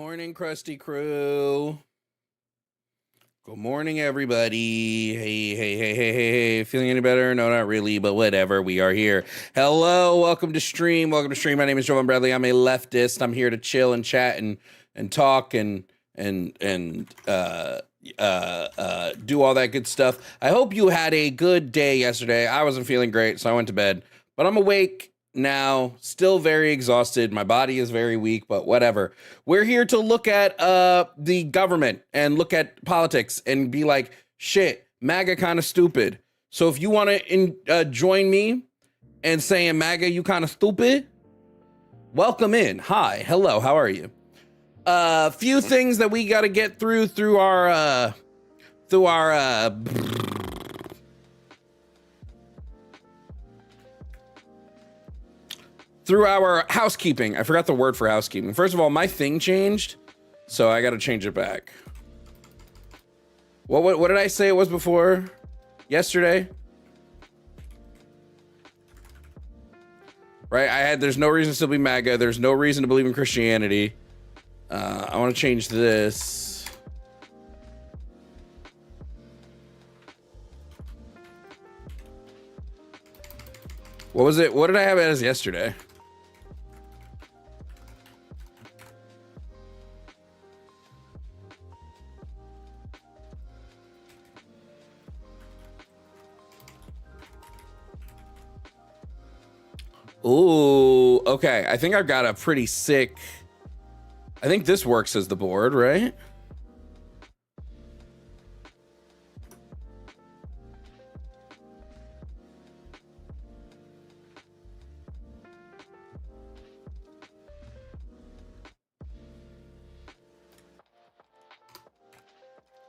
morning, Krusty Crew. Good morning, everybody. Hey. Feeling any better? No, not really, but whatever. We are here. Hello, welcome to stream. My name is Jovan Bradley. I'm a leftist. I'm here to chill and chat and talk and do all that good stuff. I hope you had a good day yesterday. I wasn't feeling great, so I went to bed. But I'm awake now, still very exhausted. My body is very weak, but whatever. We're here to look at the government and look at politics and be like, shit, MAGA kind of stupid. So if you want to join me and saying MAGA, you kind of stupid, welcome in. Hi, hello, how are you? Few things that we got to get through our housekeeping. I forgot the word for housekeeping. First of all, my thing changed, so I got to change it back. What did I say it was before? Yesterday? Right, there's no reason to still be MAGA. There's no reason to believe in Christianity. I want to change this. What was it? What did I have it as yesterday? Ooh, okay. I think I've got a pretty sick... I think this works as the board, right?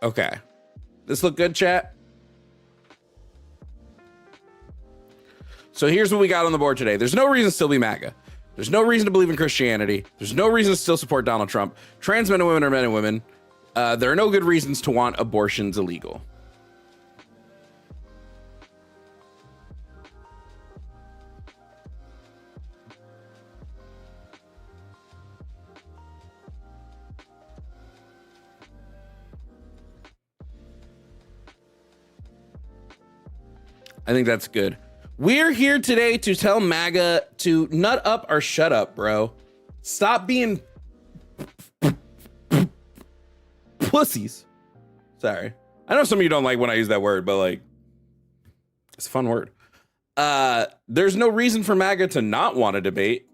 Okay. This look good, chat? So here's what we got on the board today. There's no reason to still be MAGA. There's no reason to believe in Christianity. There's no reason to still support Donald Trump. Trans men and women are men and women. There are no good reasons to want abortions illegal. I think that's good. We're here today to tell MAGA to nut up or shut up, bro. Stop being pussies. Sorry. I know some of you don't like when I use that word, but like, it's a fun word. There's no reason for MAGA to not want to debate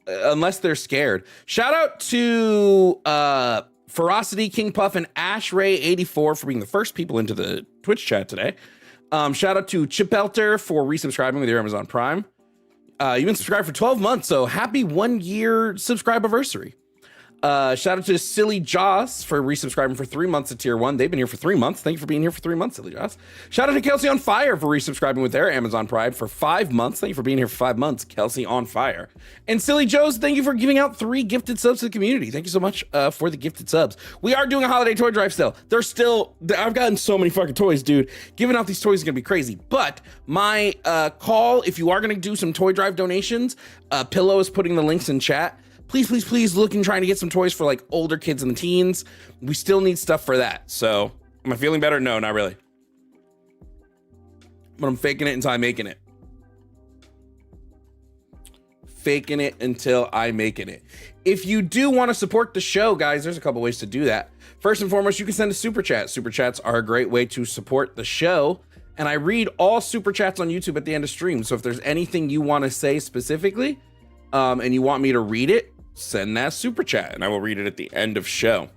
unless they're scared. Shout out to Ferocity, King Puff, and Ash Ray 84 for being the first people into the Twitch chat today. Shout out to Chipelter for resubscribing with your Amazon Prime. You've been subscribed for 12 months, so happy 1 year subscribe anniversary. Shout out to Silly Joss for resubscribing for 3 months at tier 1. They've been here for 3 months. Thank you for being here for 3 months, Silly Joss. Shout out to Kelsey on Fire for resubscribing with their Amazon Prime for 5 months. Thank you for being here for 5 months, Kelsey on Fire. And Silly Joe's, thank you for giving out 3 gifted subs to the community. Thank you so much for the gifted subs. We are doing a holiday toy drive still. I've gotten so many fucking toys, dude. Giving out these toys is gonna be crazy. But my call, if you are gonna do some toy drive donations, Pillow is putting the links in chat. Please looking, trying to get some toys for like older kids and the teens. We still need stuff for that. So am I feeling better? No, not really. But I'm faking it until I'm making it. Faking it until I'm making it. If you do want to support the show, guys, there's a couple ways to do that. First and foremost, you can send a super chat. Super chats are a great way to support the show. And I read all super chats on YouTube at the end of stream. So if there's anything you want to say specifically, and you want me to read it, send that super chat and I will read it at the end of show.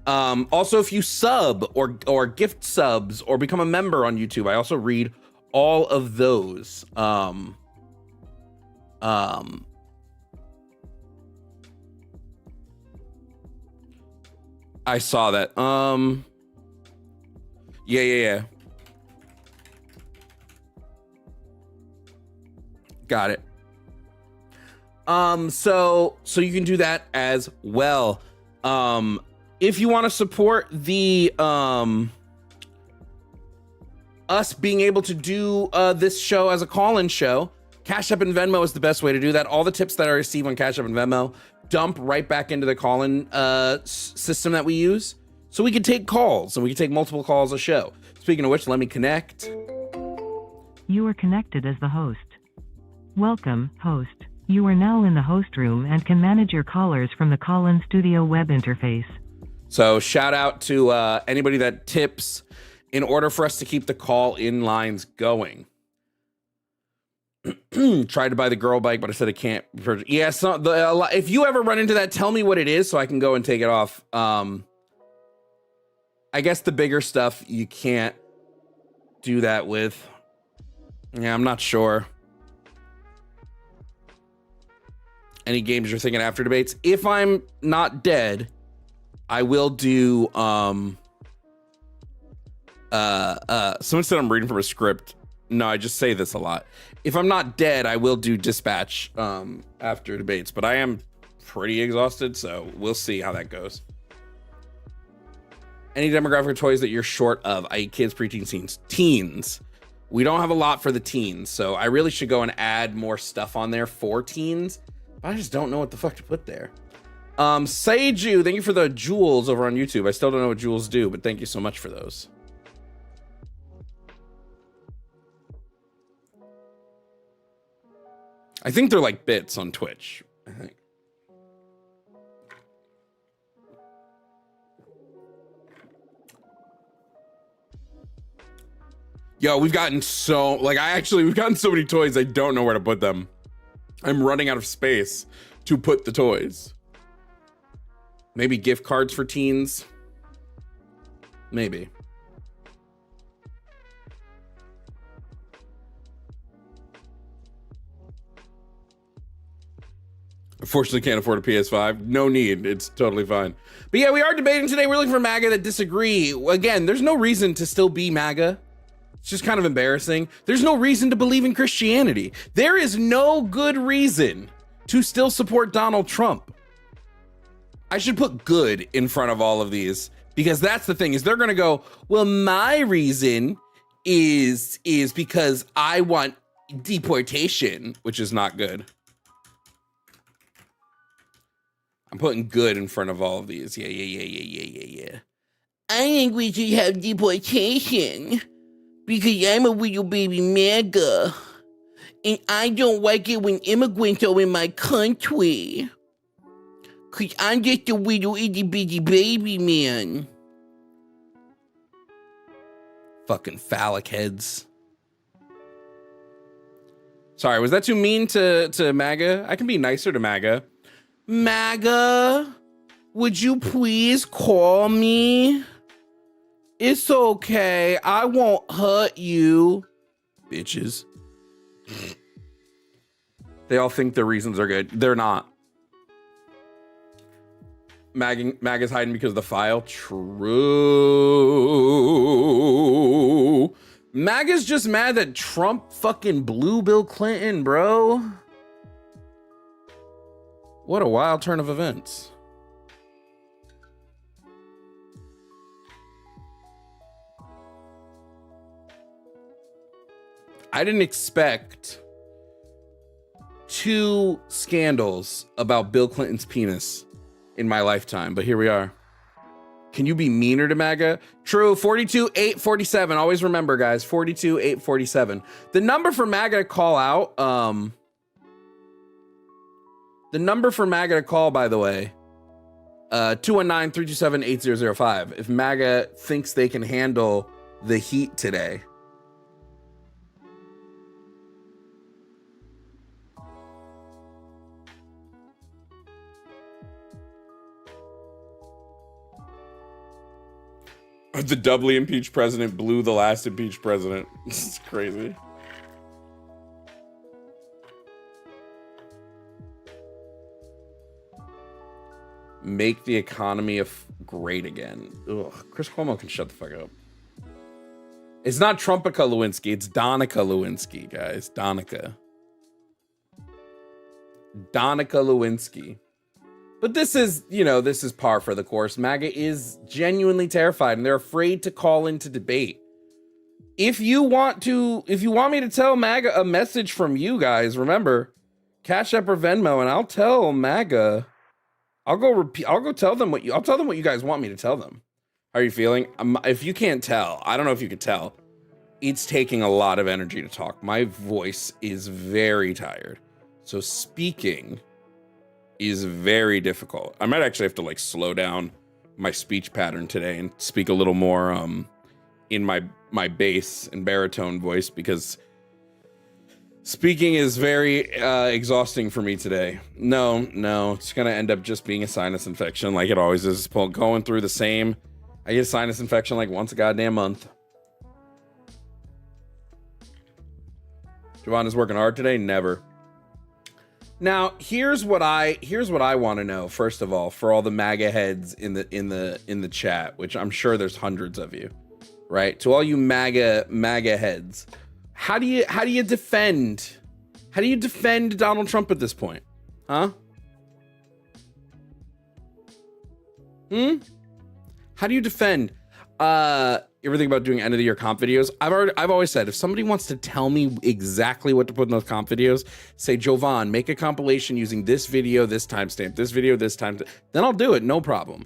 Also, if you sub or gift subs or become a member on YouTube, I also read all of those. I saw that. Yeah. Got it. So you can do that as well. If you want to support the us being able to do this show as a call-in show, Cash App and Venmo is the best way to do that. All the tips that I receive on Cash App and Venmo dump right back into the call-in system that we use, so we can take calls, and we can take multiple calls a show. Speaking of which, let me connect. You are connected as the host. Welcome, host. You are now in the host room and can manage your callers from the call-in studio web interface. So shout out to anybody that tips in order for us to keep the call-in lines going. Tried to buy the girl bike, but I said I can't. Yeah, so if you ever run into that, tell me what it is so I can go and take it off. I guess the bigger stuff you can't do that with. Yeah, I'm not sure. Any games you're thinking after debates? If I'm not dead, I will do someone said I'm reading from a script. No, I just say this a lot. If I'm not dead, I will do dispatch after debates, but I am pretty exhausted, so we'll see how that goes. Any demographic toys that you're short of, i.e. kids, preteens, teens. We don't have a lot for the teens, so I really should go and add more stuff on there for teens, but I just don't know what the fuck to put there. Seiju, thank you for the jewels over on YouTube. I still don't know what jewels do, but thank you so much for those. I think they're like bits on Twitch, I think. Yo, we've gotten so we've gotten so many toys, I don't know where to put them. I'm running out of space to put the toys. Maybe gift cards for teens. Maybe. Unfortunately, can't afford a PS5. No need. It's totally fine. But yeah, we are debating today. We're looking for MAGA that disagree. Again, there's no reason to still be MAGA. It's just kind of embarrassing. There's no reason to believe in Christianity. There is no good reason to still support Donald Trump. I should put good in front of all of these, because that's the thing, is they're going to go, well, my reason is because I want deportation, which is not good. I'm putting good in front of all of these. Yeah. I think we should have deportation because I'm a little baby MAGA. And I don't like it when immigrants are in my country. Because I'm just a little itty bitty baby man. Fucking phallic heads. Sorry, was that too mean to MAGA? I can be nicer to MAGA. MAGA, would you please call me? It's okay. I won't hurt you. Bitches. They all think their reasons are good. They're not. MAGA's hiding because of the file. True. MAGA's just mad that Trump fucking blew Bill Clinton, bro. What a wild turn of events. I didn't expect 2 scandals about Bill Clinton's penis in my lifetime, but here we are. Can you be meaner to MAGA? True. 42-847. Always remember, guys, 42-847. The number for MAGA to call out, the number for MAGA to call, by the way, 219-327-8005. If MAGA thinks they can handle the heat today. The doubly impeached president blew the last impeached president. This is crazy. Make the economy great again. Ugh, Chris Cuomo can shut the fuck up. It's not Trumpika Lewinsky, it's Donica Lewinsky, guys. Donica Lewinsky. But this is, this is par for the course. MAGA is genuinely terrified and they're afraid to call into debate. If you want me to tell MAGA a message from you guys, remember, Cash App or Venmo, and I'll tell MAGA I'll go tell them I'll tell them what you guys want me to tell them. How are you feeling? If you can't tell, I don't know if you could tell. It's taking a lot of energy to talk. My voice is very tired. So speaking is very difficult. I might actually have to like slow down my speech pattern today and speak a little more in my bass and baritone voice, because speaking is very exhausting for me today. No, it's gonna end up just being a sinus infection like it always is. Going through the same, I get a sinus infection like once a goddamn month. Jovan is working hard today? Never. Now, here's what I want to know. First of all, for all the MAGA heads in the chat, which I'm sure there's hundreds of you, right? To all you MAGA heads, how do you defend Donald Trump at this point? Huh? How do you defend? You ever think about doing end of the year comp videos? I've always said, if somebody wants to tell me exactly what to put in those comp videos, say, Jovan, make a compilation using this video, this timestamp, this video, this time, then I'll do it, no problem.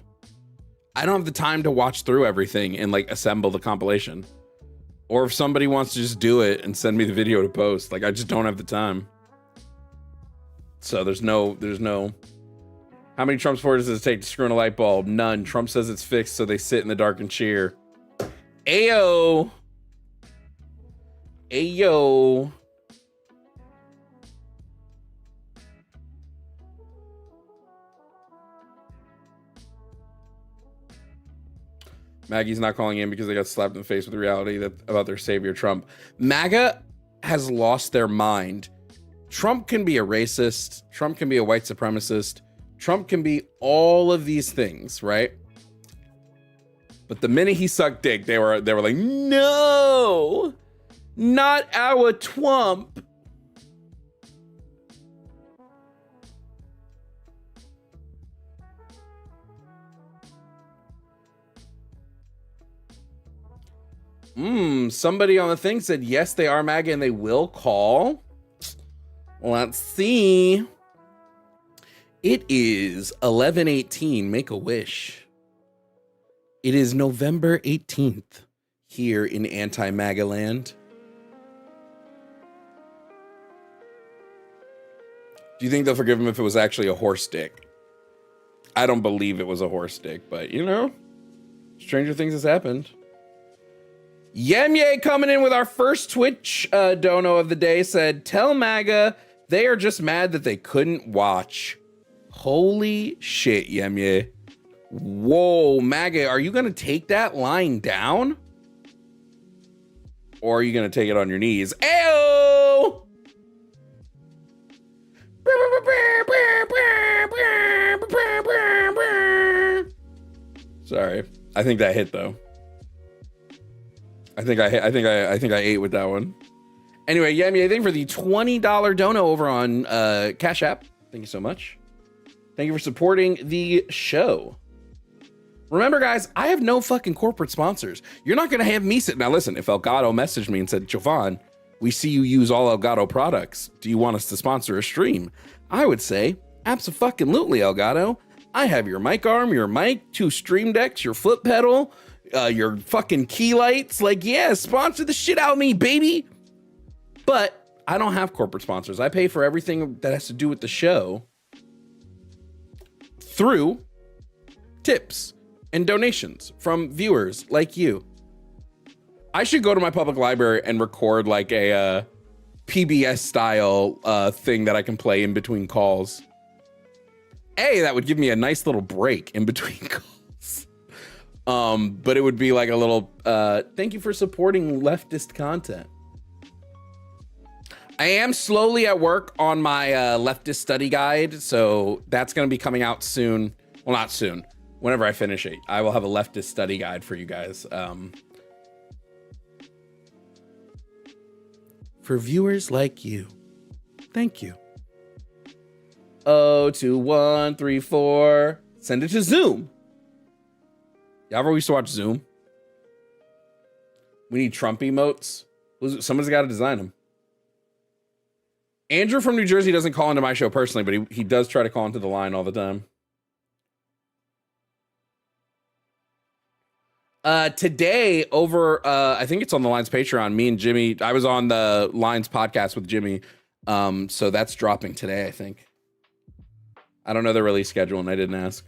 I don't have the time to watch through everything and like assemble the compilation. Or if somebody wants to just do it and send me the video to post, like I just don't have the time. So there's no. How many Trump supporters does it take to screw in a light bulb? None. Trump says it's fixed, so they sit in the dark and cheer. Ayo. Maggie's not calling in because they got slapped in the face with the reality about their savior, Trump. MAGA has lost their mind. Trump can be a racist. Trump can be a white supremacist. Trump can be all of these things, right? But the minute he sucked dick, they were like, no, not our Trump. Somebody on the thing said, yes, they are MAGA and they will call. Let's see. It is 11:18. Make a wish. It is November 18th here in anti-MAGA land. Do you think they'll forgive him if it was actually a horse dick? I don't believe it was a horse dick, but you know, stranger things has happened. Yemye coming in with our first Twitch dono of the day said, tell MAGA they are just mad that they couldn't watch. Holy shit, Yemye. Whoa, MAGA, are you going to take that line down? Or are you going to take it on your knees? Ayo! Sorry. I think that hit though. I think I ate with that one. Anyway, Yemi, I think for the $20 dono over on Cash App. Thank you so much. Thank you for supporting the show. Remember, guys, I have no fucking corporate sponsors. You're not gonna have me sit. Now, listen, if Elgato messaged me and said, Jovan, we see you use all Elgato products. Do you want us to sponsor a stream? I would say, abso-fucking-lutely, Elgato. I have your mic arm, your mic, 2 stream decks, your foot pedal, your fucking key lights. Like, yeah, sponsor the shit out of me, baby. But I don't have corporate sponsors. I pay for everything that has to do with the show through tips and donations from viewers like you. I should go to my public library and record like a PBS style thing that I can play in between calls. That would give me a nice little break in between calls. But it would be like a little thank you for supporting leftist content. I am slowly at work on my leftist study guide, so that's going to be coming out soon. Well, not soon. Whenever I finish it, I will have a leftist study guide for you guys. For viewers like you. Thank you. 02134. Send it to Zoom. Y'all ever used to watch Zoom? We need Trump emotes. Someone's got to design them. Andrew from New Jersey doesn't call into my show personally, but he does try to call into the line all the time. Today over, I think it's on the Lines Patreon, me and Jimmy, I was on the Lines podcast with Jimmy. So that's dropping today, I think. I don't know the release schedule and I didn't ask.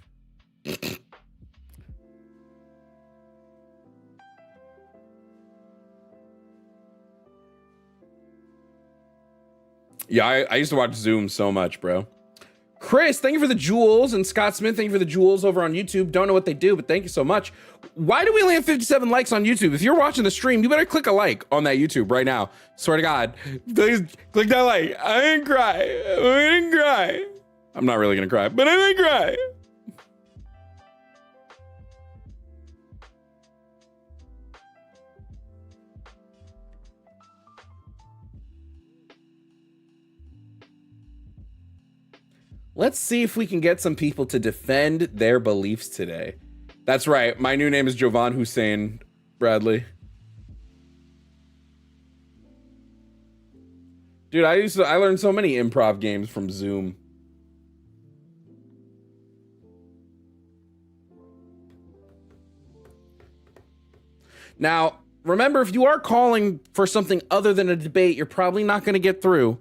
Yeah, I used to watch Zoom so much, bro. Chris, thank you for the jewels. And Scott Smith, thank you for the jewels over on YouTube. Don't know what they do, but thank you so much. Why do we only have 57 likes on YouTube? If you're watching the stream, you better click a like on that YouTube right now. Swear to God. Please click that like. I didn't cry. I didn't cry. I'm not really going to cry, but I didn't cry. Let's see if we can get some people to defend their beliefs today. That's right. My new name is Jovan Hussein Bradley. Dude, I learned so many improv games from Zoom. Now, remember, if you are calling for something other than a debate, you're probably not going to get through.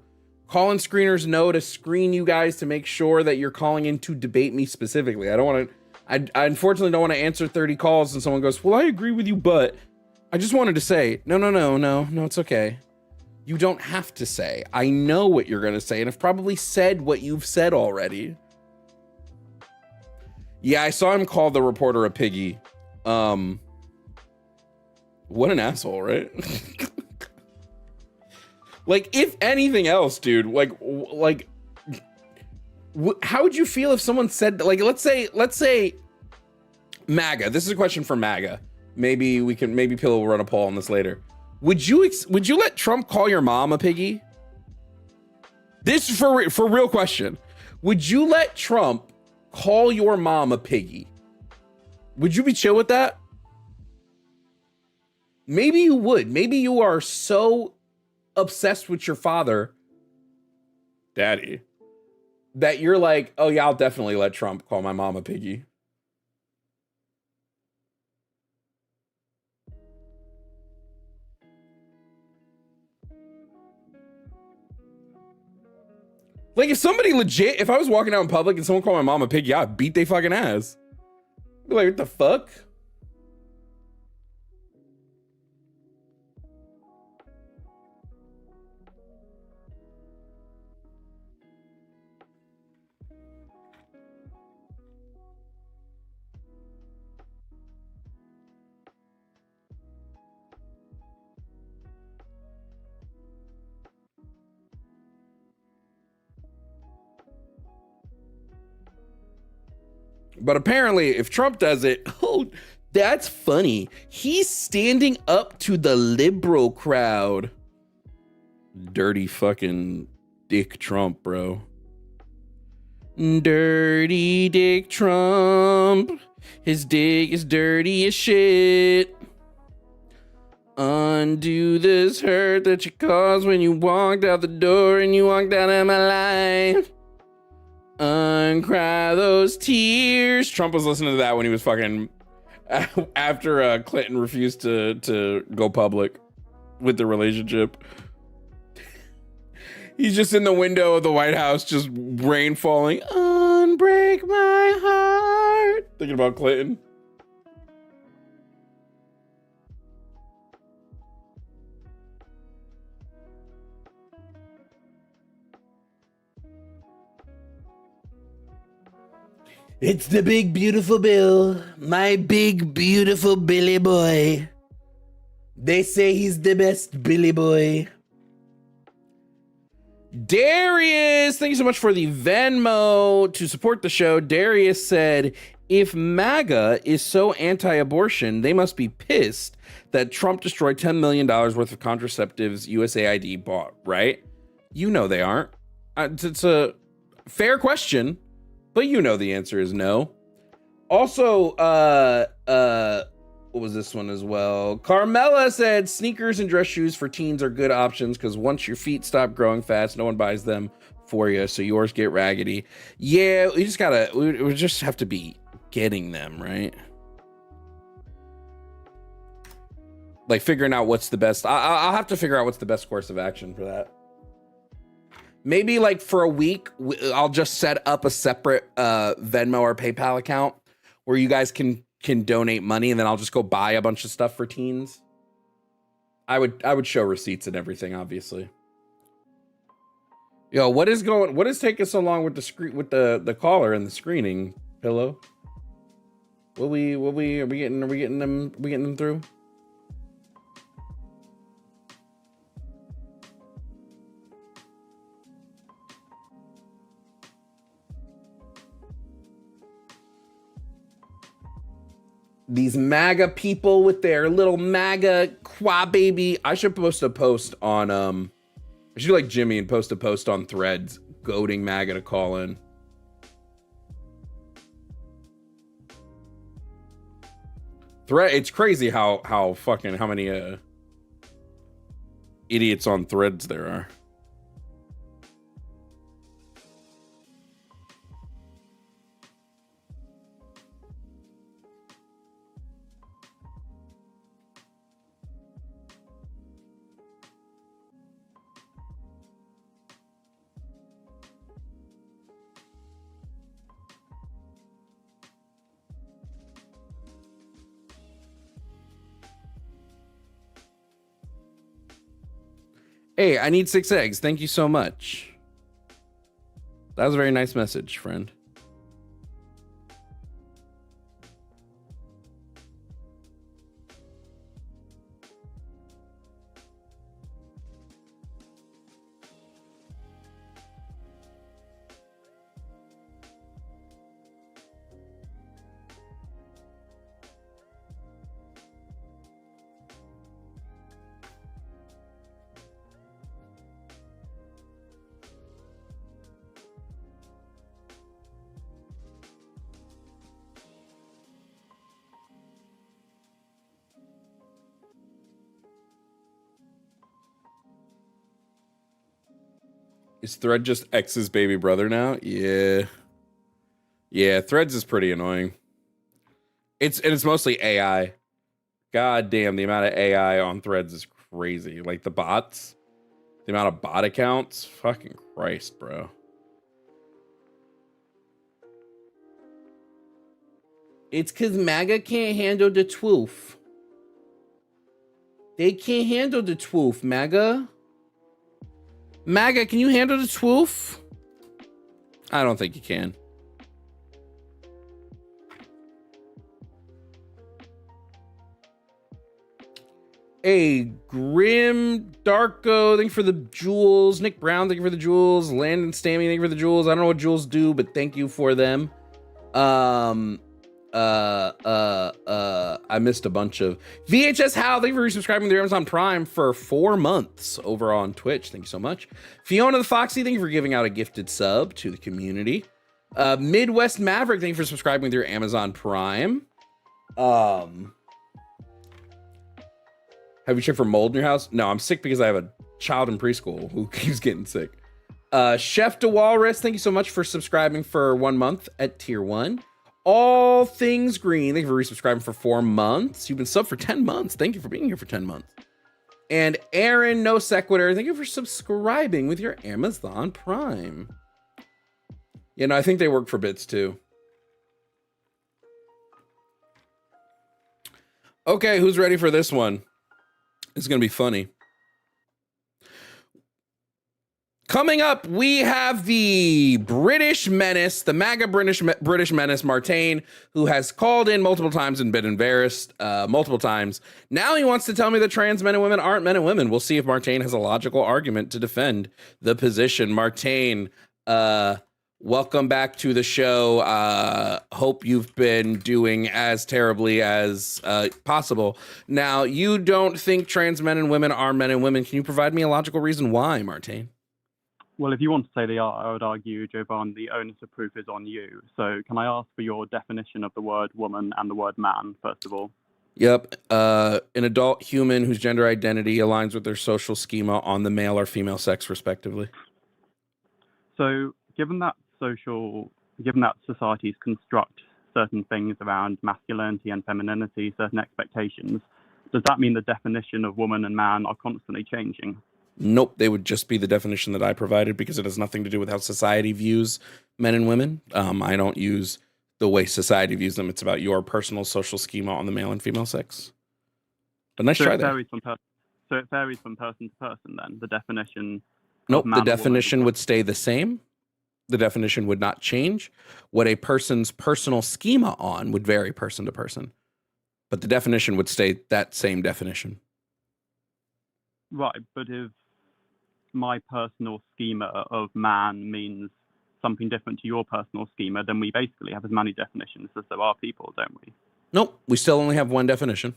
Call-in screeners know to screen you guys to make sure that you're calling in to debate me specifically. I unfortunately don't want to answer 30 calls and someone goes, well, I agree with you, but I just wanted to say, no, it's okay. You don't have to say. I know what you're going to say, and I've probably said what you've said already. Yeah, I saw him call the reporter a piggy. What an asshole, right? Like, if anything else, dude, how would you feel if someone said, like, let's say Maga, this is a question for Maga. Maybe Pillow will run a poll on this later. Would you let Trump call your mom a piggy? This is for real question. Would you let Trump call your mom a piggy? Would you be chill with that? Maybe you would. Maybe you are so obsessed with your father, daddy, that you're like, oh yeah, I'll definitely let Trump call my mom a piggy. Like, if somebody legit, if I was walking out in public and someone called my mom a piggy, I'd beat they fucking ass. I'd be like, what the fuck? But apparently, if Trump does it, oh, that's funny. He's standing up to the liberal crowd. Dirty fucking Dick Trump, bro. Dirty Dick Trump. His dick is dirty as shit. Undo this hurt that you caused when you walked out the door and you walked out of my life. Uncry those tears. Trump was listening to that when he was fucking after Clinton refused to go public with the relationship. He's just in the window of the White House, just rain falling. Unbreak my heart. Thinking about Clinton. It's the big, beautiful Bill. My big, beautiful Billy boy. They say he's the best Billy boy. Darius, thank you so much for the Venmo to support the show. Darius said, if MAGA is so anti-abortion, they must be pissed that Trump destroyed $10 million worth of contraceptives USAID bought, right? You know they aren't. It's a fair question. But you know the answer is no. Also, what was this one as well? Carmela said sneakers and dress shoes for teens are good options because once your feet stop growing fast, no one buys them for you, so yours get raggedy. Yeah, we just have to be getting them, right? like figuring out what's the best. I'll have to figure out what's the best course of action for that. Maybe like for a week, I'll just set up a separate Venmo or PayPal account where you guys can donate money, and then I'll just go buy a bunch of stuff for teens. I would show receipts and everything, obviously. Yo, what is taking so long with the caller and the screening, Pillow? Are we getting them through? These MAGA people with their little MAGA qua baby. I should post a post on I should do like Jimmy and post a post on Threads goading MAGA to call in. It's crazy how many idiots on Threads there are. Hey, I need 6 eggs. Thank you so much. That was a very nice message, friend. Is Thread just X's baby brother now? Yeah. Yeah, Threads is pretty annoying. It's mostly AI. God damn, the amount of AI on Threads is crazy. Like the bots, the amount of bot accounts. Fucking Christ, bro. It's because MAGA can't handle the truth. They can't handle the truth, MAGA. MAGA, can you handle the truth? I don't think you can. Hey, Grim Darko, thank you for the jewels. Nick Brown, thank you for the jewels. Landon Stammy, thank you for the jewels. I don't know what jewels do, but thank you for them. I missed a bunch of VHS Hal. Thank you for resubscribing to Amazon Prime for 4 months over on Twitch. Thank you so much. Fiona the Foxy, thank you for giving out a gifted sub to the community. Midwest Maverick, thank you for subscribing with your Amazon Prime. Have you checked for mold in your house? No, I'm sick because I have a child in preschool who keeps getting sick. Chef DeWalrus, thank you so much for subscribing for 1 month at tier 1. All Things Green, thank you for resubscribing for 4 months. You've been subbed for 10 months. Thank you for being here for 10 months. And Aaron No Sequitur, thank you for subscribing with your Amazon Prime. You know, I think they work for bits too. Okay, who's ready for this one? It's gonna be funny. Coming up, we have the British menace, the MAGA British menace, Martain, who has called in multiple times and been embarrassed multiple times. Now he wants to tell me that trans men and women aren't men and women. We'll see if Martain has a logical argument to defend the position. Martain, welcome back to the show. Hope you've been doing as terribly as possible. Now, you don't think trans men and women are men and women. Can you provide me a logical reason why, Martain? Well, if you want to say they are, I would argue, Jovan, the onus of proof is on you. So can I ask for your definition of the word woman and the word man, first of all? Yep. An adult human whose gender identity aligns with their social schema on the male or female sex, respectively. So given that societies construct certain things around masculinity and femininity, certain expectations, Does that mean the definition of woman and man are constantly changing? Nope, they would just be the definition that I provided because it has nothing to do with how society views men and women. I don't use the way society views them. It's about your personal social schema on the male and female sex. But nice try there. So it varies from person to person then, the definition? Nope, the definition would stay the same. The definition would not change. What a person's personal schema on would vary person to person. But the definition would stay that same definition. Right, but if my personal schema of man means something different to your personal schema, then we basically have as many definitions as there are people, don't we? Nope, we still only have one definition.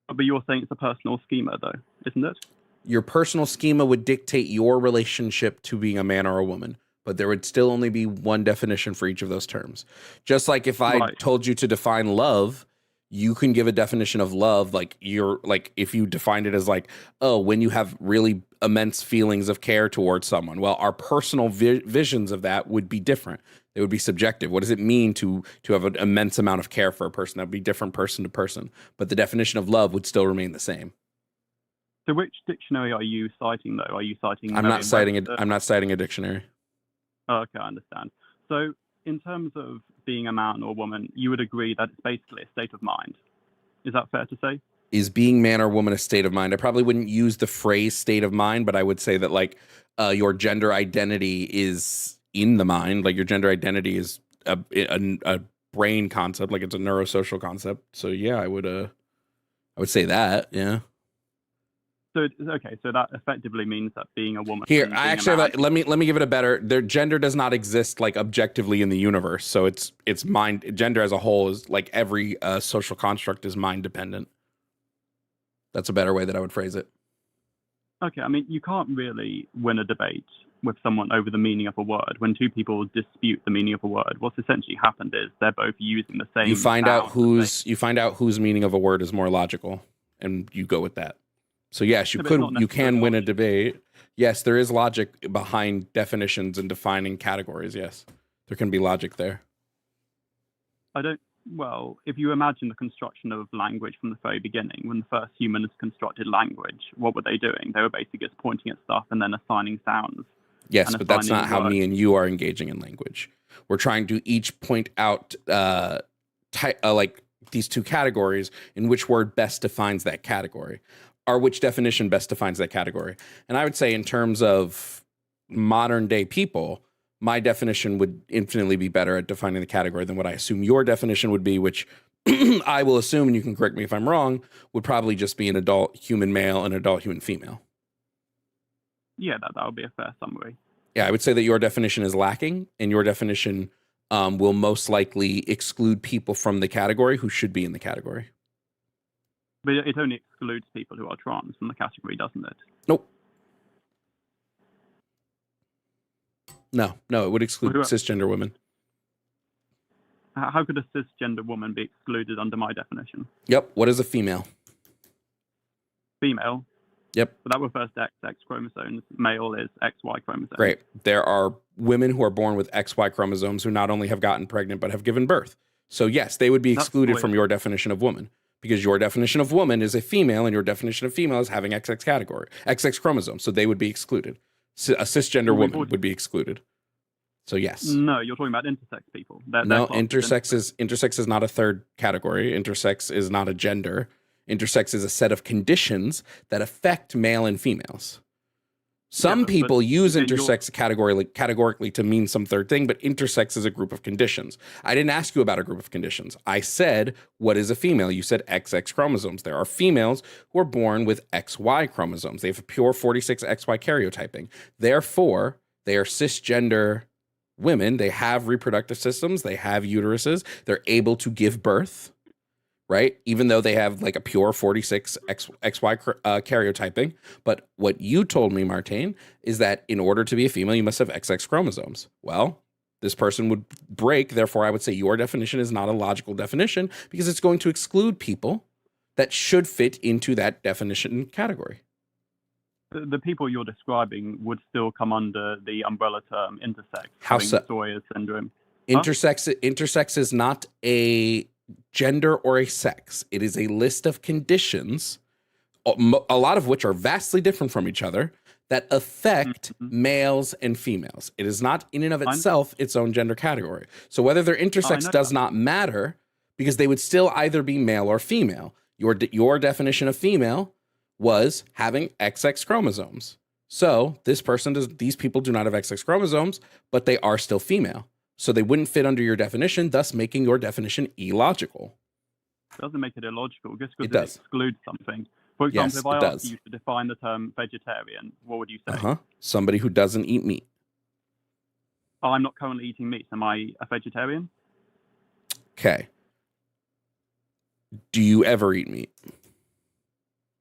But you're saying it's a personal schema, though, isn't it? Your personal schema would dictate your relationship to being a man or a woman, but there would still only be one definition for each of those terms. Just like if I told you to define love, you can give a definition of love, like if you defined it as like, oh, when you have really immense feelings of care towards someone. Well, our personal visions of that would be different. They would be subjective. What does it mean to have an immense amount of care for a person? That would be different person to person, but the definition of love would still remain the same. So which dictionary are you citing, though? Are you citing... I'm not citing a dictionary. Oh, okay, I understand. So in terms of being a man or woman, you would agree that it's basically a state of mind. Is that fair to say? Is being man or woman a state of mind? I probably wouldn't use the phrase state of mind, but I would say that like your gender identity is in the mind. Like your gender identity is a brain concept, like it's a neurosocial concept. So yeah, I would say that, yeah. So that effectively means that being a woman. Here, I actually let me give it a better. Their gender does not exist like objectively in the universe. So it's mind. Gender as a whole is like every social construct is mind dependent. That's a better way that I would phrase it. Okay, I mean you can't really win a debate with someone over the meaning of a word. When two people dispute the meaning of a word, what's essentially happened is they're both using the same. You find out whose meaning of a word is more logical, and you go with that. So yes, you can win a debate. Yes, there is logic behind definitions and defining categories. Yes, there can be logic there. Well, if you imagine the construction of language from the very beginning, when the first humans constructed language, what were they doing? They were basically just pointing at stuff and then assigning sounds. Yes, but that's not how me and you are engaging in language. We're trying to each point out like these two categories in which word best defines that category. Or which definition best defines that category. And I would say in terms of modern day people, my definition would infinitely be better at defining the category than what I assume your definition would be, which I will assume, and you can correct me if I'm wrong, would probably just be an adult human male and adult human female. Yeah, that would be a fair summary. Yeah, I would say that your definition is lacking, and your definition will most likely exclude people from the category who should be in the category. But it only excludes people who are trans from the category, doesn't it? Nope. No, it would exclude cisgender women. How could a cisgender woman be excluded under my definition? Yep. What is a female? Female? Yep. But that refers to XX chromosomes. Male is XY chromosomes. Great. There are women who are born with XY chromosomes who not only have gotten pregnant, but have given birth. So yes, they would be excluded from your definition of woman. Because your definition of woman is a female, and your definition of female is having XX chromosomes. So they would be excluded. A cisgender woman would be excluded. So yes. No, you're talking about intersex people. Intersex is not a third category. Intersex is not a gender. Intersex is a set of conditions that affect male and females. Some people use intersex categorically to mean some third thing, but intersex is a group of conditions. I didn't ask you about a group of conditions. I said, what is a female? You said XX chromosomes. There are females who are born with XY chromosomes. They have a pure 46 XY karyotyping. Therefore, they are cisgender women. They have reproductive systems. They have uteruses. They're able to give birth. Right? Even though they have like a pure 46 XY karyotyping. But what you told me, Martine, is that in order to be a female, you must have XX chromosomes. Well, this person would break. Therefore, I would say your definition is not a logical definition because it's going to exclude people that should fit into that definition category. The people you're describing would still come under the umbrella term intersex. How so? Sawyer's syndrome. Intersex is not a gender or a sex. It is a list of conditions, a lot of which are vastly different from each other, that affect males and females. It is not in and of itself its own gender category. So whether they're intersex does not matter, because they would still either be male or female. Your definition of female was having XX chromosomes. So these people do not have XX chromosomes, but they are still female. So they wouldn't fit under your definition, thus making your definition illogical. It doesn't make it illogical, just because it excludes something. For example, Yes, if I asked you to define the term vegetarian, what would you say? Somebody who doesn't eat meat. Oh, I'm not currently eating meat. Am I a vegetarian? Okay. Do you ever eat meat?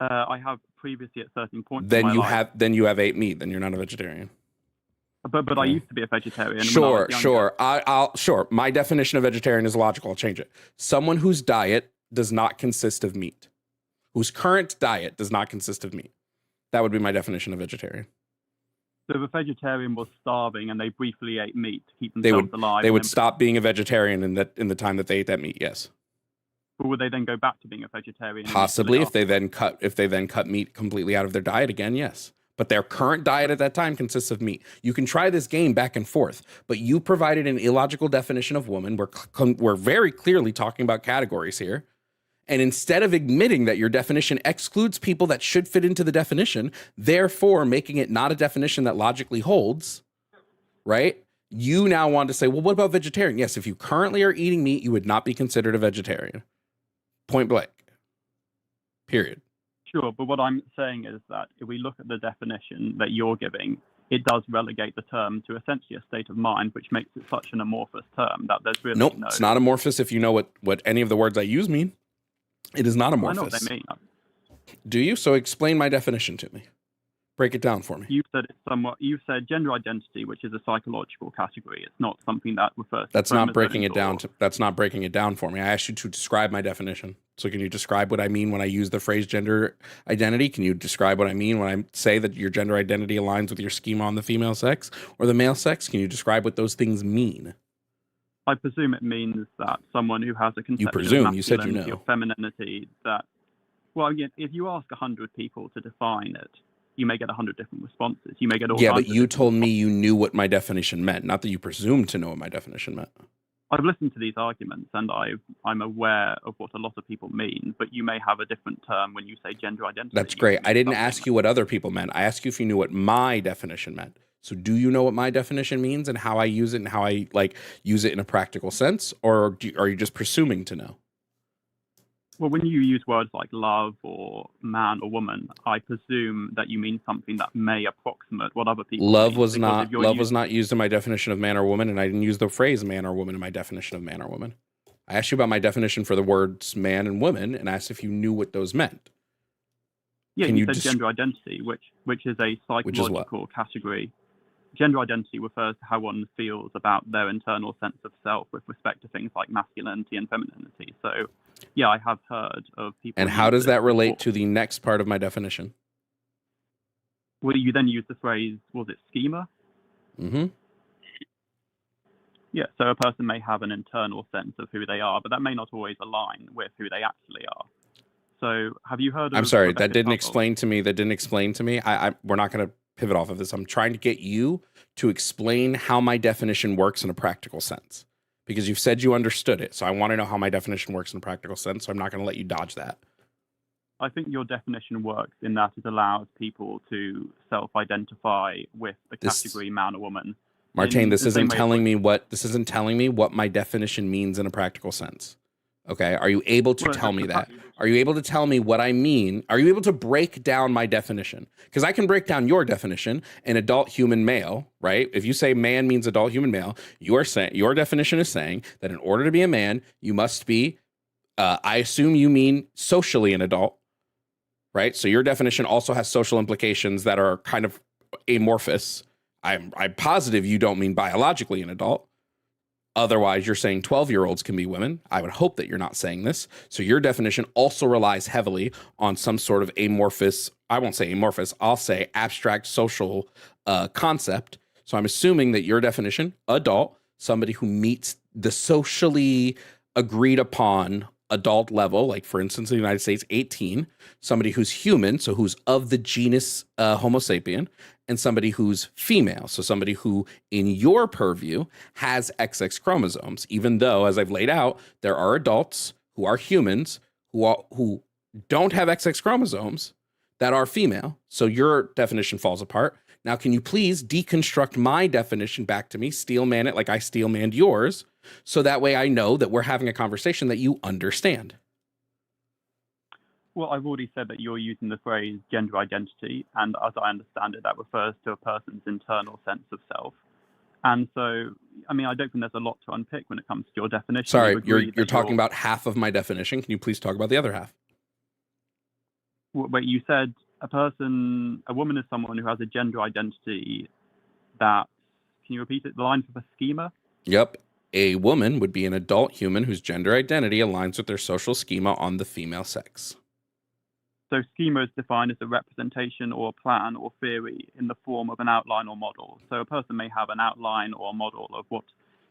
I have previously at certain points. Then you have ate meat. Then you're not a vegetarian. But I used to be a vegetarian. Sure. Sure. My definition of vegetarian is logical. I'll change it. Someone whose diet does not consist of meat. Whose current diet does not consist of meat. That would be my definition of vegetarian. So if a vegetarian was starving and they briefly ate meat to keep themselves alive, they would stop being a vegetarian in the time that they ate that meat. Yes. Or would they then go back to being a vegetarian? Possibly, if they then cut meat completely out of their diet again. Yes. But their current diet at that time consists of meat. You can try this game back and forth, but you provided an illogical definition of woman. We're very clearly talking about categories here. And instead of admitting that your definition excludes people that should fit into the definition, therefore making it not a definition that logically holds, right? You now want to say, well, what about vegetarian? Yes, if you currently are eating meat, you would not be considered a vegetarian. Point blank. Period. Sure, but what I'm saying is that if we look at the definition that you're giving, it does relegate the term to essentially a state of mind, which makes it such an amorphous term that there's really no... It's not amorphous if you know what any of the words I use mean. It is not amorphous. I know what they mean. Do you? So explain my definition to me. Break it down for me. You said gender identity, which is a psychological category. It's not something that refers to... That's not breaking it down. That's not breaking it down for me. I asked you to describe my definition. So can you describe what I mean when I use the phrase gender identity? Can you describe what I mean when I say that your gender identity aligns with your schema on the female sex or the male sex? Can you describe what those things mean? I presume it means that someone who has a conception you presume. of You said you masculinity know. or femininity, that, well, again, if you ask 100 people to define it, you may get 100 different responses. You may get all. Yeah, but you told me you knew what my definition meant, not that you presumed to know what my definition meant. I've listened to these arguments and I'm aware of what a lot of people mean, but you may have a different term when you say gender identity. That's great. I didn't ask you what other people meant. I asked you if you knew what my definition meant. So do you know what my definition means and how I use it and how I use it in a practical sense? Or are you just presuming to know? Well, when you use words like love or man or woman, I presume that you mean something that may approximate what other people Love mean, was not used in my definition of man or woman, and I didn't use the phrase man or woman in my definition of man or woman. I asked you about my definition for the words man and woman and asked if you knew what those meant. Yeah, you said gender identity, which is a psychological category. Gender identity refers to how one feels about their internal sense of self with respect to things like masculinity and femininity. So, yeah, I have heard of people. And how does that relate to the next part of my definition? Well, you then use the phrase, was it schema? Mm-hmm. Yeah, so a person may have an internal sense of who they are, but that may not always align with who they actually are. So, have you heard of... I'm sorry, that didn't explain to me. We're not going to pivot off of this. I'm trying to get you to explain how my definition works in a practical sense, because you've said you understood it. So I want to know how my definition works in a practical sense. So I'm not going to let you dodge that. I think your definition works in that it allows people to self-identify with the category man or woman. Martin, this isn't telling me what my definition means in a practical sense. Okay, are you able to tell me that? Are you able to tell me what I mean? Are you able to break down my definition? Because I can break down your definition, an adult human male, right? If you say man means adult human male, your definition is saying that in order to be a man, you must be, I assume you mean socially an adult, right? So your definition also has social implications that are kind of amorphous. I'm positive you don't mean biologically an adult. Otherwise, you're saying 12-year-olds can be women. I would hope that you're not saying this. So your definition also relies heavily on some sort of amorphous, I won't say amorphous, I'll say abstract social concept. So I'm assuming that your definition, adult, somebody who meets the socially agreed upon adult level, like for instance, in the United States, 18, somebody who's human, so who's of the genus Homo sapien, and somebody who's female, so somebody who, in your purview, has XX chromosomes, even though, as I've laid out, there are adults who are humans who don't have XX chromosomes that are female. So your definition falls apart. Now, can you please deconstruct my definition back to me, steel man it like I steel manned yours, so that way I know that we're having a conversation that you understand? Well, I've already said that you're using the phrase gender identity, and as I understand it, that refers to a person's internal sense of self. And so, I mean, I don't think there's a lot to unpick when it comes to your definition. Sorry, you're talking about half of my definition. Can you please talk about the other half? Wait, you said a woman is someone who has a gender identity that, can you repeat it, the line for the schema? Yep. A woman would be an adult human whose gender identity aligns with their social schema on the female sex. So schema is defined as a representation or plan or theory in the form of an outline or model. So a person may have an outline or a model of what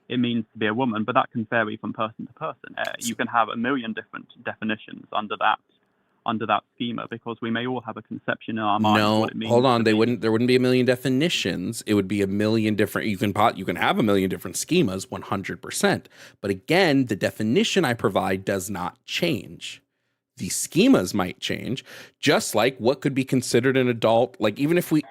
it means to be a woman, but that can vary from person to person. You can have a million different definitions under that schema, because we may all have a conception in our mind of what it means. Hold on, there wouldn't be a million definitions. It would be a million different, you can have a million different schemas, 100%. But again, the definition I provide does not change. The schemas might change, just like what could be considered an adult. Like even if we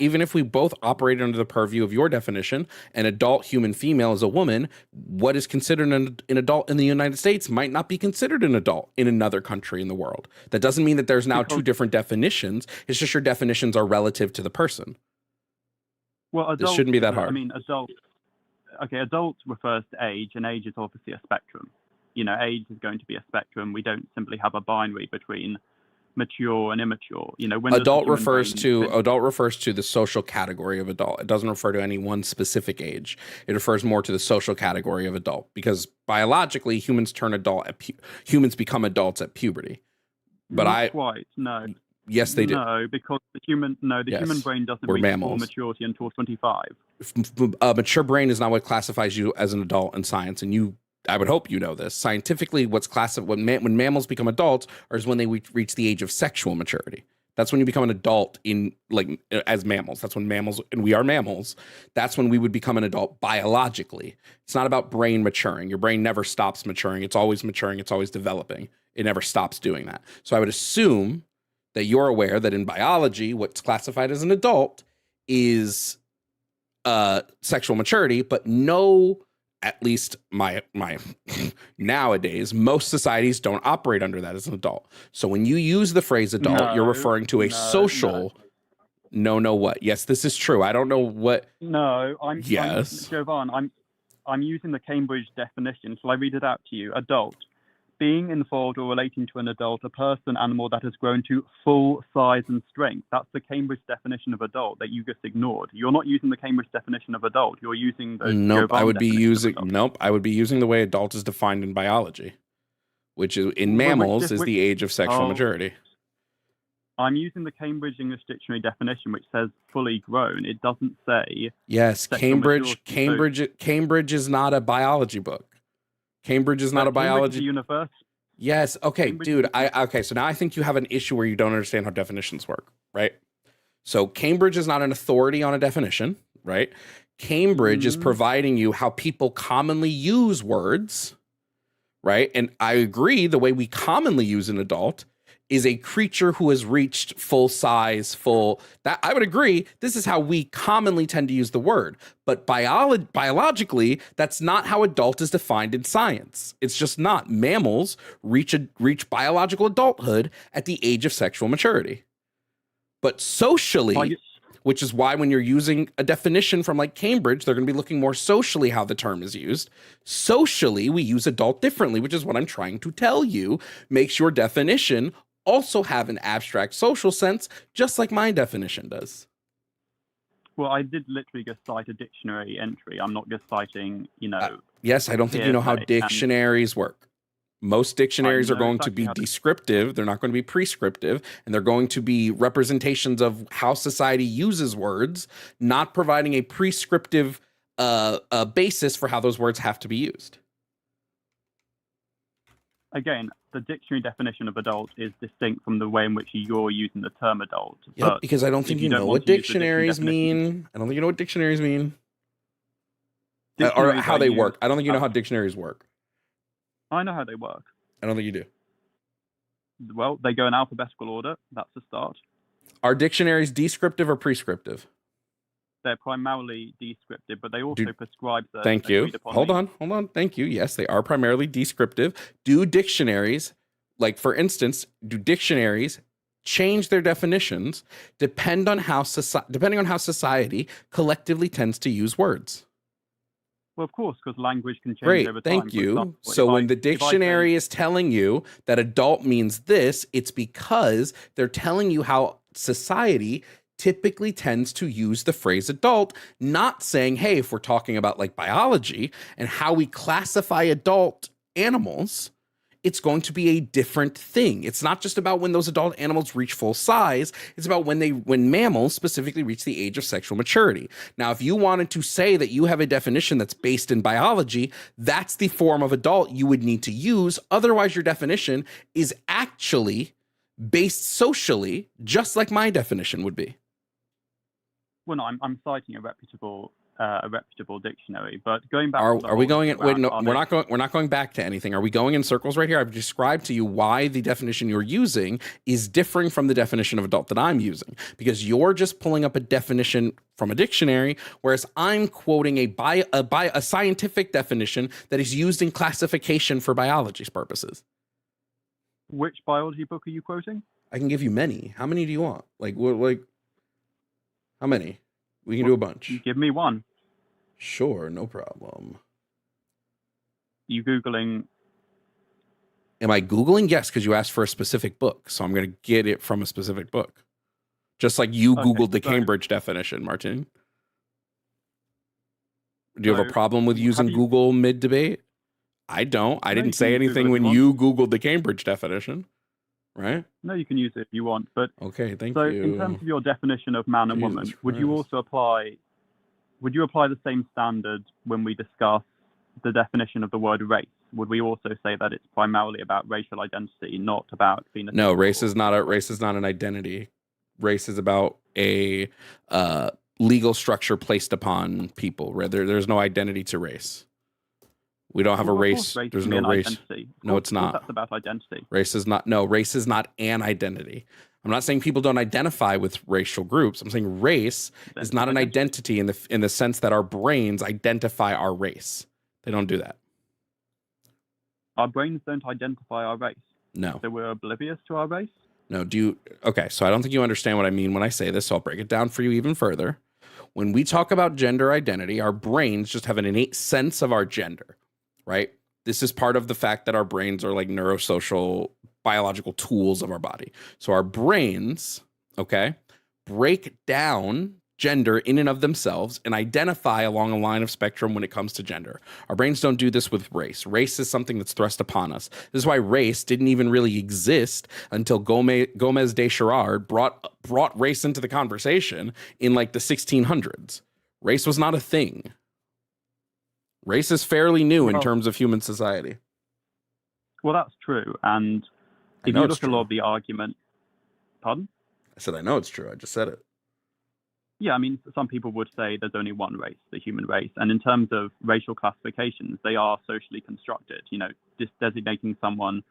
both operate under the purview of your definition, an adult human female is a woman, what is considered an adult in the United States might not be considered an adult in another country in the world. That doesn't mean that there's now two different definitions. It's just your definitions are relative to the person. Well, adult, this shouldn't be that hard. I mean, adult refers to age, and age is obviously a spectrum. You know, age is going to be a spectrum. We don't simply have a binary between mature and immature. You know, when adult refers to the social category of adult. It doesn't refer to any one specific age. It refers more to the social category of adult, because biologically humans turn adult humans become adults at puberty. But not quite. No. Yes, they do. No, because the human brain doesn't reach full maturity until 25. A mature brain is not what classifies you as an adult in science, and I would hope you know this. Scientifically, when mammals become adults is when they reach the age of sexual maturity. That's when you become an adult as mammals. That's when mammals, and we are mammals, that's when we would become an adult biologically. It's not about brain maturing. Your brain never stops maturing. It's always maturing. It's always developing. It never stops doing that. So I would assume that you're aware that in biology, what's classified as an adult is sexual maturity, but no, at least my nowadays, most societies don't operate under that as an adult. So when you use the phrase adult, you're referring to a social. No, what? Yes, this is true. I don't know what. No, Yes. Jovan, I'm using the Cambridge definition. Shall I read it out to you? Adult: being involved or relating to an adult, a person, animal that has grown to full size and strength. That's the Cambridge definition of adult that you just ignored. You're not using the Cambridge definition of adult. You're using the I would be using the way adult is defined in biology, which is in mammals is the age of sexual maturity. I'm using the Cambridge English Dictionary definition, which says fully grown. It doesn't say. Yes, Cambridge is not a biology book. Cambridge is not a biology universe. Yes. Okay, dude. Okay. So now I think you have an issue where you don't understand how definitions work, right? So Cambridge is not an authority on a definition, right? Cambridge is providing you how people commonly use words, right? And I agree, the way we commonly use an adult is a creature who has reached full size, that I would agree, this is how we commonly tend to use the word. But biologically, that's not how adult is defined in science. It's just not. Mammals reach biological adulthood at the age of sexual maturity. But socially, which is why when you're using a definition from like Cambridge, they're going to be looking more socially how the term is used. Socially, we use adult differently, which is what I'm trying to tell you, makes your definition also have an abstract social sense, just like my definition does. Well, I did literally just cite a dictionary entry. I'm not just citing, yes, I don't think you know how dictionaries work. Most dictionaries are going to be descriptive. They're not going to be prescriptive, and they're going to be representations of how society uses words, not providing a prescriptive basis for how those words have to be used. again, the dictionary definition of adult is distinct from the way in which you're using the term adult. Yep, But because I don't think if you don't know want what to use the dictionary dictionaries definition- mean. I don't think you know what dictionaries mean. Or Dictionaries how are they used- work. I don't think you know how dictionaries work. I know how they work. I don't think you do. Well, they go in alphabetical order. That's the start. Are dictionaries descriptive or prescriptive? They're primarily descriptive, but they also prescribe certain Thank you. agreed-upon Hold meanings. on. Thank you. Yes, they are primarily descriptive. Do dictionaries, like for instance, do dictionaries change their definitions depending on how society collectively tends to use words? Well, of course, because language can change Great, over time. thank For you. example, So if when I- the if I say- dictionary is telling you that adult means this, it's because they're telling you how society typically tends to use the phrase adult, not saying, hey, if we're talking about like biology and how we classify adult animals, it's going to be a different thing. It's not just about when those adult animals reach full size. It's about when mammals specifically reach the age of sexual maturity. Now, if you wanted to say that you have a definition that's based in biology, that's the form of adult you would need to use. Otherwise, your definition is actually based socially, just like my definition would be. Well, no, I'm citing a reputable dictionary, but going back. Are we going in? Wait, no, are we're not going back to anything. Are we going in circles right here? I've described to you why the definition you're using is differing from the definition of adult that I'm using, because you're just pulling up a definition from a dictionary, whereas I'm quoting a scientific definition that is used in classification for biology's purposes. Which biology book are you quoting? I can give you many. How many do you want? Like how many? We can do a bunch. Give me one. Sure, no problem. You Googling? Am I Googling? Yes, because you asked for a specific book. So I'm going to get it from a specific book. Just like you Googled the Cambridge definition, Martin. Do you have a problem with using Google mid-debate? I don't. I didn't say anything when you Googled the Cambridge definition, right? No, you can use it if you want. But okay, thank you. So in terms of your definition of man and woman, would you also apply the same standard when we discuss the definition of the word race? Would we also say that it's primarily about racial identity, not about phenotype? No, race is not an identity. Race is about a legal structure placed upon people. There's no identity to race. We don't have a race. There's no race. Identity. No, it's not. That's about identity. Race is not an identity. I'm not saying people don't identify with racial groups. I'm saying race is not an identity in the sense that our brains identify our race. They don't do that. Our brains don't identify our race. No. So we're oblivious to our race? No, okay, so I don't think you understand what I mean when I say this, so I'll break it down for you even further. When we talk about gender identity, our brains just have an innate sense of our gender, right? This is part of the fact that our brains are like neurosocial, biological tools of our body. So our brains, okay, break down gender in and of themselves and identify along a line of spectrum when it comes to gender. Our brains don't do this with race. Race is something that's thrust upon us. This is why race didn't even really exist until Gomez de Sherard brought race into the conversation in like the 1600s. Race was not a thing. Race is fairly new in terms of human society. Well, that's true. And if you look at a lot of the argument, pardon? I said, I know it's true. I just said it. Yeah, I mean, some people would say there's only one race, the human race. And in terms of racial classifications, they are socially constructed. You know, just designating someone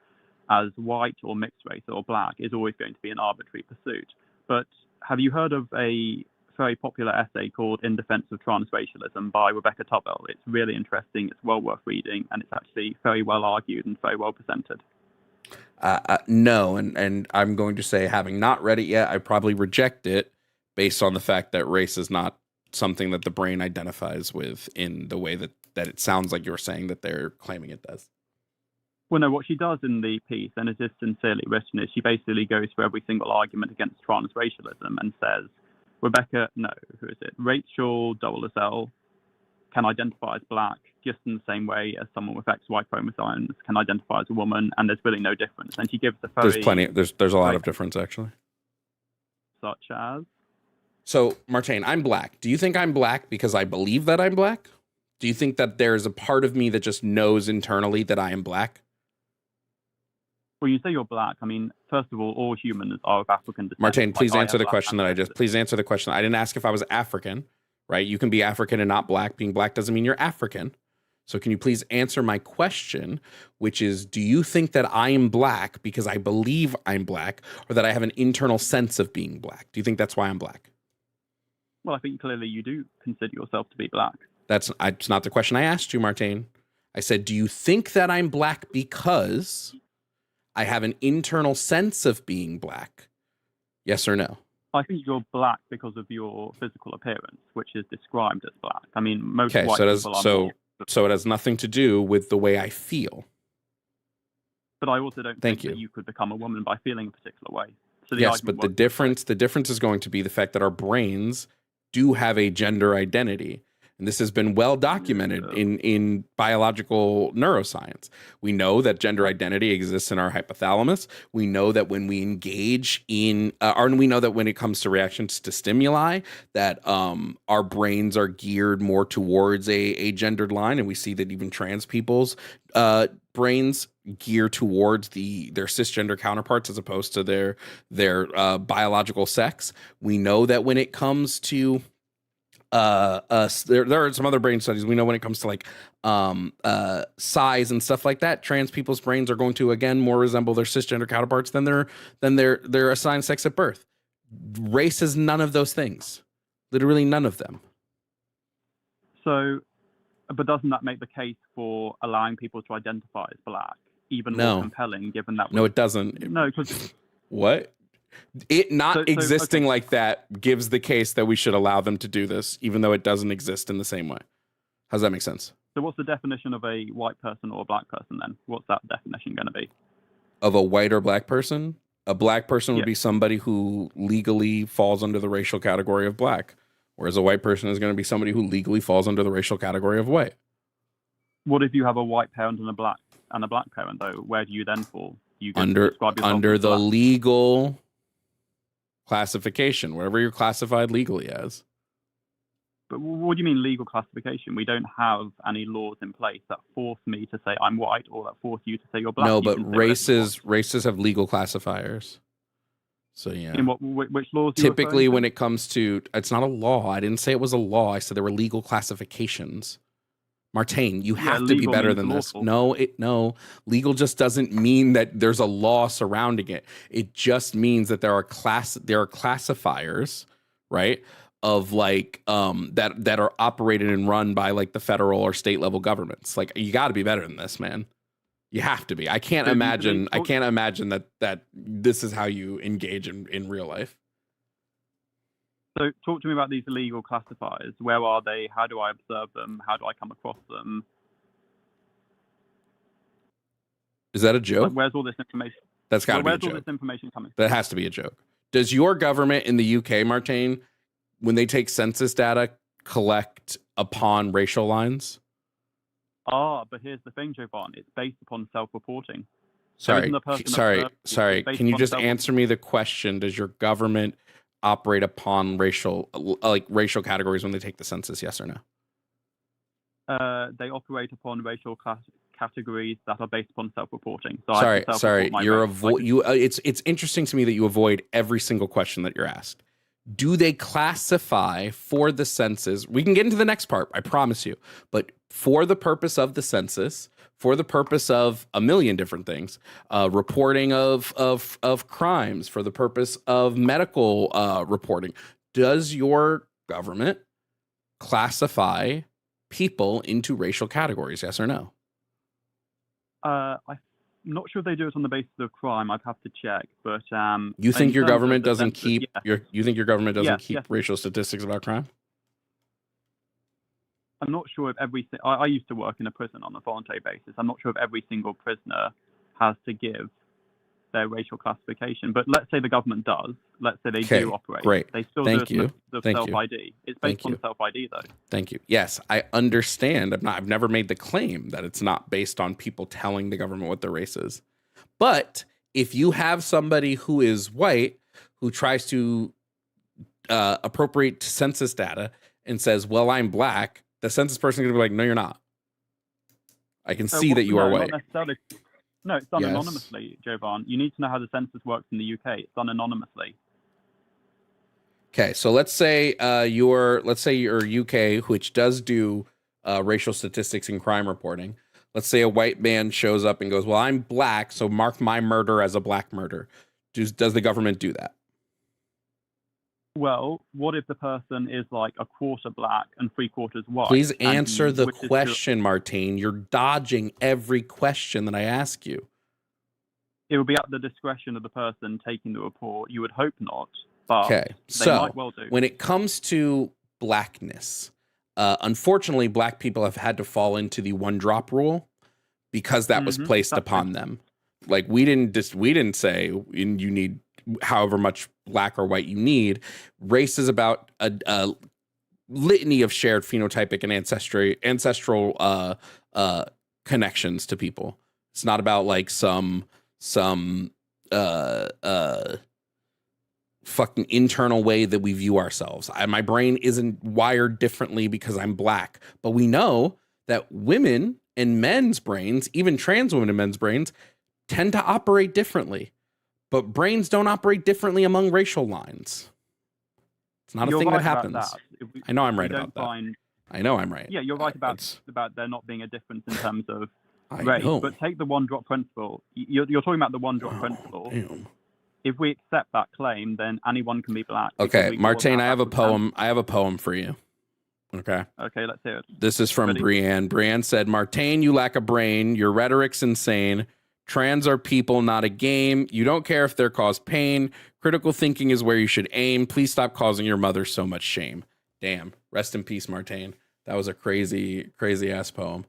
as white or mixed race or black is always going to be an arbitrary pursuit. But have you heard of a very popular essay called In Defense of Transracialism by Rebecca Tubell? It's really interesting, it's well worth reading, and it's actually very well argued and very well presented. No, and I'm going to say, having not read it yet, I probably reject it based on the fact that race is not something that the brain identifies with in the way that it sounds like you're saying that they're claiming it does. Well, no, what she does in the piece, and it is sincerely written, is she basically goes through every single argument against transracialism and says, Rachel L can identify as black just in the same way as someone with XY chromosomes can identify as a woman, and there's really no difference. And she gives a very... There's a lot of difference, actually. Such as? So, Martine, I'm black. Do you think I'm black because I believe that I'm black? Do you think that there's a part of me that just knows internally that I am black? When you say you're black, I mean, first of all humans are of African descent. Martin, please Like, answer the question please answer the question. I didn't ask if I was African, right? You can be African and not black. Being black doesn't mean you're African. So can you please answer my question, which is, do you think that I am black because I believe I'm black, or that I have an internal sense of being black? Do you think that's why I'm black? Well, I think clearly you do consider yourself to be black. That's not the question I asked you, Martin. I said, do you think that I'm black because I have an internal sense of being black? Yes or no? I think you're black because of your physical appearance, which is described as black. I mean, most Okay, white people are more. So it has nothing to do with the way I feel. But I also don't think that you could become a woman by feeling a particular way. So yes, but the difference is going to be the fact that our brains do have a gender identity. And this has been well documented in biological neuroscience. We know that gender identity exists in our hypothalamus. We know that when we engage in, or we know that when it comes to reactions to stimuli, that our brains are geared more towards a gendered line. And we see that even trans people's brains gear towards their cisgender counterparts as opposed to their biological sex. We know that when it comes to there are some other brain studies. We know when it comes to like size and stuff like that, trans people's brains are going to again more resemble their cisgender counterparts than their assigned sex at birth. Race is none of those things. Literally none of them. So, but doesn't that make the case for allowing people to identify as black even more compelling, given that? No, it doesn't. No, because what? It not existing like that gives the case that we should allow them to do this, even though it doesn't exist in the same way. How does that make sense? So what's the definition of a white person or a black person then? What's that definition going to be? Of a white or black person? A black person would be somebody who legally falls under the racial category of black, whereas a white person is going to be somebody who legally falls under the racial category of white. What if you have a white parent and a black parent, though? Where do you then fall? You under the legal classification, whatever you're classified legally as. But what do you mean legal classification? We don't have any laws in place that force me to say I'm white or that force you to say you're black. No, but races have legal classifiers. So yeah. In which laws? Typically, when it comes to, it's not a law. I didn't say it was a law. I said there were legal classifications. Martin, you have to be better than this. No, legal just doesn't mean that there's a law surrounding it. It just means that there are classifiers, right? Of like that are operated and run by like the federal or state level governments. Like, you got to be better than this, man. You have to be. I can't imagine that this is how you engage in real life. So talk to me about these legal classifiers. Where are they? How do I observe them? How do I come across them? Is that a joke? Where's all this information? That's got to be a joke. Where's all this information coming from? That has to be a joke. Does your government in the UK, Martin, when they take census data, collect upon racial lines? But here's the thing, Jovan. It's based upon self-reporting. Sorry. Can you just answer me the question? Does your government operate upon racial categories when they take the census? Yes or no? They operate upon racial categories that are based upon self-reporting. So sorry. It's interesting to me that you avoid every single question that you're asked. Do they classify for the census? We can get into the next part, I promise you. But for the purpose of the census, for the purpose of a million different things, reporting of crimes, for the purpose of medical reporting, does your government classify people into racial categories? Yes or no? I'm not sure if they do it on the basis of crime. I'd have to check. But you think your government doesn't keep racial statistics about crime? I'm not sure if I used to work in a prison on a voluntary basis. I'm not sure if every single prisoner has to give their racial classification. But let's say the government does. Let's say they do operate. Great. They still do it with self-ID. It's based on self-ID, though. Thank you. Yes, I understand. I've never made the claim that it's not based on people telling the government what their race is. But if you have somebody who is white who tries to appropriate census data and says, well, I'm black, the census person is going to be like, no, you're not. I can see that you are white. No, it's done Yes. anonymously, Jovan. You need to know how the census works in the UK. It's done anonymously. Okay, so let's say you're UK, which does do racial statistics and crime reporting. Let's say a white man shows up and goes, "Well, I'm black, so mark my murder as a black murder." Does the government do that? Well, what if the person is like a quarter black and 3/4 white? Please and answer he the wishes to- question, Martine. You're dodging every question that I ask you. It would be at the discretion of the person taking the report. You would hope not, but Okay, they so might well do. when it comes to blackness, unfortunately, black people have had to fall into the one drop rule because that was placed Exactly. upon them. Like we didn't say you need however much black or white you need. Race is about a litany of shared phenotypic and ancestral connections to people. It's not about like some fucking internal way that we view ourselves. My brain isn't wired differently because I'm black, but we know that women and men's brains, even trans women and men's brains, tend to operate differently, but brains don't operate differently among racial lines. It's not You're a thing right that about happens. that. I know I'm right We about don't that. find- I know I'm right. Yeah, you're right about there not being a difference in terms of I race. know. But take the one drop principle. You're talking about the one drop principle. Damn. If we accept that claim, then anyone can be black. because Okay, we Martine, call I have a that poem. I have a poem for you. Okay. Okay, let's hear it. This is from Ready? Brienne. Brienne said, "Martine, you lack a brain. Your rhetoric's insane. Trans are people, not a game. You don't care if they're cause pain. Critical thinking is where you should aim. Please stop causing your mother so much shame." Damn. Rest in peace, Martine. That was a crazy, crazy ass poem.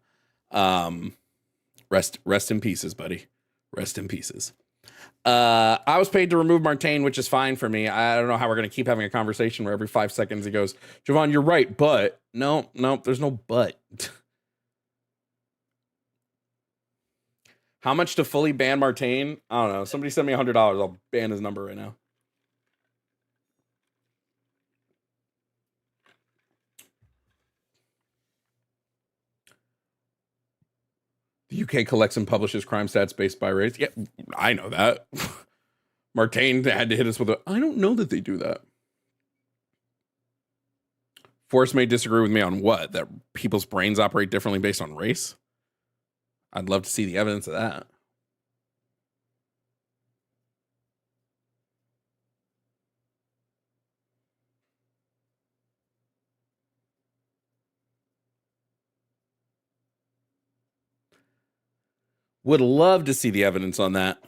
Rest in pieces, buddy. Rest in pieces. I was paid to remove Martine, which is fine for me. I don't know how we're going to keep having a conversation where every 5 seconds he goes, "Jovan, you're right, but..." No, there's no but. How much to fully ban Martine? I don't know. Somebody send me $100. I'll ban his number right now. The UK collects and publishes crime stats based by race. Yeah, I know that. Martine had to hit us with a, "I don't know that they do that." Forrest may disagree with me on what? That people's brains operate differently based on race? I'd love to see the evidence of that. Would love to see the evidence on that.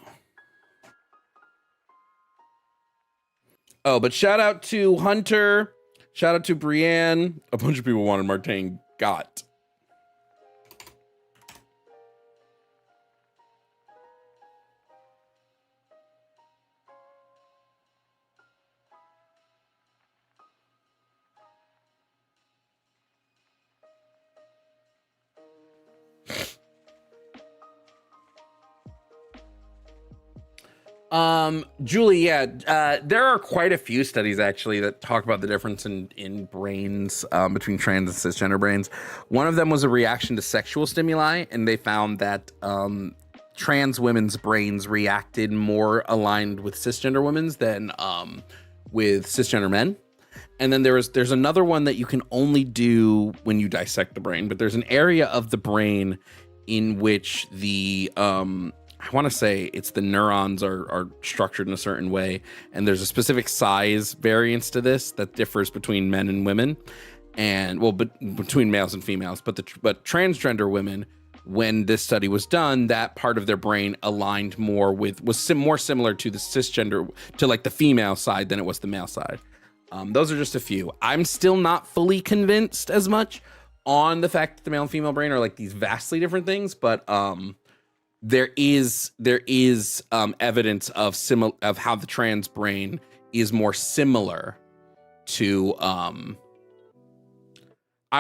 Oh, but shout out to Hunter. Shout out to Brienne. A bunch of people wanted Martine. Got. Julie, yeah, there are quite a few studies actually that talk about the difference in brains between trans and cisgender brains. One of them was a reaction to sexual stimuli, and they found that trans women's brains reacted more aligned with cisgender women's than with cisgender men. And then there's another one that you can only do when you dissect the brain, but there's an area of the brain in which the I want to say it's the neurons are structured in a certain way, and there's a specific size variance to this that differs between men and women, and well, but between males and females. But transgender women, when this study was done, that part of their brain aligned more with more similar to the cisgender, to like the female side than it was the male side. Those are just a few. I'm still not fully convinced as much on the fact that the male and female brain are like these vastly different things, but there is evidence of how the trans brain is more similar to I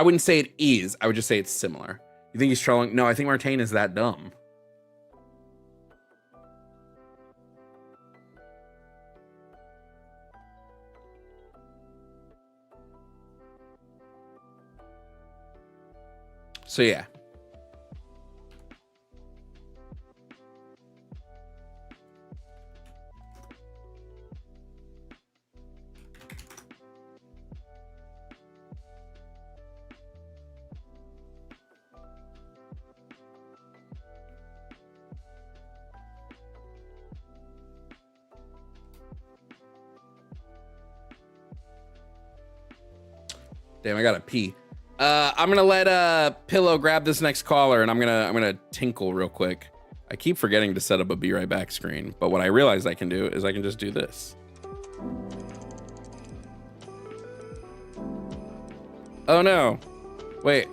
wouldn't say it is, I would just say it's similar. You think he's trolling? No, I think Martine is that dumb. So yeah. Damn, I gotta pee. I'm gonna let Pillow grab this next caller, and I'm gonna tinkle real quick. I keep forgetting to set up a be right back screen, but what I realized I can do is I can just do this. Oh no, wait.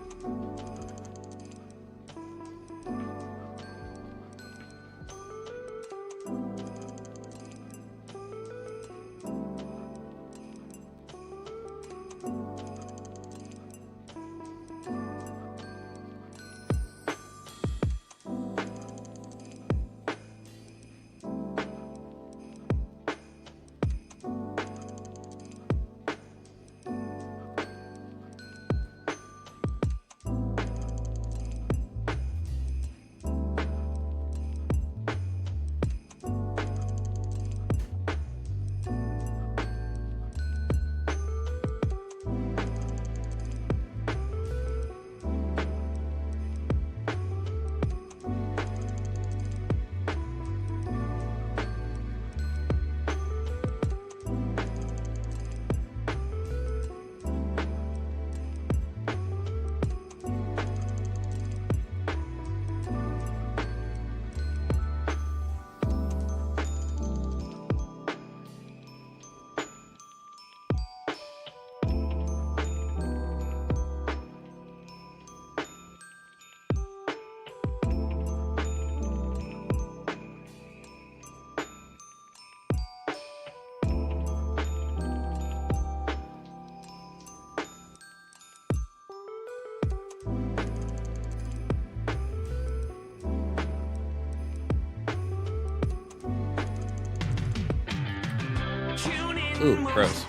Ooh, gross.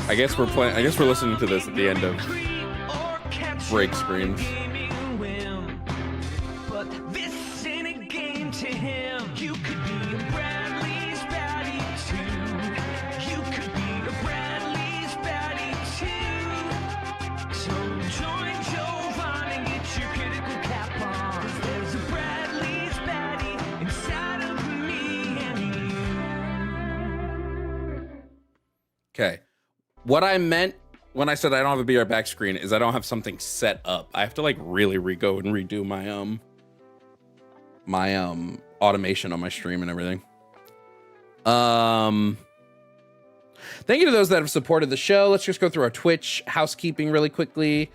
I guess we're playing. I guess we're listening to this at the end of break screens. Okay. What I meant when I said I don't have a be right back screen is I don't have something set up. I have to like really go and redo my automation on my stream and everything. Thank you to those that have supported the show. Let's just go through our Twitch housekeeping really quickly.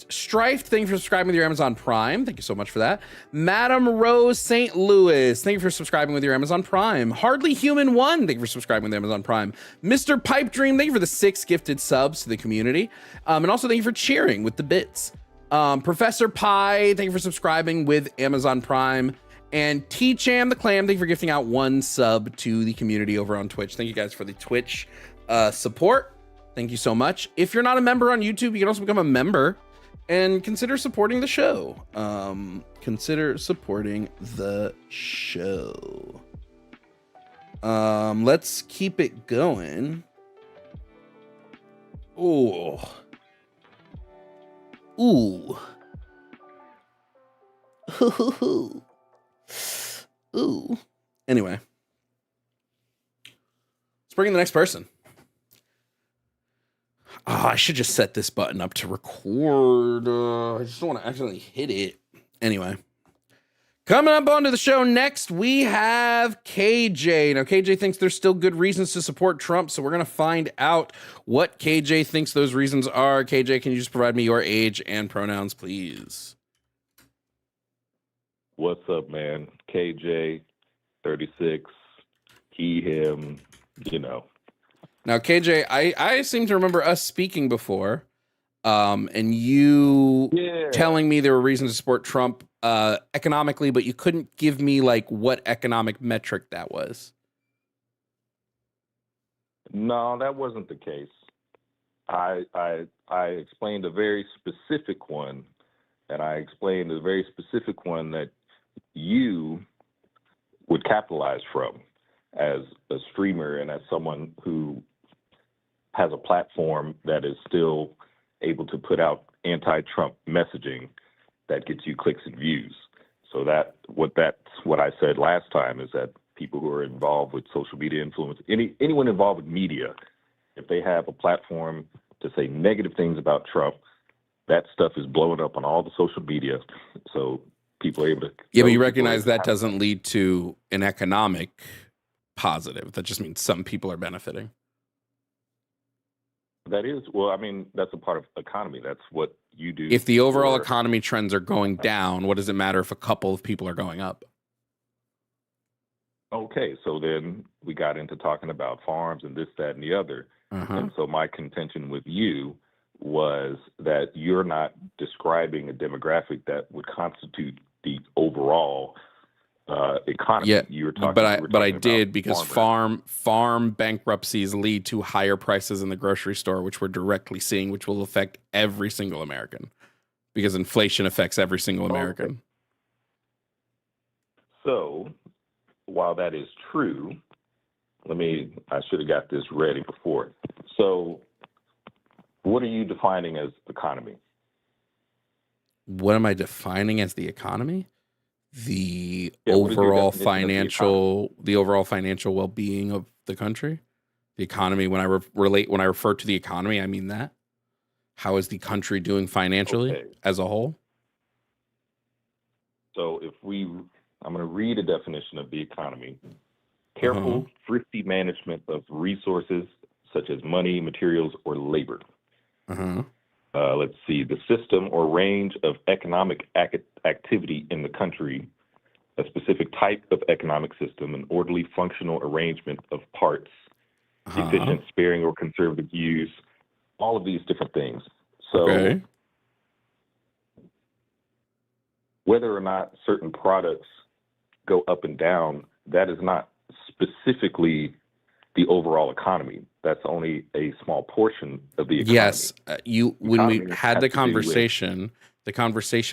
Strifed, thank you for subscribing with your Amazon Prime. Thank you so much for that. Madam Rose St. Louis, thank you for subscribing with your Amazon Prime. Hardly Human 1, thank you for subscribing with Amazon Prime. Mr. Pipe Dream, thank you for the 6 gifted subs to the community. And also thank you for cheering with the bits. Professor Pie, thank you for subscribing with Amazon Prime. And T-Cham the Clam, thank you for gifting out 1 sub to the community over on Twitch. Thank you guys for the Twitch support. Thank you so much. If you're not a member on YouTube, you can also become a member and consider supporting the show. Let's keep it going. Ooh. Ooh. Anyway. Let's bring in the next person. Oh, I should just set this button up to record. I just don't want to accidentally hit it. Anyway. Coming up onto the show next, we have KJ. Now, KJ thinks there's still good reasons to support Trump, so we're going to find out what KJ thinks those reasons are. KJ, can you just provide me your age and pronouns, please? What's up, man? KJ, 36, he, him, you know. Now, KJ, I seem to remember us speaking before, and you telling me there were reasons to support Trump economically, but you couldn't give me like what economic metric that was. No, that wasn't the case. I explained a very specific one, and I explained a very specific one that you would capitalize from as a streamer and as someone who has a platform that is still able to put out anti-Trump messaging that gets you clicks and views. So that's what I said last time, is that people who are involved with social media influence, anyone involved with media, if they have a platform to say negative things about Trump, that stuff is blowing up on all the social media. So people are able to. Yeah, but you recognize that doesn't lead to an economic positive. That just means some people are benefiting. That is, well, I mean, that's a part of economy. That's what you do. If the overall economy trends are going down, what does it matter if a couple of people are going up? Okay, so then we got into talking about farms and this, that, and the other. And so my contention with you was that you're not describing a demographic that would constitute the overall economy. Yeah, you were talking, but I did, because farmers. farm bankruptcies lead to higher prices in the grocery store, which we're directly seeing, which will affect every single American, because inflation affects every single American. Okay. So while that is true, I should have got this ready before. So what are you defining as economy? What am I defining as the economy? The overall financial well-being of the country. The economy, when I refer to the economy, I mean that. How is the country doing financially as a whole? So I'm going to read a definition of the economy. Careful, thrifty management of resources such as money, materials, or labor. Let's see, the system or range of economic activity in the country, a specific type of economic system, an orderly functional arrangement of parts, efficient, sparing, or conservative use, all of these different things. So whether or not certain products go up and down, that is not specifically the overall economy. That's only a small portion of the economy. Yes, when we had the conversation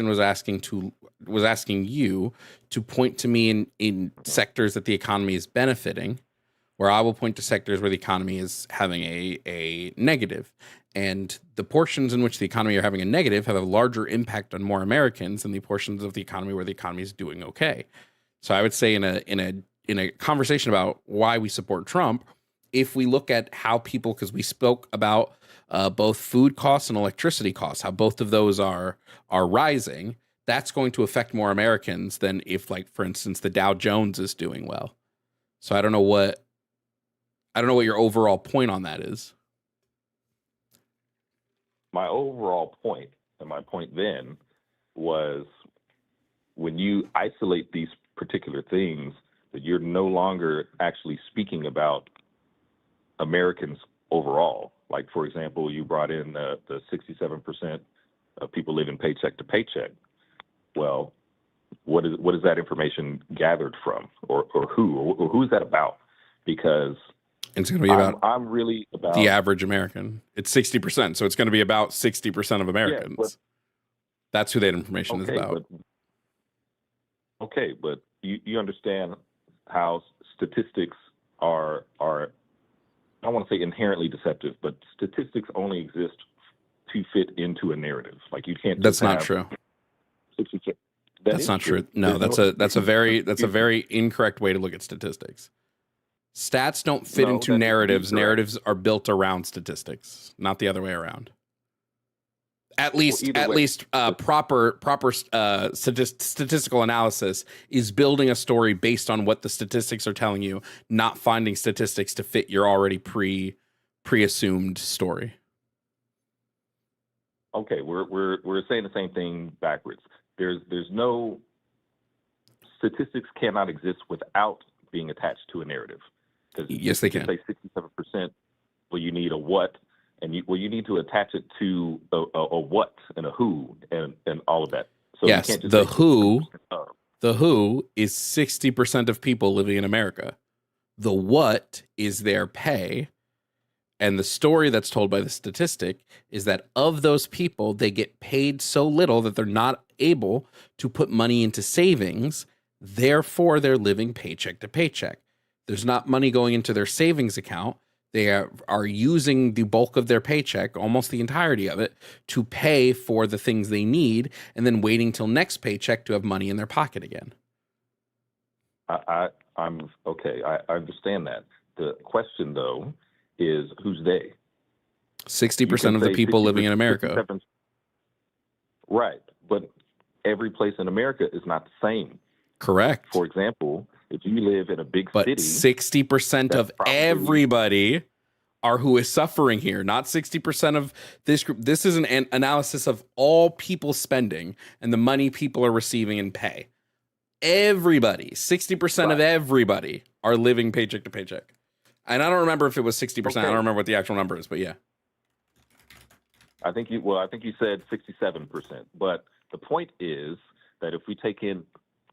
was asking you to point to me in sectors that the economy is benefiting, where I will point to sectors where the economy is having a negative. And the portions in which the economy are having a negative have a larger impact on more Americans than the portions of the economy where the economy is doing okay. So I would say in a conversation about why we support Trump, if we look at how people, because we spoke about both food costs and electricity costs, how both of those are rising, that's going to affect more Americans than if, like, for instance, the Dow Jones is doing well. So I don't know what your overall point on that is. My overall point, and my point then, was when you isolate these particular things, that you're no longer actually speaking about Americans overall. Like, for example, you brought in the 67% of people living paycheck to paycheck. Well, what is that information gathered from, or who is that about? Because it's going to be about. I'm really about the average American. It's 60%, so it's going to be about 60% of Americans. Yeah, that's who that information is about. But you understand how statistics are I don't want to say inherently deceptive, but statistics only exist to fit into a narrative. Like, you can't. That's not true. That's not true. No, that's a very incorrect way to look at statistics. Stats don't fit into narratives. Narratives are built around statistics, not the other way around. At least proper statistical analysis is building a story based on what the statistics are telling you, not finding statistics to fit your already pre-assumed story. Okay, we're saying the same thing backwards. There's no statistics cannot exist without being attached to a narrative. Yes, they can. Say 67%. Well, you need a what. And you need to attach it to a what and a who and all of that. So yes, you can't just the who is 60% of people living in America. The what is their pay. And the story that's told by the statistic is that of those people, they get paid so little that they're not able to put money into savings. Therefore, they're living paycheck to paycheck. There's not money going into their savings account. They are using the bulk of their paycheck, almost the entirety of it, to pay for the things they need, and then waiting till next paycheck to have money in their pocket again. I I'm okay. I understand that. The question, though, is who's they? 60% of the people living in America. 67. Right, but every place in America is not the same. Correct. For example, if you live in a big But city, 60% of everybody are who is suffering here, not 60% of this group. This is an analysis of all people spending and the money people are receiving in pay. Everybody, 60% of everybody are living paycheck to paycheck. And I don't remember if it was 60%. Okay. I don't remember what the actual number is, but yeah. I think you said 67%. But the point is that if we take in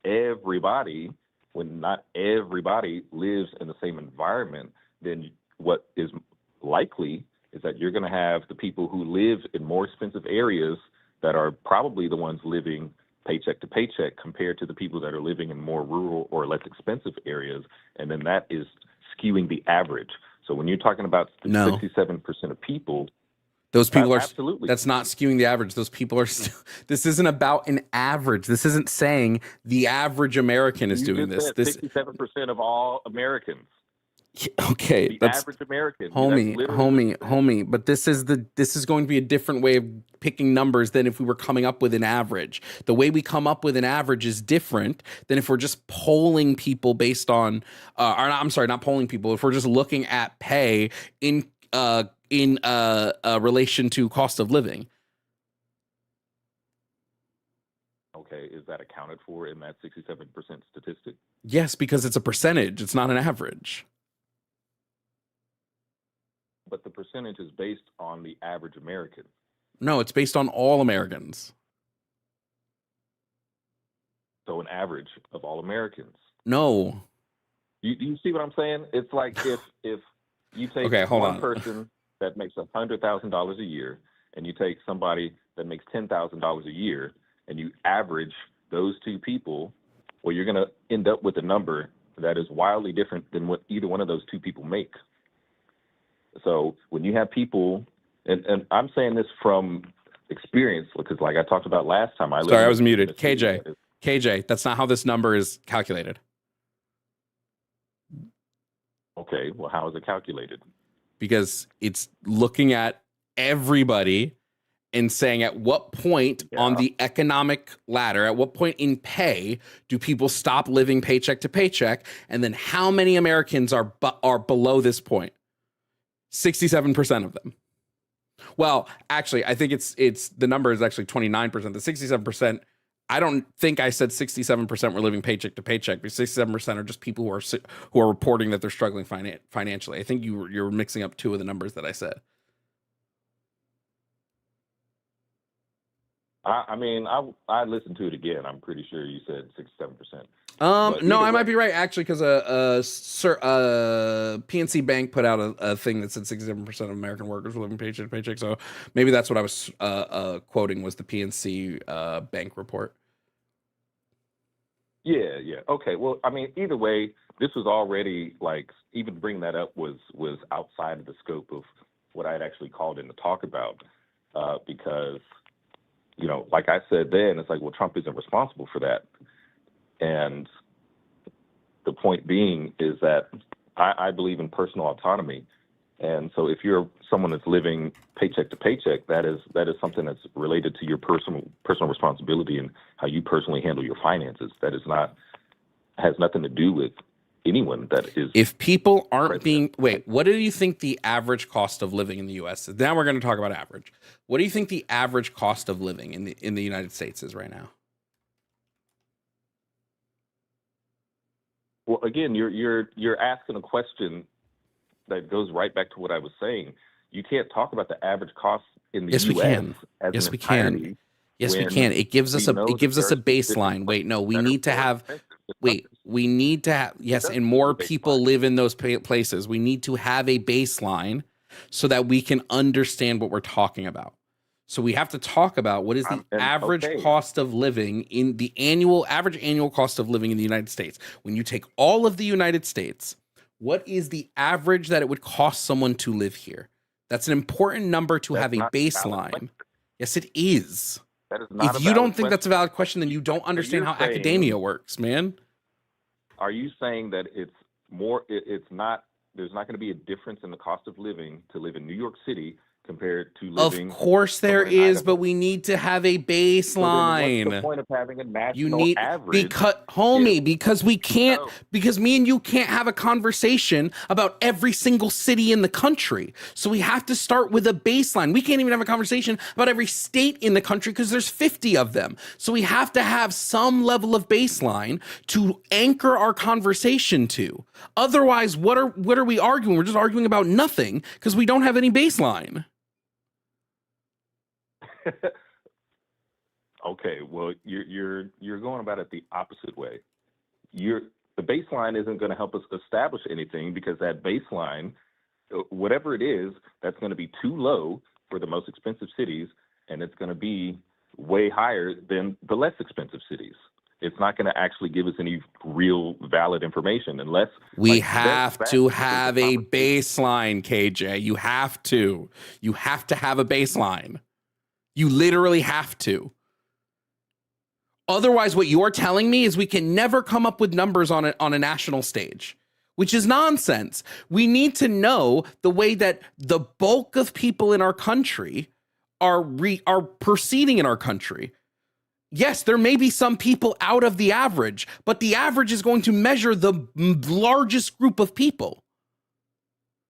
everybody, when not everybody lives in the same environment, then what is likely is that you're going to have the people who live in more expensive areas that are probably the ones living paycheck to paycheck compared to the people that are living in more rural or less expensive areas. And then that is skewing the average. So when you're talking about 67% of people, those people are absolutely. That's not skewing the average. Those people are still, this isn't about an average. This isn't saying the average American is doing this. 67% of all Americans. Okay, The that's average American. homie. But this is going to be a different way of picking numbers than if we were coming up with an average. The way we come up with an average is different than if we're just polling people based on, not polling people. If we're just looking at pay in relation to cost of living. Okay, is that accounted for in that 67% statistic? Yes, because it's a percentage. It's not an average. But the percentage is based on the average American. No, it's based on all Americans. So an average of all Americans. No. You see what I'm saying? It's like if you take one person that makes $100,000 a year and you take somebody that makes $10,000 a year and you average those two people, well, you're going to end up with a number that is wildly different than what either one of those two people make. So when you have people, and I'm saying this from experience, because like I talked about last time. I was muted. KJ, that's not how this number is calculated. Okay, well, how is it calculated? Because it's looking at everybody and saying at what point on the economic ladder, at what point in pay do people stop living paycheck to paycheck, and then how many Americans are below this point? 67% of them. Well, actually, I think it's the number is actually 29%. The 67%, I don't think I said 67% were living paycheck to paycheck, but 67% are just people who are reporting that they're struggling financially. I think you're mixing up two of the numbers that I said. I mean, I listened to it again. I'm pretty sure you said 67%. No, I might be right actually, because PNC Bank put out a thing that said 67% of American workers were living paycheck to paycheck. So maybe that's what I was quoting was the PNC Bank report. Yeah. Okay. Well, I mean, either way, this was already like even bringing that up was outside of the scope of what I had actually called in to talk about, because, you know, like I said then, it's like, well, Trump isn't responsible for that. And the point being is that I believe in personal autonomy. And so if you're someone that's living paycheck to paycheck, that is something that's related to your personal responsibility and how you personally handle your finances. That has nothing to do with anyone that is. If people aren't what do you think the average cost of living in the U.S. is? Now we're going to talk about average. What do you think the average cost of living in the United States is right now? Well, again, you're asking a question that goes right back to what I was saying. You can't talk about the average cost in the U.S. We can. Yes, we can. Yes, we can. It gives us a baseline. We need to have. Yes, and more people live in those places. We need to have a baseline so that we can understand what we're talking about. So we have to talk about what is the average cost of living in the average annual cost of living in the United States. When you take all of the United States, what is the average that it would cost someone to live here? That's an important number to have a baseline. Yes, it is. That is not if you don't think that's a valid question, then you don't understand how academia works, man. are you saying that it's more? It's not. There's not going to be a difference in the cost of living to live in New York City compared to Of living course there somewhere in is, but Idaho. we need to have a So then, what's the baseline. point of having a You national need average because if homie, because we can't no? because me and you can't have a conversation about every single city in the country. So we have to start with a baseline. We can't even have a conversation about every state in the country because there's 50 of them. So we have to have some level of baseline to anchor our conversation to. Otherwise, what are we arguing? We're just arguing about nothing because we don't have any baseline. Okay, well, you're going about it the opposite way. The baseline isn't going to help us establish anything because that baseline, whatever it is, that's going to be too low for the most expensive cities, and it's going to be way higher than the less expensive cities. It's not going to actually give us any real valid information unless We like have to have a baseline, KJ. You have to. You have to have a baseline. You literally have to. Otherwise, what you're telling me is we can never come up with numbers on a national stage, which is nonsense. We need to know the way that the bulk of people in our country are proceeding in our country. Yes, there may be some people out of the average, but the average is going to measure the largest group of people.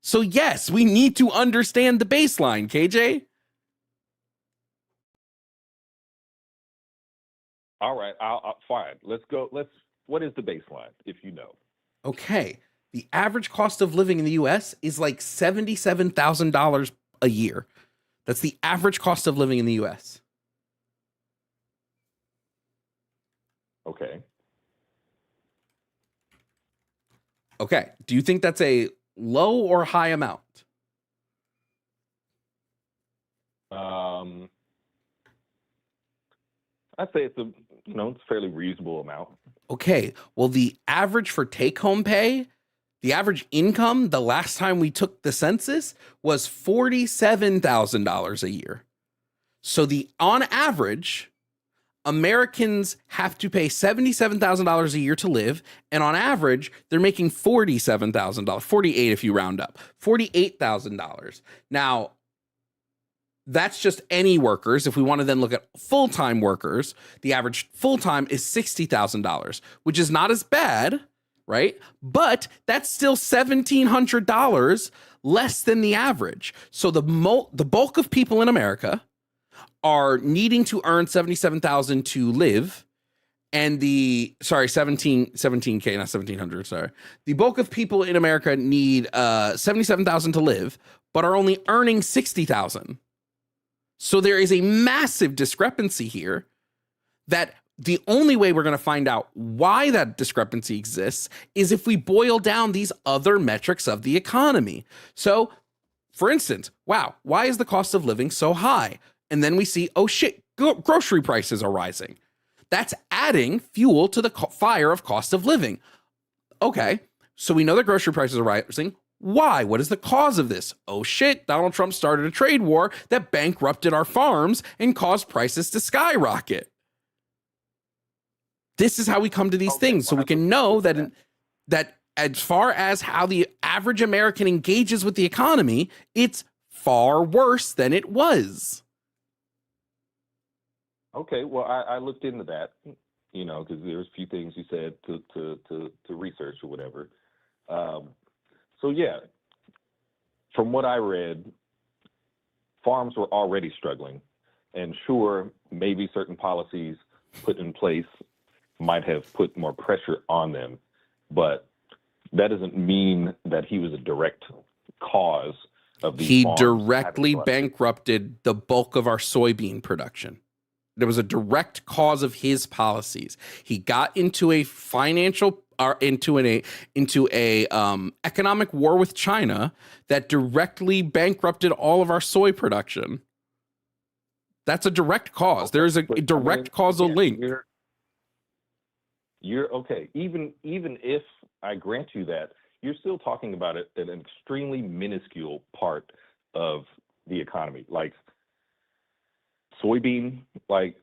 So yes, we need to understand the baseline, KJ. All right, I'll fine. Let's go. What is the baseline, if you know? Okay. The average cost of living in the US is like $77,000 a year. That's the average cost of living in the US. Okay. Okay. Do you think that's a low or high amount? I'd say it's a fairly reasonable amount. Okay. Well, the average for take-home pay, the average income, the last time we took the census was $47,000 a year. So on average, Americans have to pay $77,000 a year to live, and on average, they're making $47,000, $48 if you round up, $48,000. Now, that's just any workers. If we want to then look at full-time workers, the average full-time is $60,000, which is not as bad, right? But that's still $1,700 less than the average. So the bulk of people in America are needing to earn $77,000 to live, and 17K, not 1,700. Sorry, the bulk of people in America need $77,000 to live, but are only earning $60,000. So there is a massive discrepancy here that the only way we're going to find out why that discrepancy exists is if we boil down these other metrics of the economy. So, for instance, wow, why is the cost of living so high? And then we see, oh shit, grocery prices are rising. That's adding fuel to the fire of cost of living. Okay, so we know that grocery prices are rising. Why? What is the cause of this? Oh shit, Donald Trump started a trade war that bankrupted our farms and caused prices to skyrocket. This is how we come to these things, so we can know that as far as how the average American engages with the economy, it's far worse than it was. Okay, well, I looked into that, because there's a few things you said to research or whatever. So yeah, from what I read, farms were already struggling, and sure, maybe certain policies put in place might have put more pressure on them, but that doesn't mean that he was a direct cause of these. He directly bankrupted the bulk of our soybean production. There was a direct cause of his policies. He got into a economic war with China that directly bankrupted all of our soy production. That's a direct cause. Okay, there is a direct causal link. You're okay. Even if I grant you that, you're still talking about it an extremely minuscule part of the economy. Like soybean, like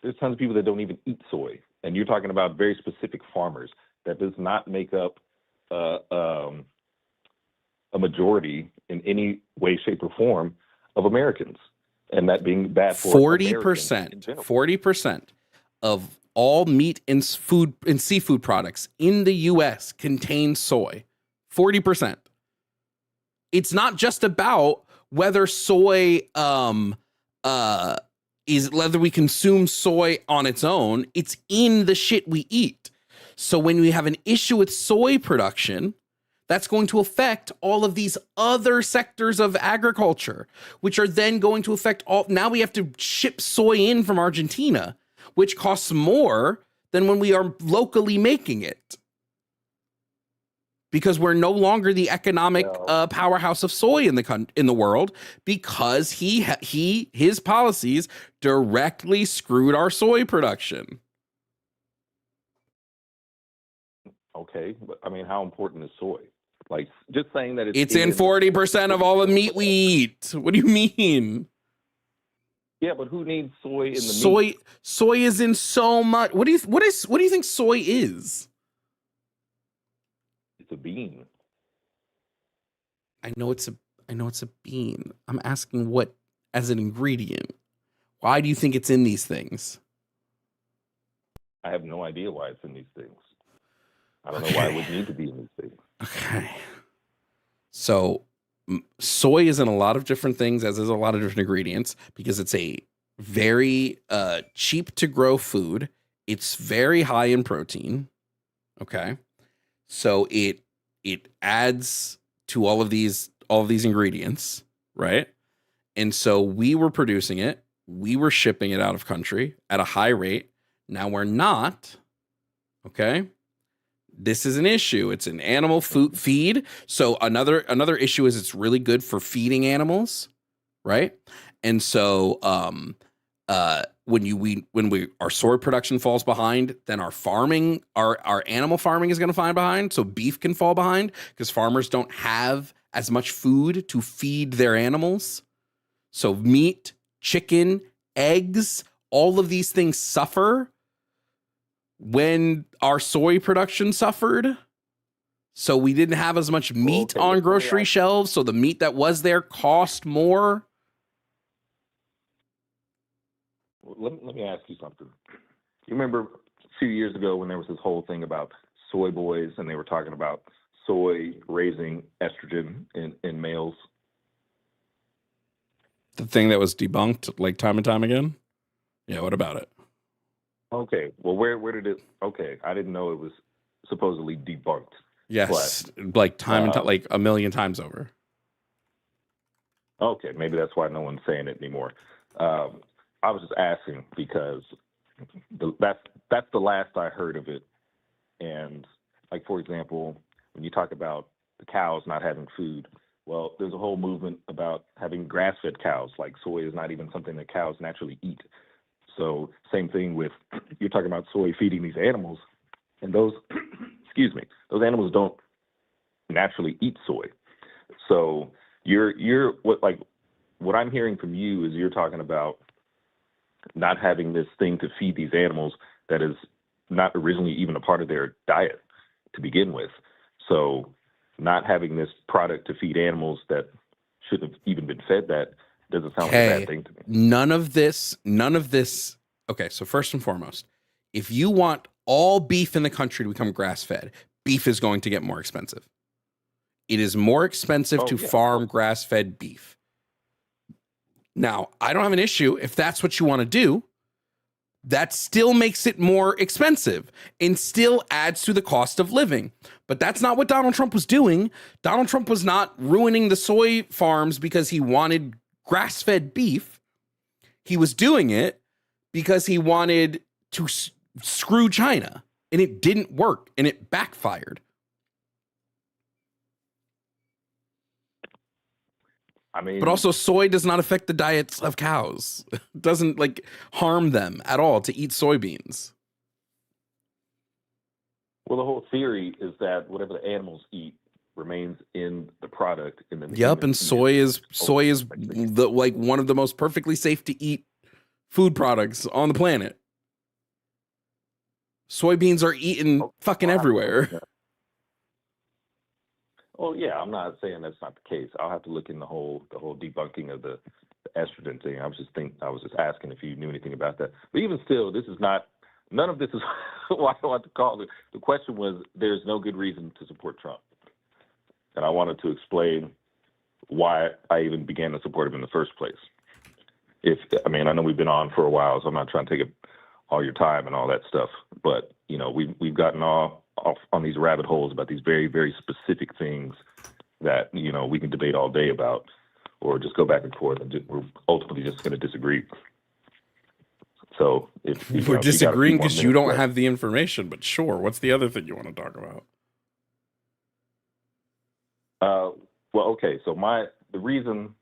there's tons of people that don't even eat soy, and you're talking about very specific farmers. that does not make up a majority in any way, shape, or form of Americans, and that being bad for 40%, 40% of all meat and food and seafood products in the U.S. contain soy. 40%. It's not just about whether soy is whether we consume soy on its own. It's in the shit we eat. So when we have an issue with soy production, that's going to affect all of these other sectors of agriculture, which are then going to affect all. Now we have to ship soy in from Argentina, which costs more than when we are locally making it, because we're no longer the economic powerhouse of soy in the world, because his policies directly screwed our soy production. Okay, but I mean, how important is soy? Like, just saying that it's in 40% of all the meat we eat. What do you mean? Yeah, but who needs soy in the meat? Soy is in so much. What do you think soy is? It's a bean. I know it's a bean. I'm asking what as an ingredient. Why do you think it's in these things? I have no idea why it's in these things. I don't know why it would need to be in these things. Okay. So soy is in a lot of different things, as is a lot of different ingredients, because it's a very cheap to grow food. It's very high in protein. Okay. So it adds to all of these ingredients, right? And so we were producing it. We were shipping it out of country at a high rate. Now we're not. Okay. This is an issue. It's an animal food feed. So another issue is it's really good for feeding animals, right? And so when our soy production falls behind, then our animal farming is going to fall behind. So beef can fall behind because farmers don't have as much food to feed their animals. So meat, chicken, eggs, all of these things suffer when our soy production suffered. So we didn't have as much meat on grocery shelves. So the meat that was there cost more. Let me ask you something. You remember a few years ago when there was this whole thing about soy boys, and they were talking about soy raising estrogen in males? The thing that was debunked like time and time again? Yeah, what about it? Okay, well, where did it? Okay, I didn't know it was supposedly debunked. Yes, like time and time, like a million times over. Okay, maybe that's why no one's saying it anymore. I was just asking because that's the last I heard of it. And like, for example, when you talk about the cows not having food, well, there's a whole movement about having grass-fed cows. Like, soy is not even something that cows naturally eat. So same thing with, you're talking about soy feeding these animals, and those, excuse me, those animals don't naturally eat soy. So what I'm hearing from you is you're talking about not having this thing to feed these animals that is not originally even a part of their diet to begin with. So not having this product to feed animals that shouldn't have even been fed that doesn't sound like a bad thing to me. None of this. Okay, so first and foremost, if you want all beef in the country to become grass-fed, beef is going to get more expensive. It is more expensive to farm grass-fed beef. Now, I don't have an issue if that's what you want to do. That still makes it more expensive and still adds to the cost of living. But that's not what Donald Trump was doing. Donald Trump was not ruining the soy farms because he wanted grass-fed beef. He was doing it because he wanted to screw China, and it didn't work, and it backfired. I mean, but also soy does not affect the diets of cows. It doesn't harm them at all to eat soybeans. Well, the whole theory is that whatever the animals eat remains in the product. Yep, and soy is one of the most perfectly safe to eat food products on the planet. Soybeans are eaten fucking everywhere. Well, yeah, I'm not saying that's not the case. I'll have to look in the whole debunking of the estrogen thing. I was just asking if you knew anything about that. But even still, none of this is why I want to call it. The question was, there's no good reason to support Trump. And I wanted to explain why I even began to support him in the first place. I know we've been on for a while, so I'm not trying to take all your time and all that stuff. But, we've gotten off on these rabbit holes about these very, very specific things that, we can debate all day about, or just go back and forth, and we're ultimately just going to disagree. So if we're disagreeing because you don't have the information, but sure. What's the other thing you want to talk about? Well, okay. So the reason,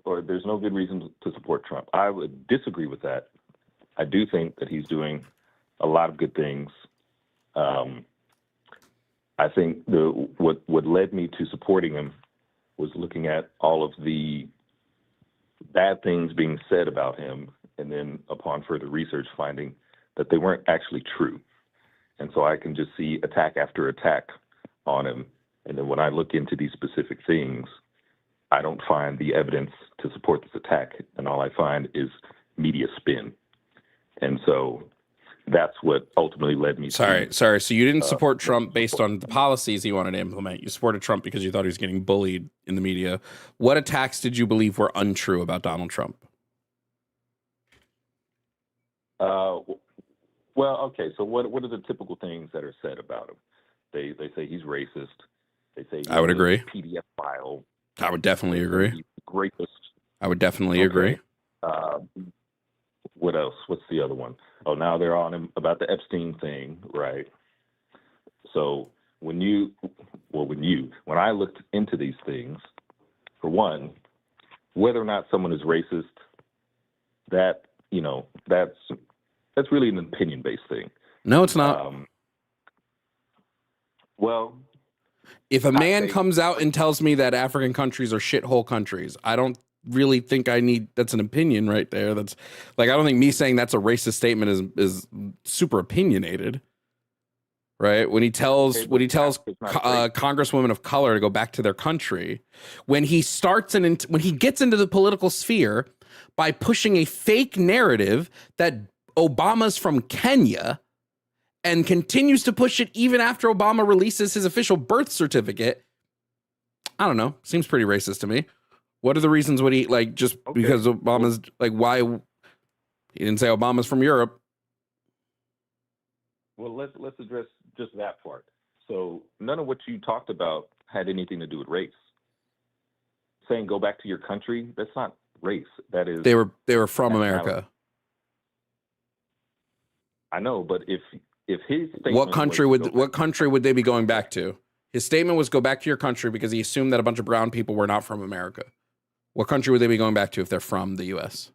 or there's no good reason to support Trump. I would disagree with that. I do think that he's doing a lot of good things. I think what led me to supporting him was looking at all of the bad things being said about him, and then upon further research, finding that they weren't actually true. And so I can just see attack after attack on him. And then when I look into these specific things, I don't find the evidence to support this attack. And all I find is media spin. And so that's what ultimately led me Sorry. So you didn't support Trump based on the policies he wanted to implement. You supported Trump because you thought he was getting bullied in the media. What attacks did you believe were untrue about Donald Trump? Well, okay. So what are the typical things that are said about him? They say he's racist. They say I would agree. PDF file. I would definitely agree. He's the greatest. I would definitely agree. What else? What's the other one? Oh, now they're on him about the Epstein thing, right? So when I looked into these things, for one, whether or not someone is racist, that's really an opinion-based thing. No, it's not. Well, if a man comes out and tells me that African countries are shithole countries, I don't really think that's an opinion right there. That's like, I don't think me saying that's a racist statement is super opinionated, right? When he tells congresswomen of color to go back to their country, when he when he gets into the political sphere by pushing a fake narrative that Obama's from Kenya and continues to push it even after Obama releases his official birth certificate, I don't know. Seems pretty racist to me. What are the reasons would he because Obama's why he didn't say Obama's from Europe? Well, let's address just that part. So none of what you talked about had anything to do with race. Saying go back to your country, that's not race. That is they were from America. I know, but if his statement what country would they be going back to? His statement was go back to your country because he assumed that a bunch of brown people were not from America. What country would they be going back to if they're from the U.S.?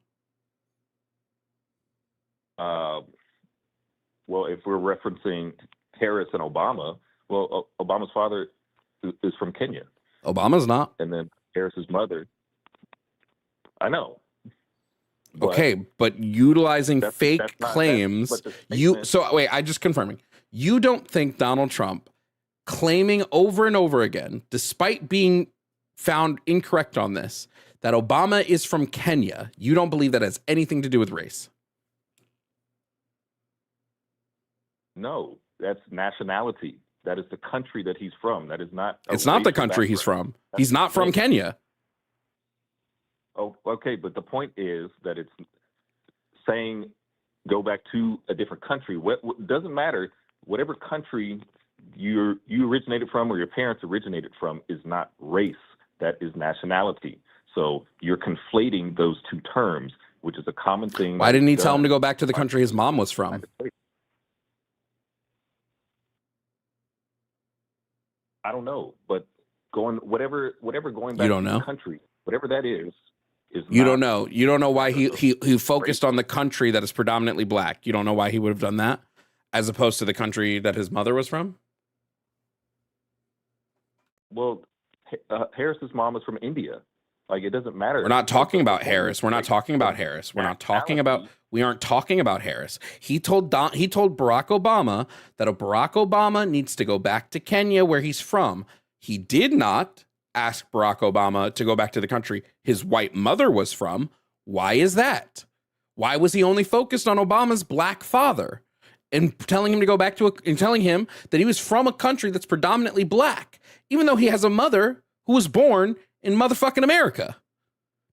Well, if we're referencing Harris and Obama, well, Obama's father is from Kenya. Obama's not. And then Harris's mother. I know. But utilizing fake claims, I just confirming. You don't think Donald Trump claiming over and over again, despite being found incorrect on this, that Obama is from Kenya, you don't believe that has anything to do with race? No, that's nationality. That is the country that he's from. That is not. It's not the country he's from. He's not from Kenya. Oh, okay. But the point is that it's saying go back to a different country. What doesn't matter. Whatever country you originated from or your parents originated from is not race. That is nationality. So you're conflating those two terms, which is a common thing. Why didn't he tell him to go back to the country his mom was from? I don't know, but whatever going back to the country, whatever that is you don't know. You don't know why he focused on the country that is predominantly black. You don't know why he would have done that as opposed to the country that his mother was from? Well, Harris's mom is from India. Like, it doesn't matter. We're not talking about Harris. We're not talking about Harris. We're not talking about. We aren't talking about Harris. He told Barack Obama that Barack Obama needs to go back to Kenya, where he's from. He did not ask Barack Obama to go back to the country his white mother was from. Why is that? Why was he only focused on Obama's black father and telling him to go back to and telling him that he was from a country that's predominantly black, even though he has a mother who was born in motherfucking America?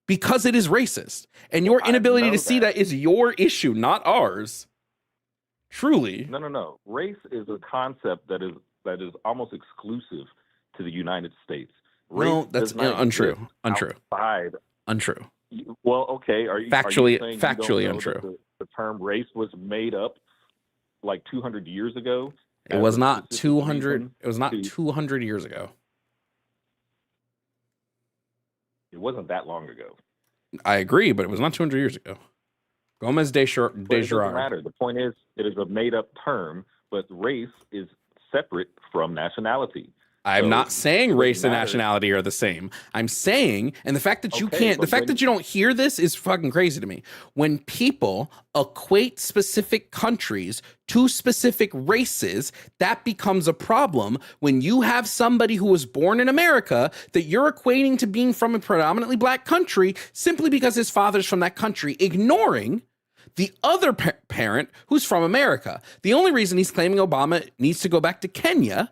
Because it is racist. And your inability to see that is your issue, not ours. Truly. No. Race is a concept that is almost exclusive to the United States. Race no, that's untrue. Untrue. Well, okay. Are you factually untrue? The term race was made up like 200 years ago. It was not 200. It was not 200 years ago. It wasn't that long ago. I agree, but it was not 200 years ago. Gomez de Girard. It doesn't matter. The point is, it is a made-up term, but race is separate from nationality. I'm not saying race and nationality are the same. I'm saying, and the fact that you that you don't hear this is fucking crazy to me. When people equate specific countries to specific races, that becomes a problem. When you have somebody who was born in America that you're equating to being from a predominantly black country simply because his father's from that country, ignoring the other parent who's from America. The only reason he's claiming Obama needs to go back to Kenya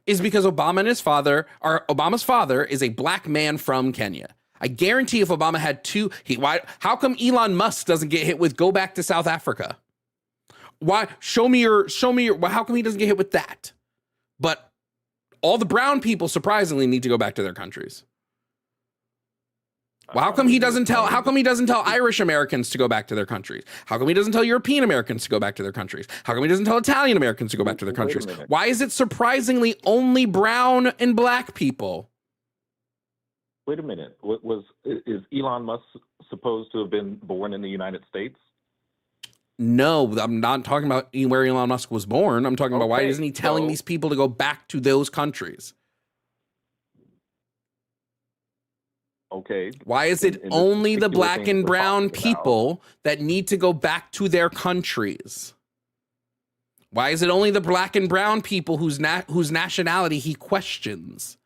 is because Obama's father is a black man from Kenya. I guarantee if Obama had how come Elon Musk doesn't get hit with go back to South Africa? Why? Show me your, how come he doesn't get hit with that? But all the brown people surprisingly need to go back to their countries. Well, how come he doesn't tell Irish Americans to go back to their countries? How come he doesn't tell European Americans to go back to their countries? How come he doesn't tell Italian Americans to go back to their countries? Why is it surprisingly only brown and black people? Wait a minute. Is Elon Musk supposed to have been born in the United States? No, I'm not talking about where Elon Musk was born. I'm talking about why isn't he telling these people to go back to those countries? Okay. Why is it only the black and brown people that need to go back to their countries? Why is it only the black and brown people whose nationality he questions?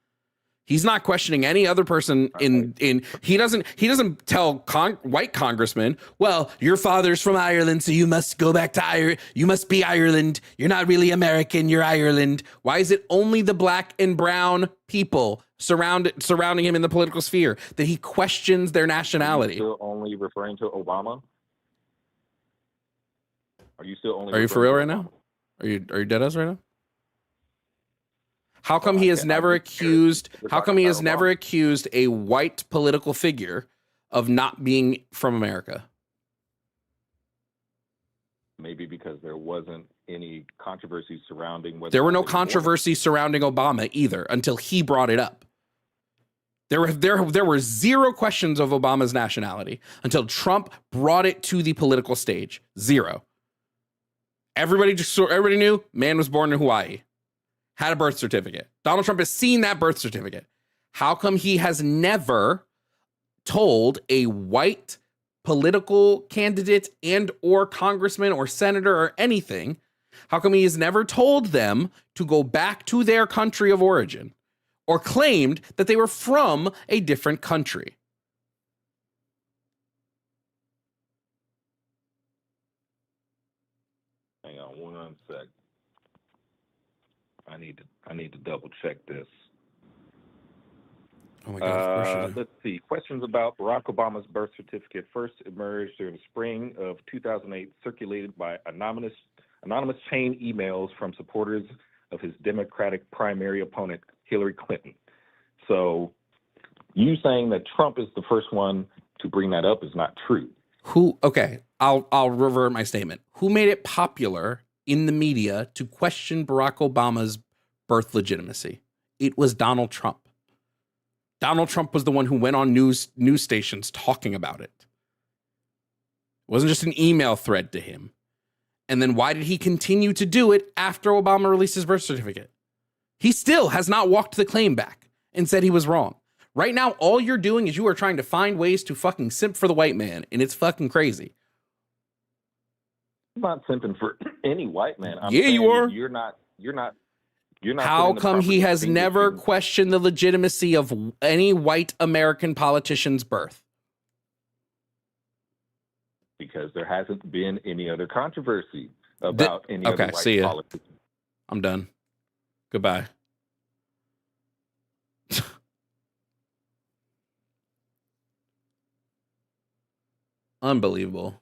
He's not questioning any other person he doesn't tell white congressmen, well, your father's from Ireland, so you must go back to Ireland. You must be Ireland. You're not really American. You're Ireland. Why is it only the black and brown people surrounding him in the political sphere that he questions their nationality? Are you still only referring to Obama? Are you for real right now? Are you dead ass right now? How come he has never accused a white political figure of not being from America? Maybe because there wasn't any controversy surrounding whether there were no controversies surrounding Obama either until he brought it up. There were zero questions of Obama's nationality until Trump brought it to the political stage. Zero. Everybody knew man was born in Hawaii. Had a birth certificate. Donald Trump has seen that birth certificate. How come he has never told a white political candidate and or congressman or senator or anything? How come he has never told them to go back to their country of origin or claimed that they were from a different country? Hang on 1 sec. I need to double check this. Oh my God! Let's see. Questions about Barack Obama's birth certificate first emerged during the spring of 2008, circulated by anonymous chain emails from supporters of his Democratic primary opponent, Hillary Clinton. So, you saying that Trump is the first one to bring that up is not true. Okay, I'll revert my statement. Who made it popular in the media to question Barack Obama's birth legitimacy? It was Donald Trump. Donald Trump was the one who went on news stations talking about it. It wasn't just an email thread to him. And then why did he continue to do it after Obama released his birth certificate? He still has not walked the claim back and said he was wrong. Right now, all you're doing is you are trying to find ways to fucking simp for the white man, and it's fucking crazy. I'm not simping for any white man. I'm Yeah, saying you are. You're not. How putting the come proper he has never distinguishing- questioned the legitimacy of any white American politician's birth? Because there hasn't been any other controversy about any other white see ya. politician. I'm done. Goodbye. Unbelievable.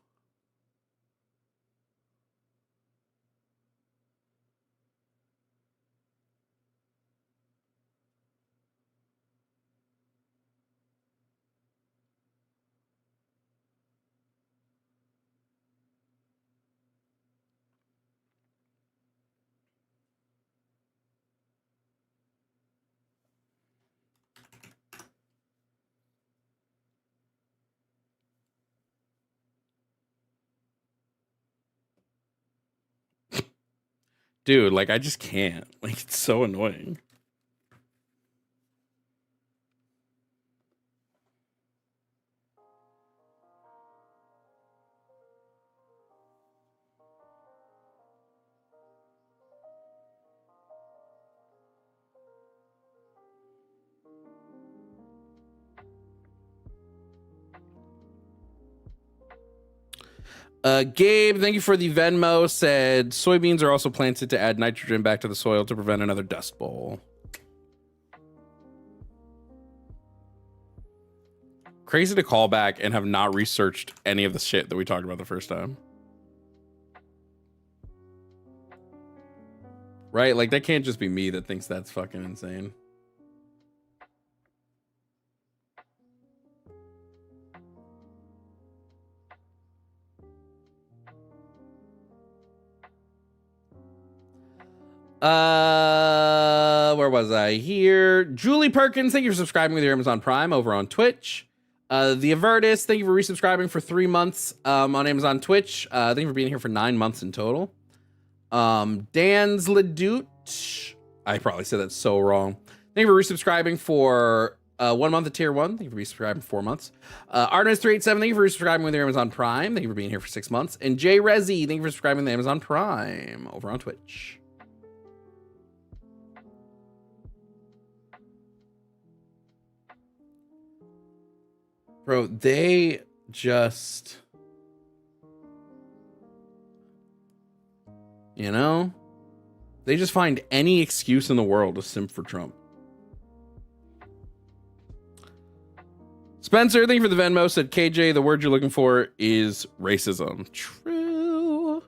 Dude, like, I just can't. Like, it's so annoying. Gabe, thank you for the Venmo. Said soybeans are also planted to add nitrogen back to the soil to prevent another dust bowl. Crazy to call back and have not researched any of the shit that we talked about the first time. Right? Like, that can't just be me that thinks that's fucking insane. Where was I here? Julie Perkins, thank you for subscribing with your Amazon Prime over on Twitch. The Avertis, thank you for resubscribing for 3 months on Amazon Twitch. Thank you for being here for 9 months in total. Dan's Ledout, I probably said that so wrong. Thank you for resubscribing for 1 month at tier 1. Thank you for resubscribing for 4 months. Artemis387, thank you for resubscribing with your Amazon Prime. Thank you for being here for 6 months. And Jay Rezi, thank you for subscribing to Amazon Prime over on Twitch. Bro, they just, you know, they just find any excuse in the world to simp for Trump. Spencer, thank you for the Venmo. Said KJ, the word you're looking for is racism. True.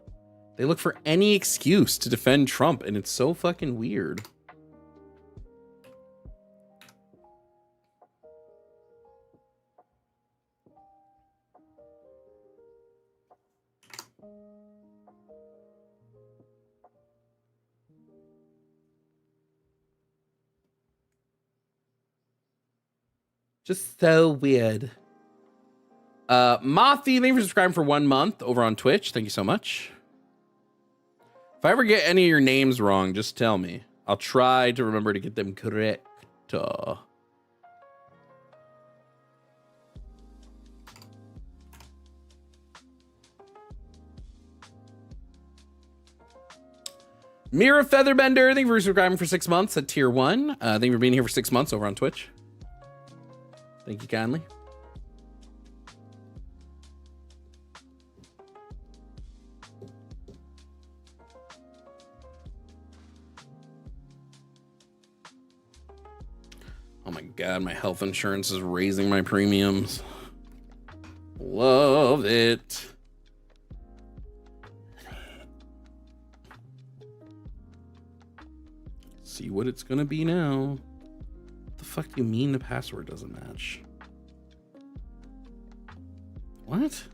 They look for any excuse to defend Trump, and it's so fucking weird. Just so weird. Mothi, thank you for subscribing for 1 month over on Twitch. Thank you so much. If I ever get any of your names wrong, just tell me. I'll try to remember to get them correct. Mira Featherbender, thank you for subscribing for 6 months at tier 1. Thank you for being here for 6 months over on Twitch. Thank you kindly. Oh my God, my health insurance is raising my premiums. Love it. See what it's gonna be now. What the fuck do you mean the password doesn't match? What?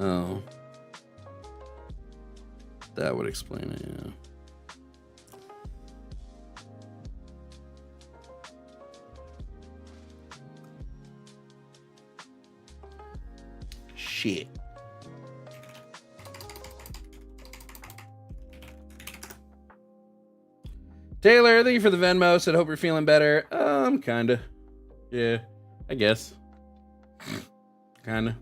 Oh. That would explain it, yeah. Shit. Taylor, thank you for the Venmo. Said, hope you're feeling better. Kinda. Yeah, I guess. Kinda.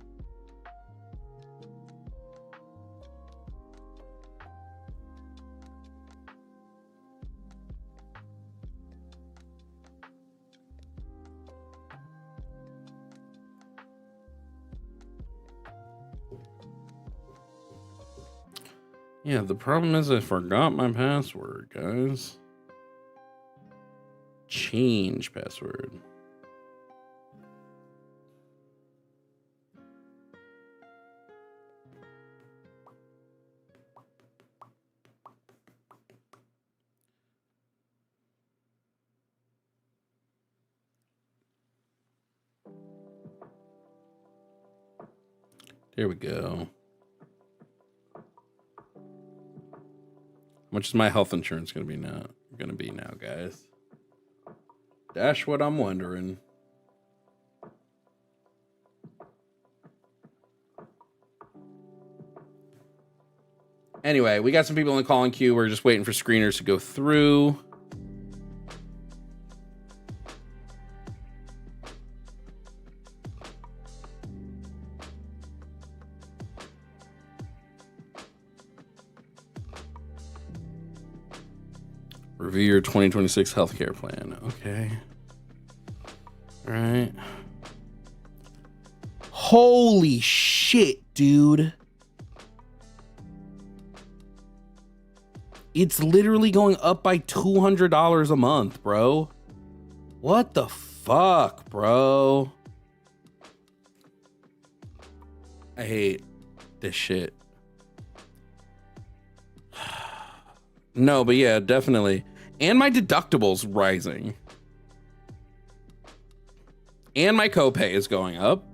Yeah, the problem is I forgot my password, guys. Change password. There we go. How much is my health insurance gonna be now? Guys? That's what I'm wondering. Anyway, we got some people in the calling queue. We're just waiting for screeners to go through. Review your 2026 healthcare plan. Okay. All right. Holy shit, dude. It's literally going up by $200 a month, bro. What the fuck, bro? I hate this shit. No, but yeah, definitely. And my deductible's rising. And my copay is going up.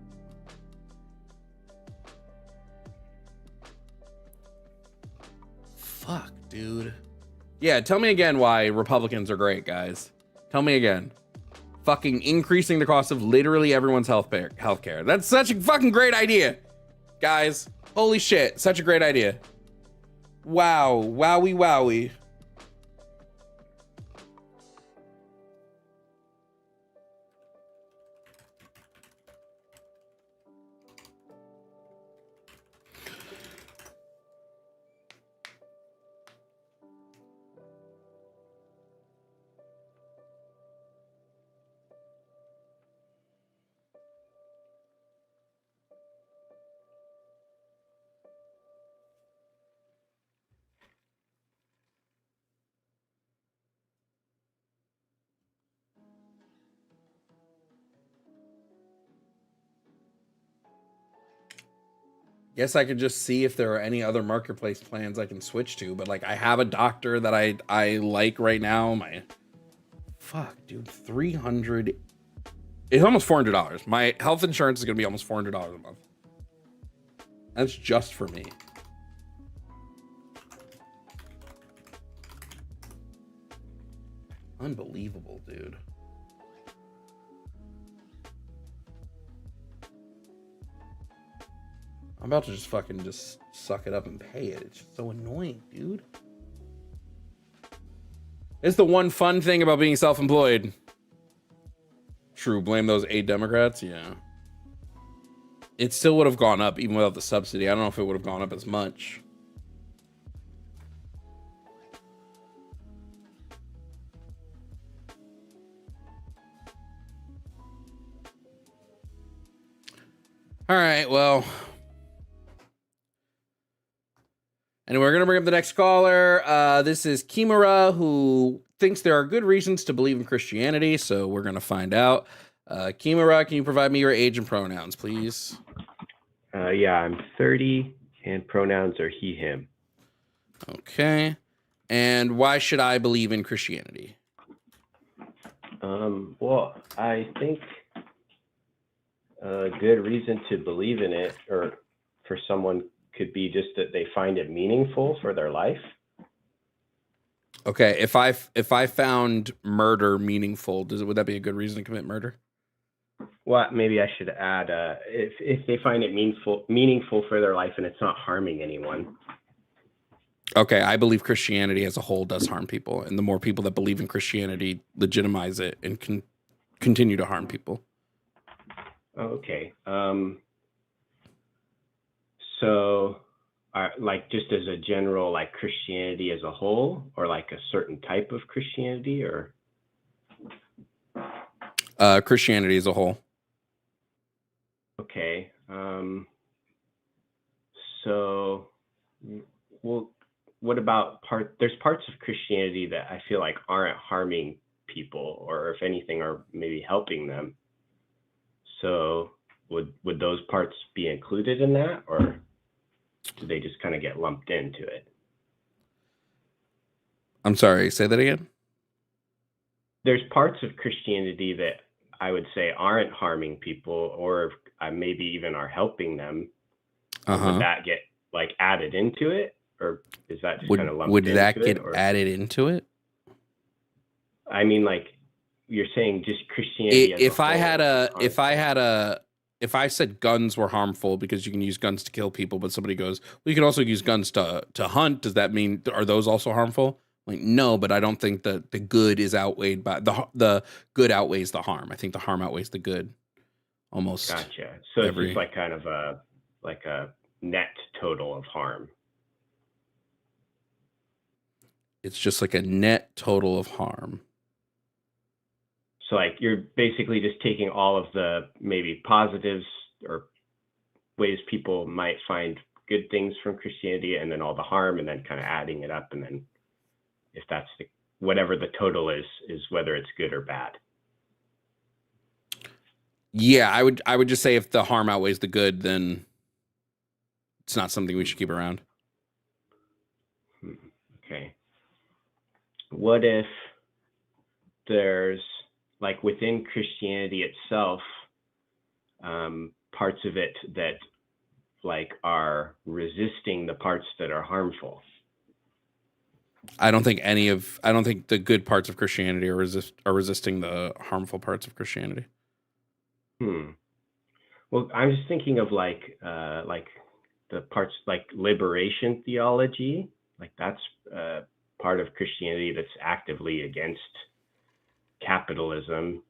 Fuck, dude. Yeah, tell me again why Republicans are great, guys. Tell me again. Fucking increasing the cost of literally everyone's healthcare. That's such a fucking great idea, guys. Holy shit, such a great idea. Wow, wowie, wowie. Guess I could just see if there are any other marketplace plans I can switch to, but like I have a doctor that I like right now. Fuck, dude, 300. It's almost $400. My health insurance is gonna be almost $400 a month. That's just for me. Unbelievable, dude. I'm about to just fucking just suck it up and pay it. It's just so annoying, dude. It's the one fun thing about being self-employed. True, blame those 8 Democrats, yeah. It still would have gone up even without the subsidy. I don't know if it would have gone up as much. All right, well. And we're going to bring up the next caller. This is Kimura, who thinks there are good reasons to believe in Christianity. So we're going to find out. Kimura, can you provide me your age and pronouns, please? Yeah, I'm 30 and pronouns are he, him. Okay. And why should I believe in Christianity? Well, I think a good reason to believe in it, or for someone could be just that they find it meaningful for their life. Okay, if I found murder meaningful, would that be a good reason to commit murder? Well, maybe I should add if they find it meaningful for their life and it's not harming anyone. Okay, I believe Christianity as a whole does harm people, and the more people that believe in Christianity legitimize it and can continue to harm people. Okay. So, like just as a general, like Christianity as a whole, or like a certain type of Christianity, or Christianity as a whole. Okay. So, well, what about there's parts of Christianity that I feel like aren't harming people, or if anything, are maybe helping them. So would those parts be included in that, or do they just kind of get lumped into it? I'm sorry, say that again. There's parts of Christianity that I would say aren't harming people, or maybe even are helping them. Would that get like added into it, or is that just kind of lumped into it? Would that get added into it? I mean, like you're saying, just Christianity. If I said guns were harmful because you can use guns to kill people, but somebody goes, well, you can also use guns to hunt. Does that mean, are those also harmful? Like, no, but I don't think that the good is outweighed by the good outweighs the harm. I think the harm outweighs the good. Almost. Gotcha. So it's just like kind of a net total of harm. It's just like a net total of harm. So like you're basically just taking all of the maybe positives or ways people might find good things from Christianity, and then all the harm, and then kind of adding it up, and then if that's whatever the total is whether it's good or bad. Yeah, I would just say if the harm outweighs the good, then it's not something we should keep around. Okay. What if there's like within Christianity itself, parts of it that like are resisting the parts that are harmful? I don't think the good parts of Christianity are resisting the harmful parts of Christianity. Well, I'm just thinking of like the parts like liberation theology, like that's part of Christianity that's actively against capitalism.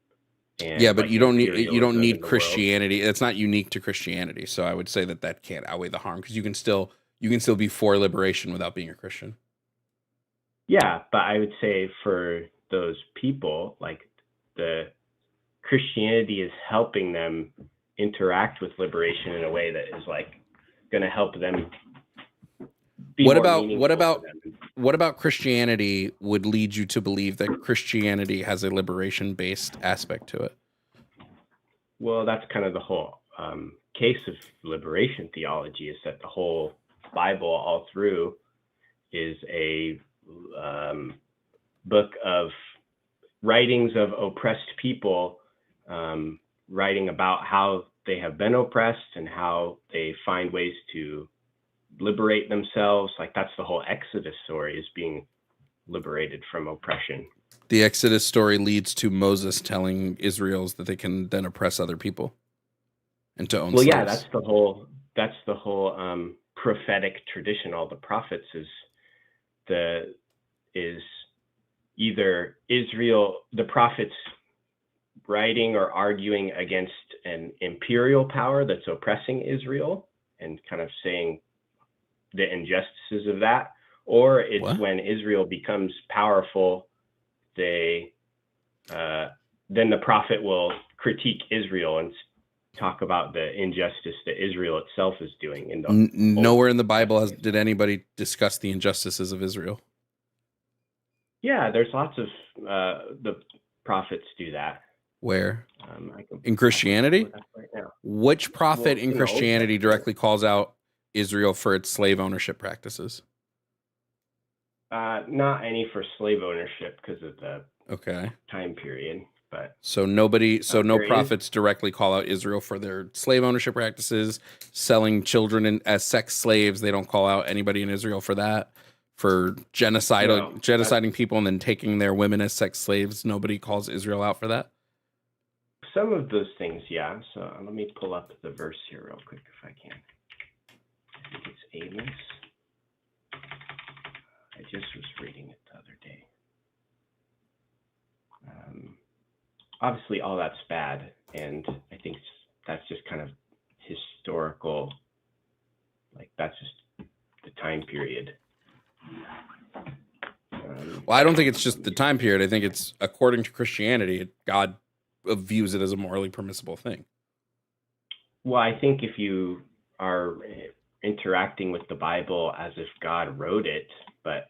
And yeah, but like you don't need Christianity. It's not unique to Christianity. So I would say that can't outweigh the harm, because you can still be for liberation without being a Christian. Yeah, but I would say for those people, like the Christianity is helping them interact with liberation in a way that is like going to help them be what more meaningful about to them. What about Christianity would lead you to believe that Christianity has a liberation based aspect to it? Well, that's kind of the whole case of liberation theology, is that the whole Bible all through is a book of writings of oppressed people, writing about how they have been oppressed and how they find ways to liberate themselves. Like that's the whole Exodus story, is being liberated from oppression. The Exodus story leads to Moses telling Israel's that they can then oppress other people and to own slaves. Yeah, that's the whole prophetic tradition. All the prophets is either Israel, the prophets writing or arguing against an imperial power that's oppressing Israel and kind of saying the injustices of that, or it's when Israel becomes powerful, then the prophet will critique Israel and talk about the injustice that Israel itself is doing. Nowhere in the Bible did anybody discuss the injustices of Israel. Yeah, there's lots of the prophets do that. Where? In Christianity? Right now. Which prophet in Christianity directly calls out Israel for its slave ownership practices? Not any for slave ownership because of the time period. but So nobody, so no there is prophets directly call out Israel for their slave ownership practices, selling children as sex slaves. They don't call out anybody in Israel for that, for genociding people and then taking their women as sex slaves. Nobody calls Israel out for that. some of those things, yeah. So let me pull up the verse here real quick if I can. I think it's Amos. I just was reading it the other day. Obviously, all that's bad, and I think that's just kind of historical. Like, that's just the time period. Well, I don't think it's just the time period. I think it's, according to Christianity, God views it as a morally permissible thing. Well, I think if you are interacting with the Bible as if God wrote it, but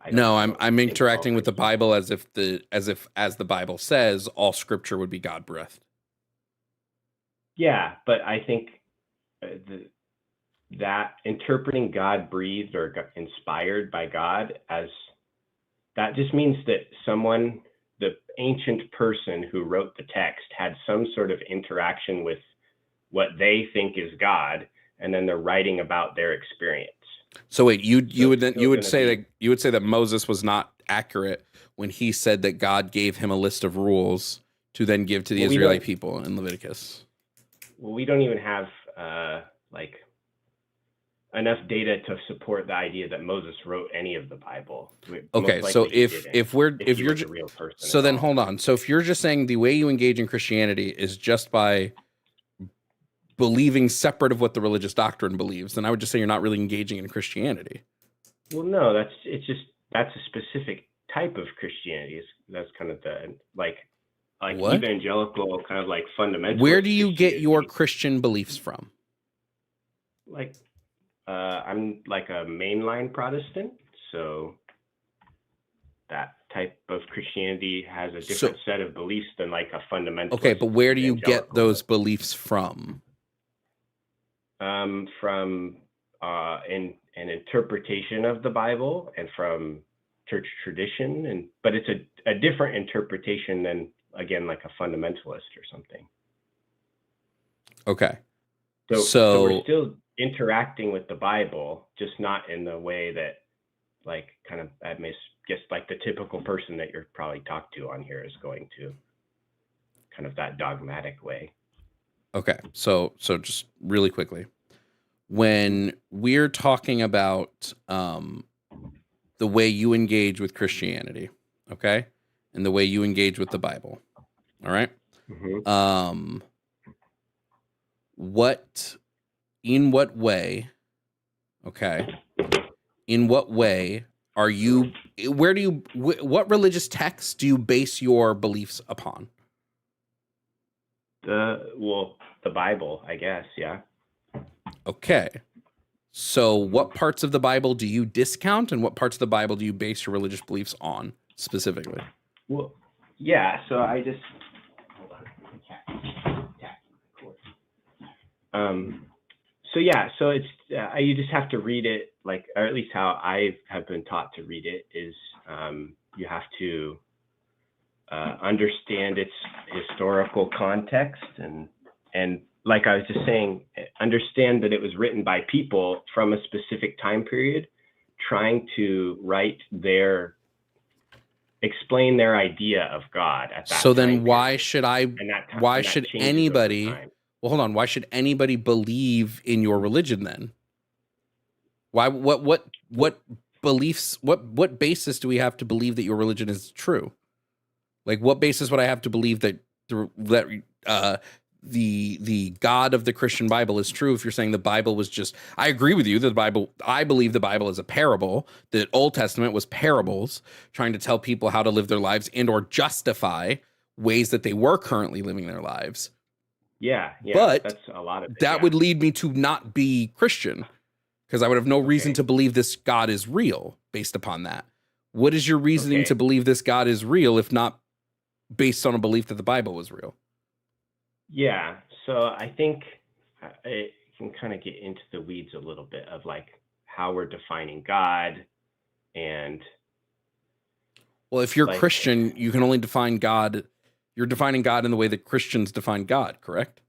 I'm interacting with the Bible as if the Bible says all scripture would be God breathed. Yeah, but I think that interpreting God breathed or inspired by God, as that just means that someone, the ancient person who wrote the text, had some sort of interaction with what they think is God, and then they're writing about their experience. So wait, you would say that Moses was not accurate when he said that God gave him a list of rules to then give to the Israelite people in Leviticus. Well, we don't even have like enough data to support the idea that Moses wrote any of the Bible. Okay, so if you're a real person, so then hold on. So if you're just saying the way you engage in Christianity is just by believing separate of what the religious doctrine believes, then I would just say you're not really engaging in Christianity. Well, no, that's a specific type of Christianity. That's kind of the like what? Evangelical, kind of like fundamental. Where do you get your Christian beliefs from? Like, I'm like a mainline Protestant, so that type of Christianity has a different set of beliefs than like a fundamental. Okay, but where do you get those beliefs from? From in an interpretation of the Bible and from church tradition, but it's a different interpretation than, again, like a fundamentalist or something. Okay. So we're still interacting with the Bible, just not in the way that, like, kind of, I guess, like the typical person that you're probably talked to on here is going to, kind of that dogmatic way. Okay, so just really quickly, when we're talking about the way you engage with Christianity, okay, and the way you engage with the Bible, all right, mm-hmm. In what way, okay, in what way are you? What religious texts do you base your beliefs upon? The Bible, I guess, yeah. Okay. So what parts of the Bible do you discount and what parts of the Bible do you base your religious beliefs on specifically? Well, yeah, so I just so it's you just have to read it, like, or at least how I have been taught to read it is you have to understand its historical context and like I was just saying, understand that it was written by people from a specific time period trying to explain their idea of God at that So then time why period. should anybody, well, hold on, why should anybody believe in your religion then? Why, what beliefs, what basis do we have to believe that your religion is true? Like, what basis would I have to believe that the God of the Christian Bible is true if you're saying the Bible was just, I agree with you, I believe the Bible is a parable, the Old Testament was parables trying to tell people how to live their lives and or justify ways that they were currently living their lives. Yeah, but that's a lot of it. That would lead me to not be Christian because I would have no reason to believe this God is real based upon that. What is your reasoning to believe this God is real if not based on a belief that the Bible was real? Yeah, so I think it can kind of get into the weeds a little bit of like how we're defining God and. Well, if you're Christian, you can only define God You're defining God in the way that Christians define God, correct?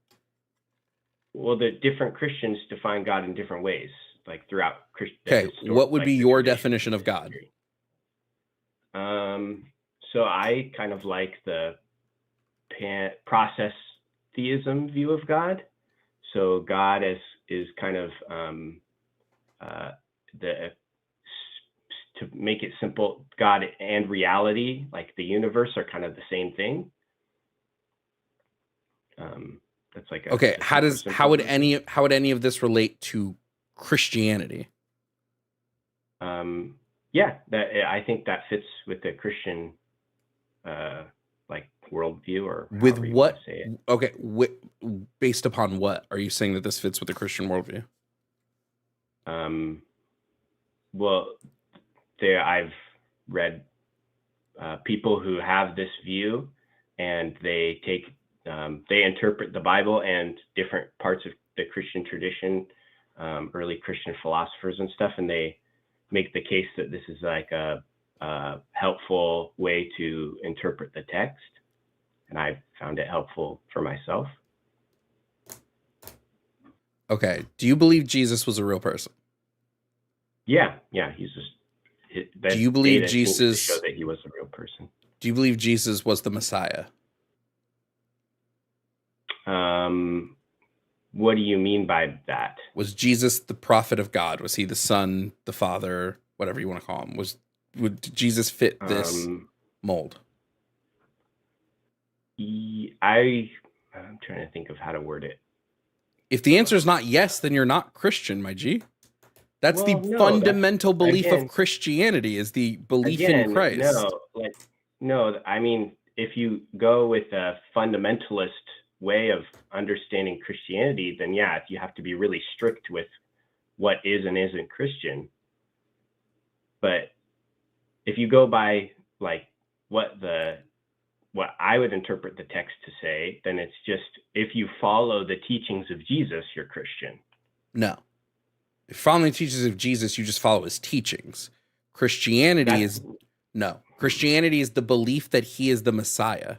Well, the different Christians define God in different ways, like throughout Okay, what would be your definition of God? So I kind of like the process theism view of God. So God is kind of to make it simple, God and reality, like the universe, are kind of the same thing. That's like okay. How would any of this relate to Christianity? Yeah, I think that fits with the Christian like worldview, or with however you what? want to say it. Okay, based upon what are you saying that this fits with the Christian worldview? Well, I've read people who have this view, and they interpret the Bible and different parts of the Christian tradition, early Christian philosophers and stuff, and they make the case that this is like a helpful way to interpret the text, and I found it helpful for myself. Okay, do you believe Jesus was a real person? Yeah, he's just. Do you believe Jesus show that he was a real person? Do you believe Jesus was the Messiah? What do you mean by that? Was Jesus the prophet of God? Was he the Son, the Father, whatever you want to call him? Would Jesus fit this mold? I'm trying to think of how to word it. If the answer is not yes, then you're not Christian, my G. That's fundamental belief of Christianity, is the belief in Christ. No, I mean, if you go with a fundamentalist way of understanding Christianity, then yeah, you have to be really strict with what is and isn't Christian. But if you go by like what I would interpret the text to say, then it's just, if you follow the teachings of Jesus, you're Christian. No. If following the teachings of Jesus, you just follow his teachings. Christianity is the belief that he is the Messiah.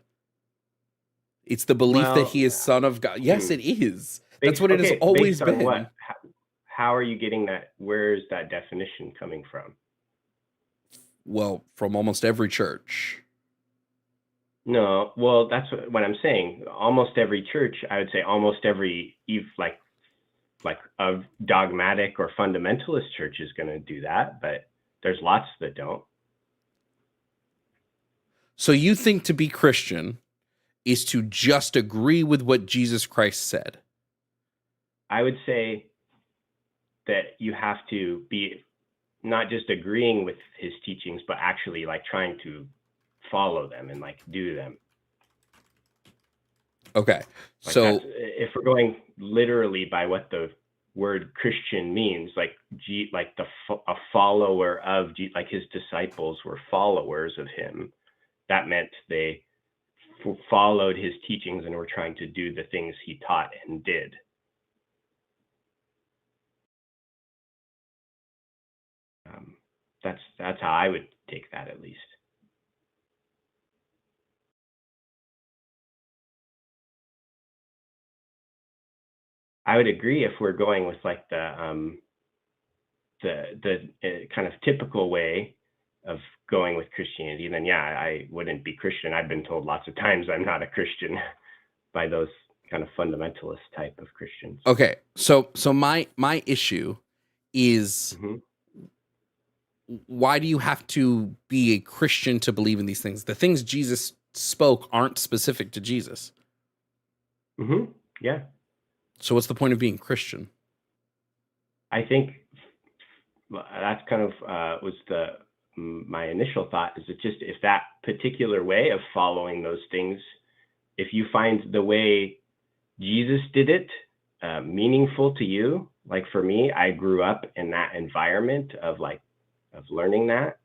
It's the belief that he is Son of God. Yes, it is. That's what it has always been. What? How are you getting that? Where is that definition coming from? Well, from almost every church. No, well, that's what I'm saying. Almost every church, I would say almost every, like a dogmatic or fundamentalist church is going to do that, but there's lots that don't. So you think to be Christian is to just agree with what Jesus Christ said? I would say that you have to be not just agreeing with his teachings, but actually like trying to follow them and like do them. Okay. Like, so if we're going literally by what the word Christian means, like a follower of like his disciples were followers of him, that meant they followed his teachings and were trying to do the things he taught and did. That's how I would take that, at least. I would agree if we're going with like the kind of typical way of going with Christianity, then yeah, I wouldn't be Christian. I've been told lots of times I'm not a Christian by those kind of fundamentalist type of Christians. Okay, so my issue is, why do you have to be a Christian to believe in these things? The things Jesus spoke aren't specific to Jesus. Yeah. So what's the point of being Christian? I think that's kind of was my initial thought, is it just, if that particular way of following those things, if you find the way Jesus did it meaningful to you, like for me, I grew up in that environment of learning that,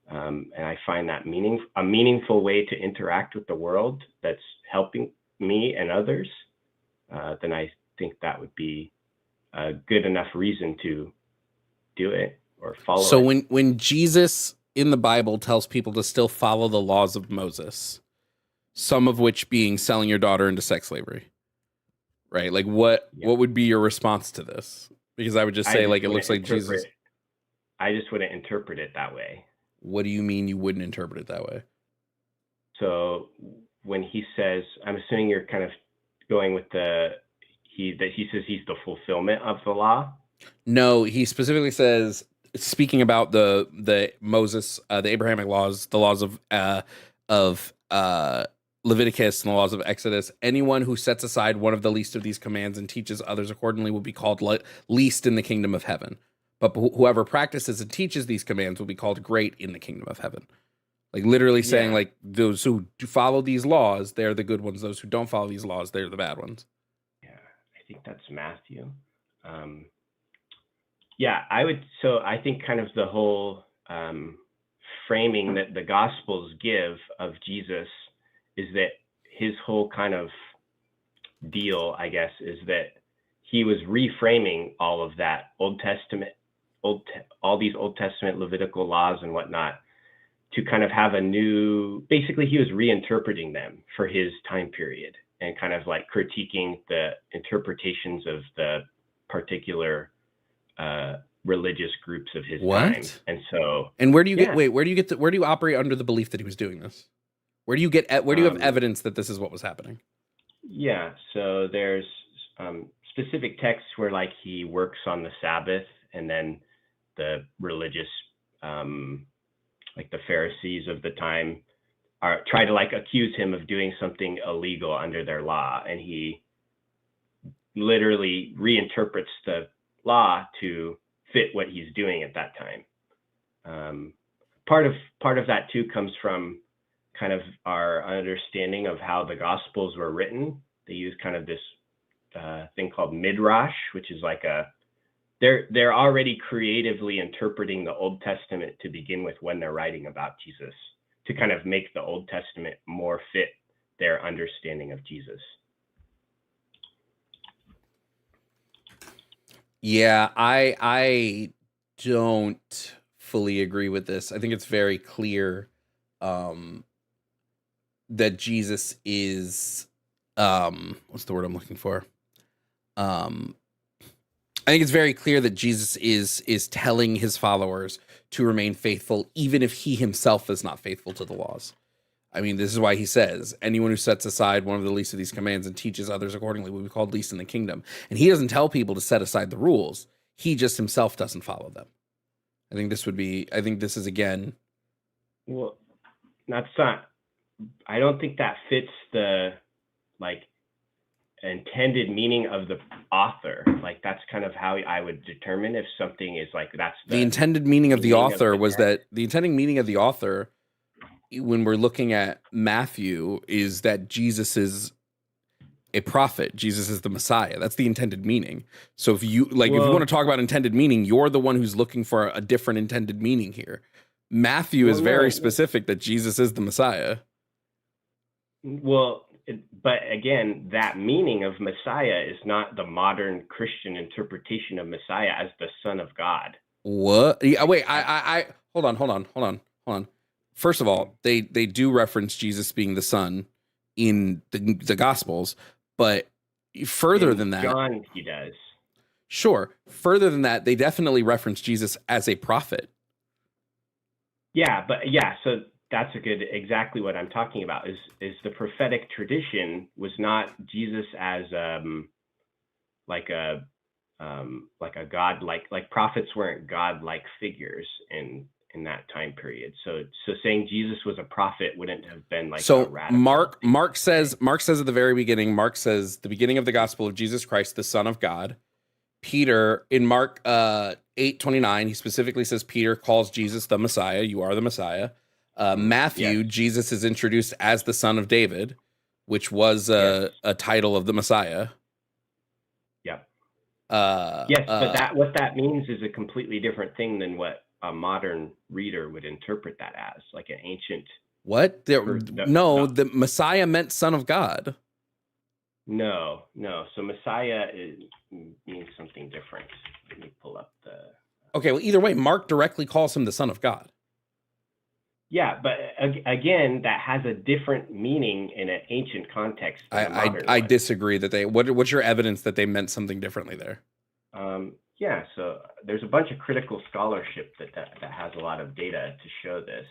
and I find that a meaningful way to interact with the world that's helping me and others, then I think that would be a good enough reason to do it or follow it. So when Jesus in the Bible tells people to still follow the laws of Moses, some of which being selling your daughter into sex slavery. Right? Like what would be your response to this? Because I would just say like it looks like Jesus. I just wouldn't interpret it that way. What do you mean you wouldn't interpret it that way? So when he says, I'm assuming you're kind of going with he says he's the fulfillment of the law. No, he specifically says, speaking about the Moses, the Abrahamic laws, the laws of Leviticus and the laws of Exodus, anyone who sets aside one of the least of these commands and teaches others accordingly will be called least in the kingdom of heaven. But whoever practices and teaches these commands will be called great in the kingdom of heaven. Like literally saying like those who do follow these laws, they're the good ones. Those who don't follow these laws, they're the bad ones. Yeah, I think that's Matthew. Yeah, I think kind of the whole framing that the Gospels give of Jesus is that his whole kind of deal, I guess, is that he was reframing all of that all these Old Testament Levitical laws and whatnot to kind of have basically he was reinterpreting them for his time period and kind of like critiquing the interpretations of the particular religious groups of his time. And so, and where do you operate under the belief that he was doing this? Where do you have evidence that this is what was happening? Yeah, so there's specific texts where like he works on the Sabbath, and then the religious, like the Pharisees of the time, try to like accuse him of doing something illegal under their law, and he literally reinterprets the law to fit what he's doing at that time. Part of that too comes from kind of our understanding of how the Gospels were written. They use kind of this thing called midrash, which is like they're already creatively interpreting the Old Testament to begin with when they're writing about Jesus, to kind of make the Old Testament more fit their understanding of Jesus. Yeah, I don't fully agree with this. I think it's very clear that Jesus is what's the word I'm looking for? I think it's very clear that Jesus is telling his followers to remain faithful, even if he himself is not faithful to the laws. I mean, this is why he says, anyone who sets aside one of the least of these commands and teaches others accordingly will be called least in the kingdom. And he doesn't tell people to set aside the rules. He just himself doesn't follow them. I think this is again. Well, I don't think that fits the like intended meaning of the author. Like that's kind of how I would determine if something is like that's the intended meaning of the author was that the intended meaning of the author when we're looking at Matthew is that Jesus is a prophet. Jesus is the Messiah. That's the intended meaning. So if you if you want to talk about intended meaning, you're the one who's looking for a different intended meaning here. Matthew is very specific that Jesus is the Messiah. Well, but again, that meaning of Messiah is not the modern Christian interpretation of Messiah as the Son of God. What? Yeah, wait, I hold on. First of all, they do reference Jesus being the Son in the Gospels, but further than that, John, he does. Sure. Further than that, they definitely reference Jesus as a prophet. Yeah, so that's exactly what I'm talking about is the prophetic tradition was not Jesus as like a God, like prophets weren't God-like figures in that time period. So saying Jesus was a prophet wouldn't have been like so a radical. Mark says at the very beginning, Mark says the beginning of the gospel of Jesus Christ, the Son of God. Peter in Mark 8:29, he specifically says Peter calls Jesus the Messiah. You are the Messiah. Matthew, Jesus is introduced as the son of David, which was a title of the Messiah. Yep. But what that means is a completely different thing than what a modern reader would interpret that as, like an ancient. What? The Messiah meant son of God. No. So Messiah means something different. Let me pull up the. Okay, well, either way, Mark directly calls him the Son of God. Yeah, but again, that has a different meaning in an ancient context than a modern I one. disagree that they. What's your evidence that they meant something differently there? Yeah, so there's a bunch of critical scholarship that has a lot of data to show this.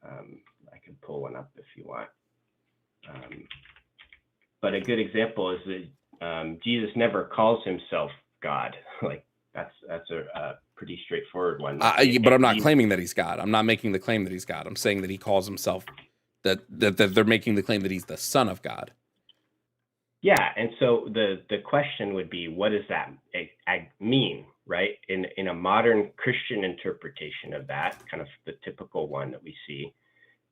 I can pull one up if you want. But a good example is that Jesus never calls himself God. Like that's a pretty straightforward one. But I'm not claiming that he's God. I'm not making the claim that he's God. I'm saying that he calls himself that they're making the claim that he's the Son of God. Yeah, and so the question would be, what does that mean, right? In a modern Christian interpretation of that, kind of the typical one that we see,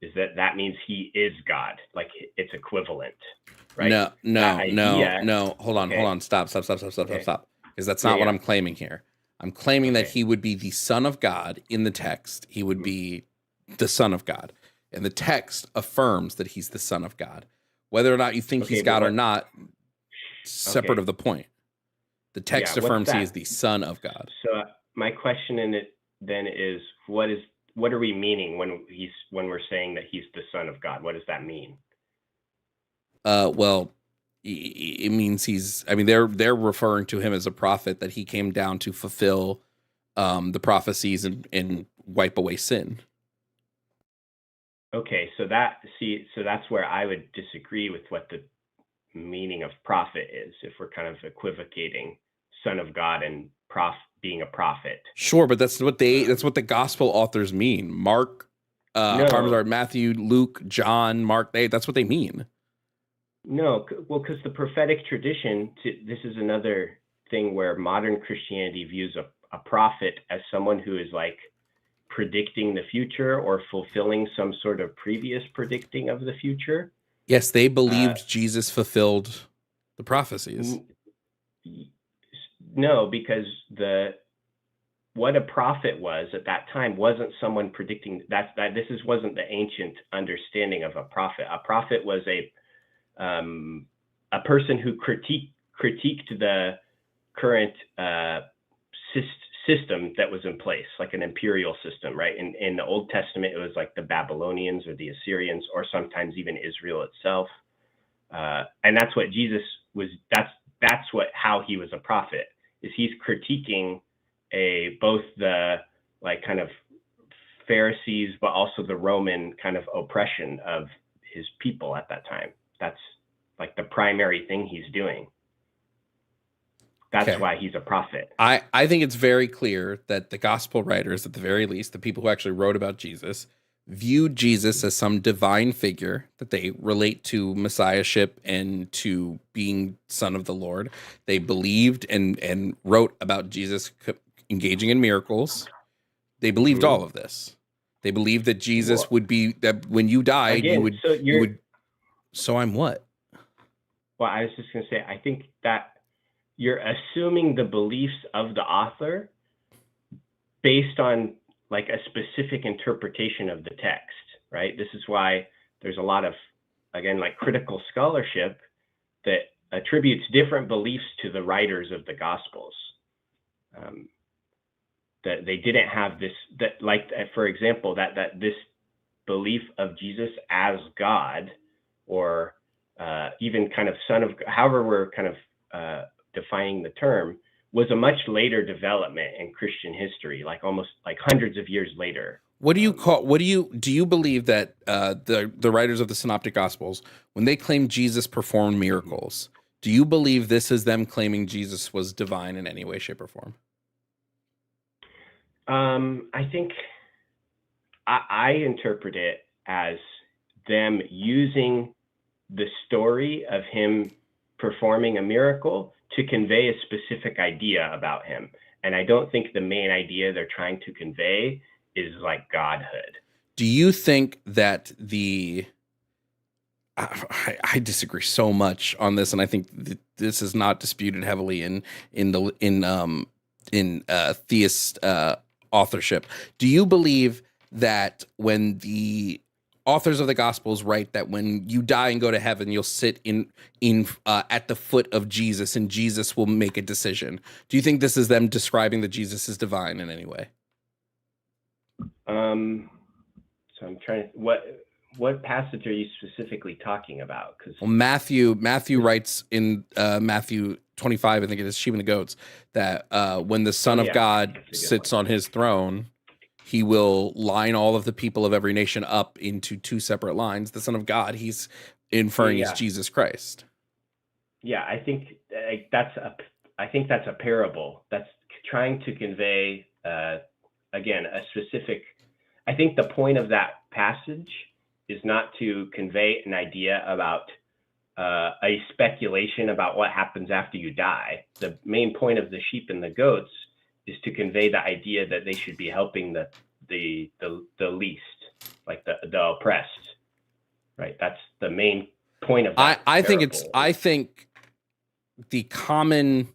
is that means he is God, like it's equivalent, right? No. Hold on. Stop. Because that's not what I'm claiming here. I'm claiming that he would be the Son of God in the text. He would be the Son of God. And the text affirms that he's the Son of God. Whether or not you think he's God or not, separate of the point. The text affirms he is the Son of God. So my question in it then is, what are we meaning when we're saying that he's the Son of God? What does that mean? Well, it means they're referring to him as a prophet, that he came down to fulfill the prophecies and wipe away sin. Okay, so that's where I would disagree with what the meaning of prophet is, if we're kind of equivocating Son of God and being a prophet. Sure, but that's what the gospel authors mean. Mark, Matthew, Luke, John, Mark, that's what they mean. No, well, because the prophetic tradition, this is another thing where modern Christianity views a prophet as someone who is like predicting the future or fulfilling some sort of previous predicting of the future. Yes, they believed Jesus fulfilled the prophecies. No, because what a prophet was at that time wasn't someone predicting wasn't the ancient understanding of a prophet. A prophet was a person who critiqued the current system that was in place, like an imperial system, right? In the Old Testament, it was like the Babylonians or the Assyrians, or sometimes even Israel itself. And that's what Jesus was. That's how he was a prophet. Is he's critiquing both the like kind of Pharisees, but also the Roman kind of oppression of his people at that time. That's like the primary thing he's doing. That's why he's a prophet. I think it's very clear that the gospel writers, at the very least, the people who actually wrote about Jesus, viewed Jesus as some divine figure that they relate to messiahship and to being son of the Lord. They believed and wrote about Jesus engaging in miracles. They believed all of this. They believed that Jesus would be, that when you died, you would. So I'm what? Well, I was just going to say, I think that you're assuming the beliefs of the author based on like a specific interpretation of the text, right? This is why there's a lot of, again, like critical scholarship that attributes different beliefs to the writers of the Gospels. That they didn't have this, that like, for example, that this belief of Jesus as God, or even kind of son of, however we're kind of defining the term, was a much later development in Christian history, like almost like hundreds of years later. What do you believe that the writers of the Synoptic Gospels, when they claim Jesus performed miracles, do you believe this is them claiming Jesus was divine in any way, shape, or form? I think I interpret it as them using the story of him performing a miracle to convey a specific idea about him. And I don't think the main idea they're trying to convey is like godhood. Do you think that I disagree so much on this, and I think this is not disputed heavily in theist authorship. Do you believe that when the authors of the Gospels write that when you die and go to heaven, you'll sit in at the foot of Jesus and Jesus will make a decision? Do you think this is them describing that Jesus is divine in any way? So So I'm trying to, what passage are you specifically talking about? Because Well, Matthew writes in Matthew 25, I think it is, sheep and the goats, that when the Son of God sits on his throne, he will line all of the people of every nation up into two separate lines. The Son of God, he's inferring is Jesus Christ. Yeah, I think that's a parable. That's trying to convey again a specific. I think the point of that passage is not to convey an idea about a speculation about what happens after you die. The main point of the sheep and the goats is to convey the idea that they should be helping the least, like the oppressed, right? That's the main point of that. I think the common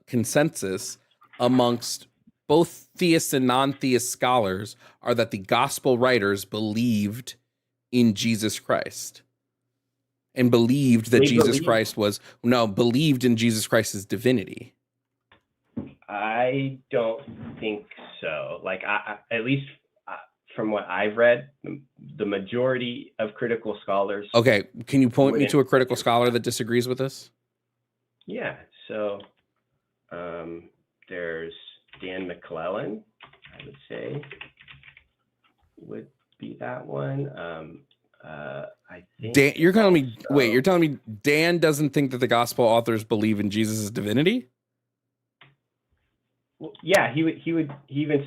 consensus amongst both theist and non-theist scholars are that the gospel writers believed in Jesus Christ and believed that believed in Jesus Christ's divinity. I don't think so. Like, at least from what I've read, the majority of critical scholars. Okay, can you point me to a critical scholar that disagrees with this? Yeah, so there's Dan McClellan, I would say, would be that one. I think Dan, you're telling me Dan doesn't think that the gospel authors believe in Jesus' divinity? Well, yeah, he even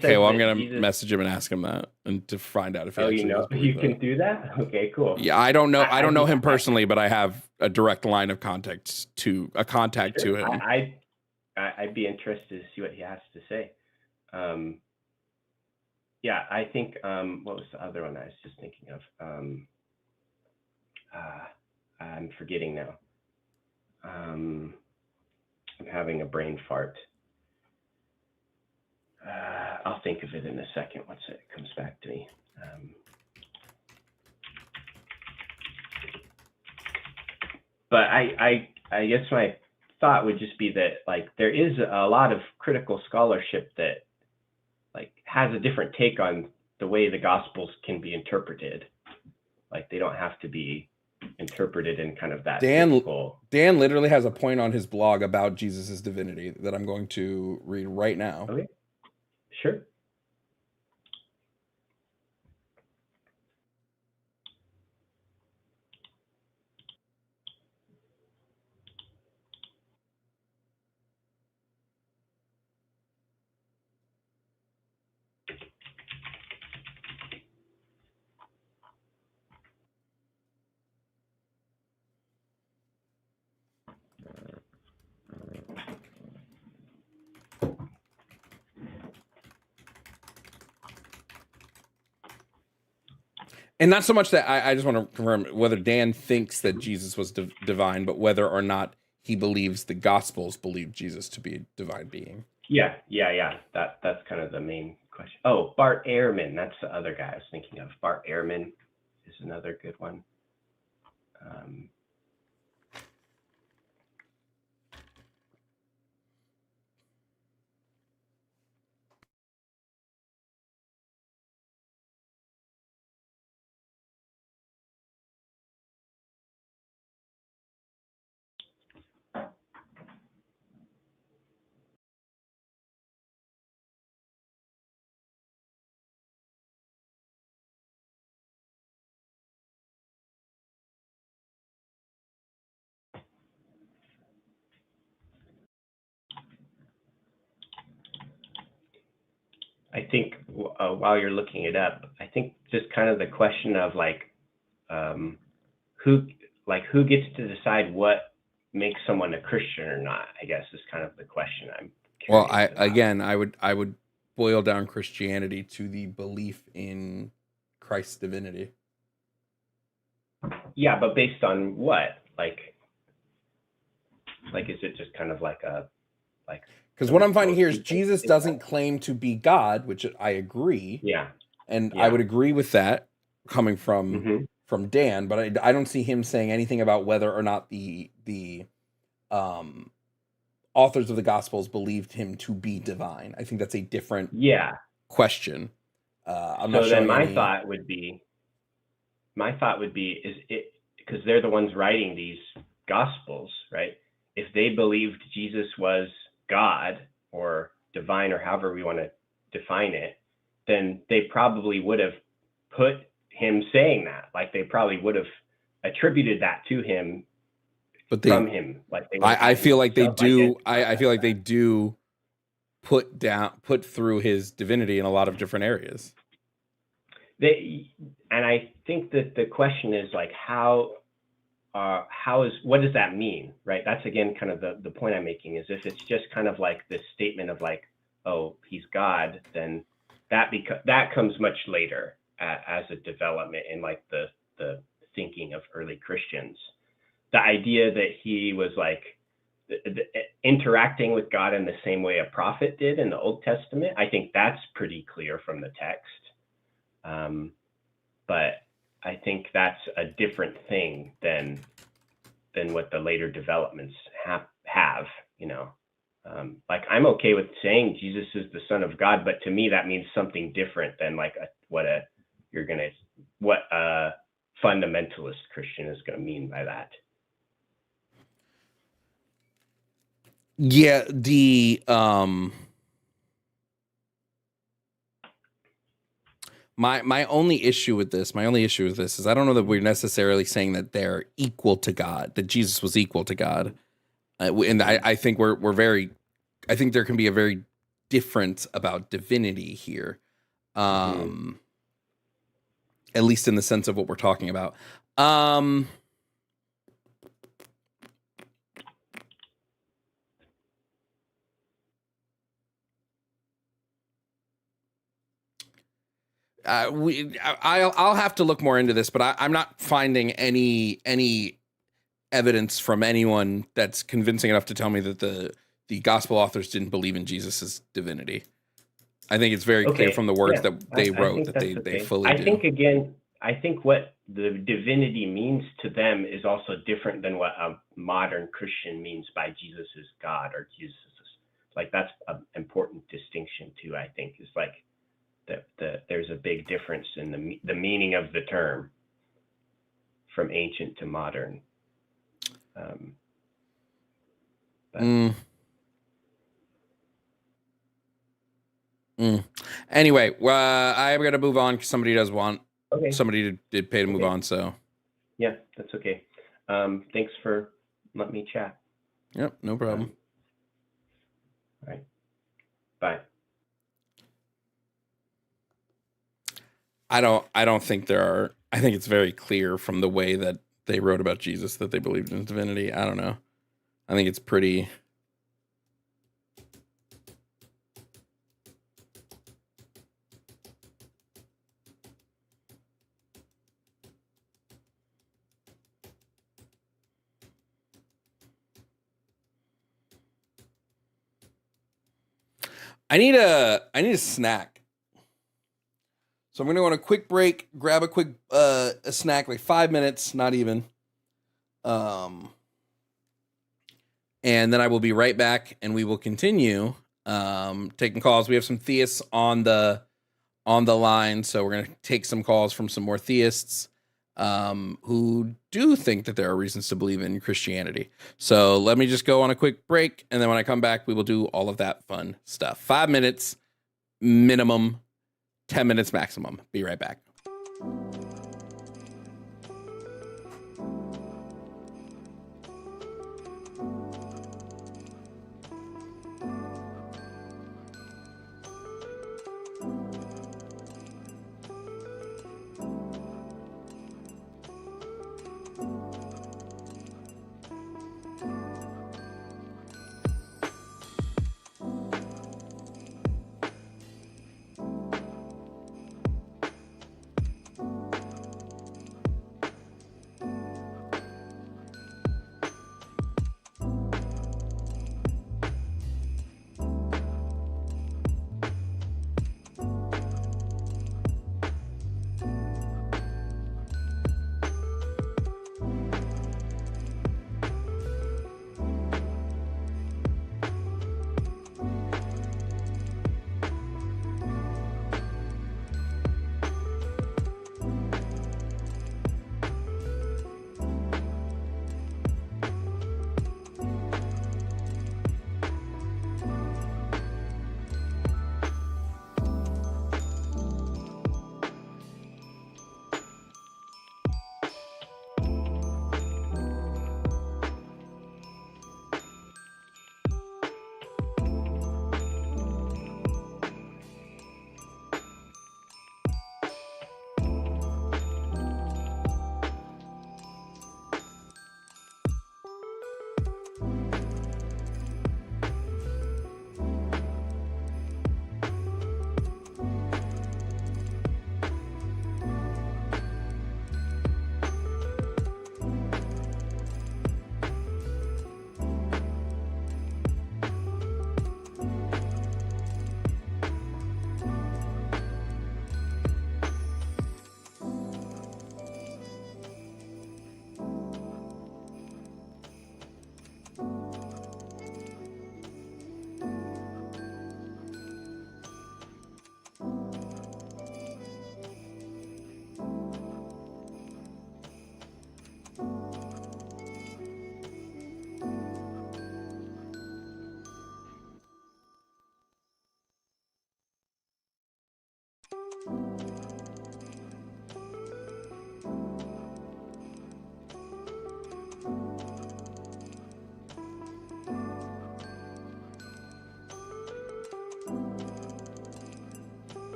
said. Okay, well, I'm gonna message him and ask him that, and to find out if he actually does believe you can do that. Okay, cool. Yeah, I don't know. I don't know him personally, but I have a direct line of contact to him. I'd be interested to see what he has to say. Yeah, I think. What was the other one I was just thinking of? I'm forgetting now. I'm having a brain fart. I'll think of it in a second once it comes back to me. But I guess my thought would just be that, like, there is a lot of critical scholarship that, like, has a different take on the way the Gospels can be interpreted. Like, they don't have to be interpreted in kind of that typical... Dan literally has a point on his blog about Jesus' divinity that I'm going to read right now. Okay. Sure. And not so much that I just want to confirm whether Dan thinks that Jesus was divine, but whether or not he believes the Gospels believe Jesus to be a divine being. Yeah. That's kind of the main question. Oh, Bart Ehrman. That's the other guy I was thinking of. Bart Ehrman is another good one. I think while you're looking it up, I think just kind of the question of who gets to decide what makes someone a Christian or not, I guess, is kind of the question I'm curious about. I would boil down Christianity to the belief in Christ's divinity. Yeah, but based on what? Like is it just kind of because what I'm finding here is Jesus doesn't claim to be God, which I agree. Yeah. And I would agree with that coming from Dan, but I don't see him saying anything about whether or not the authors of the Gospels believed him to be divine. I think that's a different question. I'm So not then showing my any. thought would be is it, because they're the ones writing these gospels, right? If they believed Jesus was God or divine or however we want to define it, then they probably would have put him saying that. Like they probably would have attributed that to him But from him. Like they would have I had feel like they himself do. identify I feel like that. they do put through his divinity in a lot of different areas. And I think that the question is like what does that mean, right? That's again kind of the point I'm making, is if it's just kind of like this statement of like, oh, he's God, then that comes much later as a development in like the thinking of early Christians. The idea that he was like interacting with God in the same way a prophet did in the Old Testament, I think that's pretty clear from the text. But I think that's a different thing than what the later developments have, you know. Like I'm okay with saying Jesus is the Son of God, but to me that means something different than like what a fundamentalist Christian is going to mean by that. Yeah, my only issue with this is I don't know that we're necessarily saying that they're equal to God, that Jesus was equal to God, and I think I think there can be a very difference about divinity here, at least in the sense of what we're talking about. I'll have to look more into this, but I'm not finding any evidence from anyone that's convincing enough to tell me that the gospel authors didn't believe in Jesus's divinity. I think it's very clear from the words that they wrote that they fully do. I think what the divinity means to them is also different than what a modern Christian means by Jesus is God or Jesus is, like, that's an important distinction too. I think is like there's a big difference in the meaning of the term from ancient to modern. Anyway, I'm gonna move on because somebody does want somebody did pay to move on. So yeah, that's okay. Thanks for letting me chat. Yep, no problem. All right, bye. I don't think there are. I think it's very clear from the way that they wrote about Jesus that they believed in his divinity. I don't know. I think it's pretty. I need a snack. So I'm going to go on a quick break, grab a quick a snack, like 5 minutes, not even. And then I will be right back, and we will continue taking calls. We have some theists on the line, so we're going to take some calls from some more theists who do think that there are reasons to believe in Christianity. So let me just go on a quick break, and then when I come back, we will do all of that fun stuff. 5 minutes minimum, 10 minutes maximum. Be right back.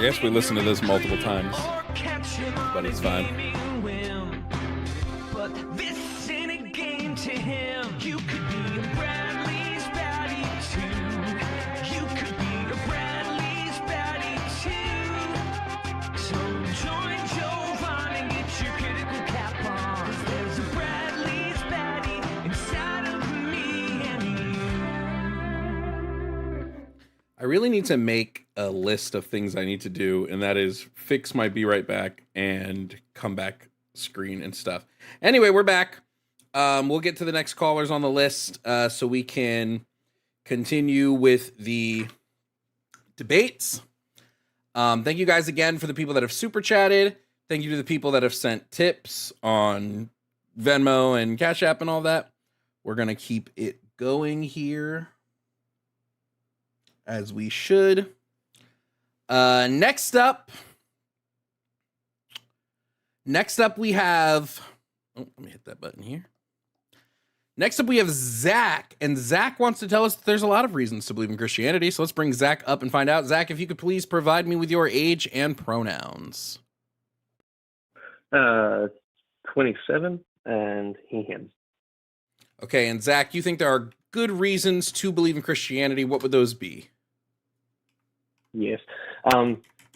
guess we listened to this multiple times, but it's fine. I really need to make a list of things I need to do, and that is fix my be right back and come back screen and stuff. Anyway, we're back. We'll get to the next callers on the list so we can continue with the debates. Thank you guys again for the people that have super chatted. Thank you to the people that have sent tips on Venmo and Cash App and all that. We're going to keep it going here, as we should. Next up we have, let me hit that button here. Next up we have Zach, and Zach wants to tell us that there's a lot of reasons to believe in Christianity. So let's bring Zach up and find out. Zach, if you could please provide me with your age and pronouns. 27 and he, him. Okay, and Zach, you think there are good reasons to believe in Christianity. What would those be? Yes.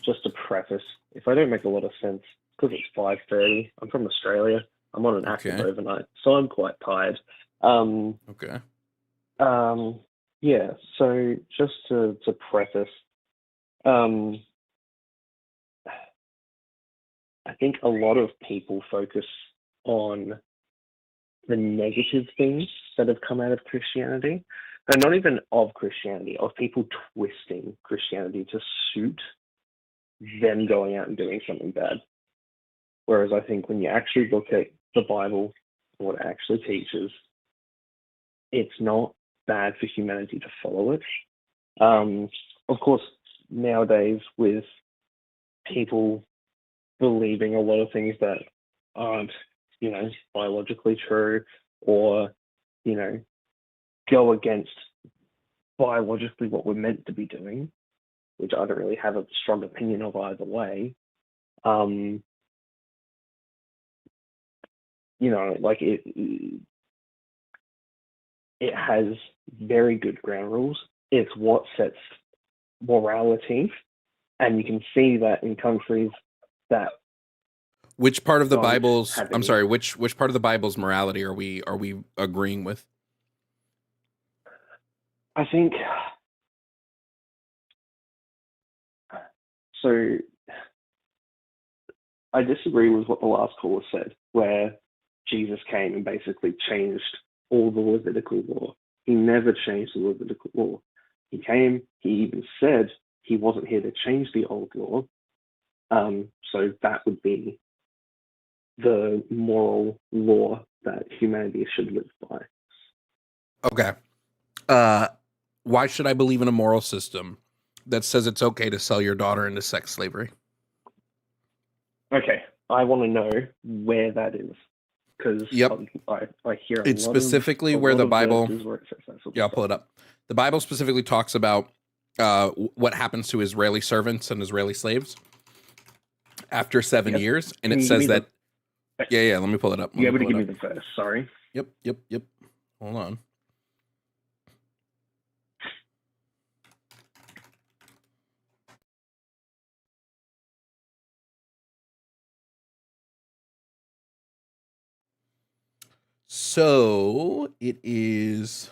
Just to preface, if I don't make a lot of sense, because it's 5:30, I'm from Australia. I'm on an active overnight, so I'm quite tired. Okay. Yeah, so just to preface, I think a lot of people focus on the negative things that have come out of Christianity. And not even of Christianity, of people twisting Christianity to suit them going out and doing something bad. Whereas I think when you actually look at the Bible, what it actually teaches, it's not bad for humanity to follow it. Of course, nowadays with people believing a lot of things that aren't, biologically true, or, go against biologically what we're meant to be doing, which I don't really have a strong opinion of either way. It has very good ground rules. It's what sets morality, and you can see that in countries that. Which part of the Bible's? I'm sorry. Which part of the Bible's morality are we agreeing with? I think so. I disagree with what the last caller said, where Jesus came and basically changed all the Levitical law. He never changed the Levitical law. He came. He even said he wasn't here to change the old law. So that would be the moral law that humanity should live by. Okay. Why should I believe in a moral system that says it's okay to sell your daughter into sex slavery? Okay, I want to know where that is, because I hear it's specifically where the Bible. I'll pull it up. The Bible specifically talks about what happens to Israeli servants and Israeli slaves after 7 years, and it says that. Yeah. Let me pull it up. You able to give me the verse? Sorry. Yep. Hold on. So it is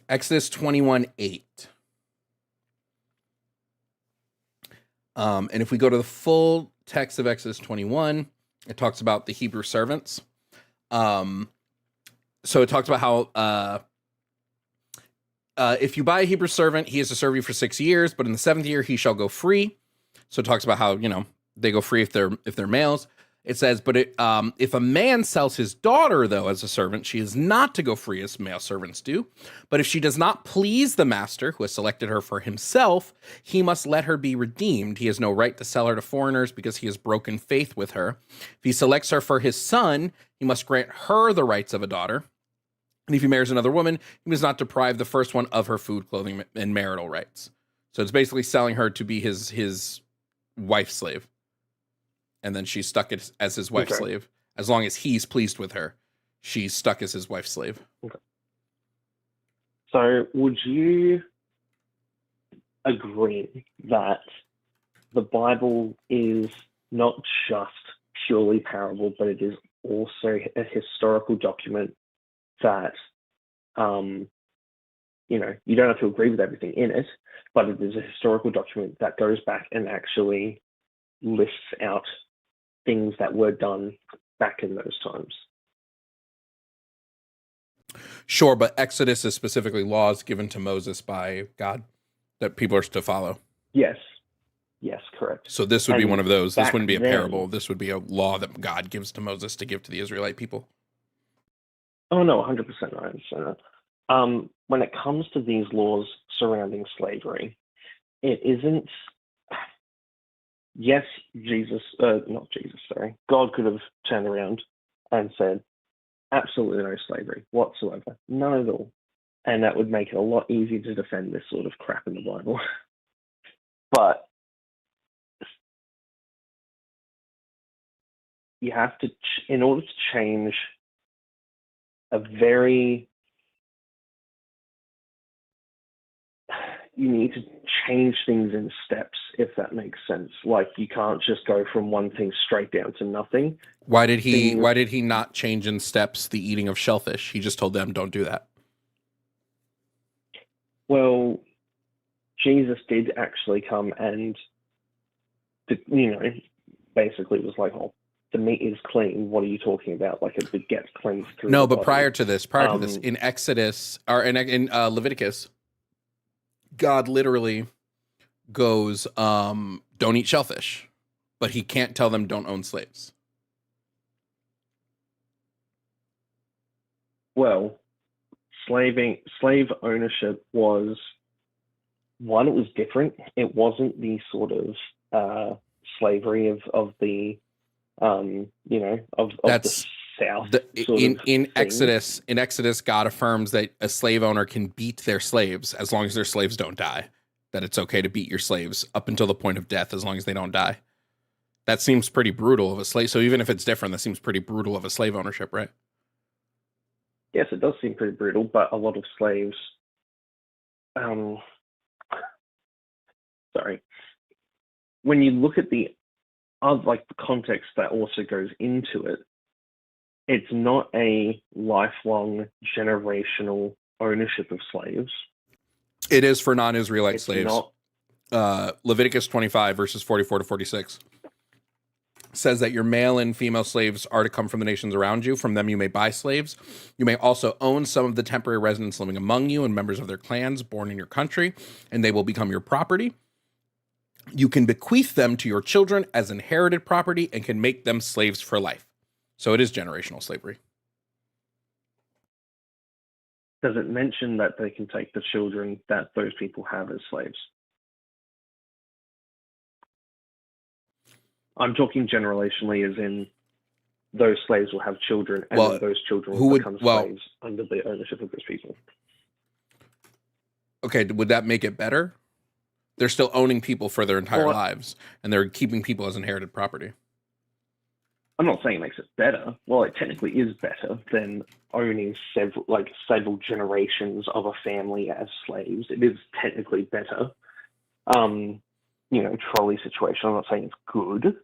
Exodus 21:8. And if we go to the full text of Exodus 21, it talks about the Hebrew servants. So it talks about how if you buy a Hebrew servant, he is to serve you for 6 years, but in the 7th year he shall go free. So it talks about how, they go free if they're males. It says, but if a man sells his daughter, though, as a servant, she is not to go free as male servants do. But if she does not please the master who has selected her for himself, he must let her be redeemed. He has no right to sell her to foreigners because he has broken faith with her. If he selects her for his son, he must grant her the rights of a daughter. And if he marries another woman, he must not deprive the first one of her food, clothing, and marital rights. So it's basically selling her to be his wife slave. And then she's stuck as his wife's slave. As long as he's pleased with her, she's stuck as his wife's slave. Okay. So would you agree that the Bible is not just purely parable, but it is also a historical document that, you don't have to agree with everything in it, but it is a historical document that goes back and actually lists out things that were done back in those times? Sure, but Exodus is specifically laws given to Moses by God that people are to follow. Yes, correct. So this would be one of those. This wouldn't be a then, parable. This would be a law that God gives to Moses to give to the Israelite people. Oh, no, 100% I understand that. When it comes to these laws surrounding slavery, it isn't... Yes, God could have turned around and said, absolutely no slavery whatsoever, none at all. And that would make it a lot easier to defend this sort of crap in the Bible. But you have to, in order to change you need to change things in steps, if that makes sense. Like, you can't just go from one thing straight down to nothing. Why did he not change in steps the eating of shellfish? He just told them, don't do that. Well, Jesus did actually come and, basically was like, oh, the meat is clean. What are you talking about? Like, it gets cleansed through. No, but prior to this, in Exodus, or in Leviticus, God literally goes, don't eat shellfish, but he can't tell them don't own slaves. Well, slave ownership was, one, it was different. It wasn't the sort of slavery of the the South. In Exodus, God affirms that a slave owner can beat their slaves as long as their slaves don't die. That it's okay to beat your slaves up until the point of death as long as they don't die. That seems pretty brutal of a slave. So even if it's different, that seems pretty brutal of a slave ownership, right? Yes, it does seem pretty brutal, but a lot of slaves, when you look at the context that also goes into it, it's not a lifelong generational ownership of slaves. It is for non-Israelite slaves. Leviticus 25 verses 44 to 46 says that your male and female slaves are to come from the nations around you. From them you may buy slaves. You may also own some of the temporary residents living among you and members of their clans born in your country, and they will become your property. You can bequeath them to your children as inherited property and can make them slaves for life. So it is generational slavery. Does it mention that they can take the children that those people have as slaves? I'm talking generationally, as in those slaves will have children, and then those children will become slaves under the ownership of those people. Okay, would that make it better? They're still owning people for their entire lives, and they're keeping people as inherited property. I'm not saying it makes it better. Well, it technically is better than owning several generations of a family as slaves. It is technically better. Trolley situation. I'm not saying it's good.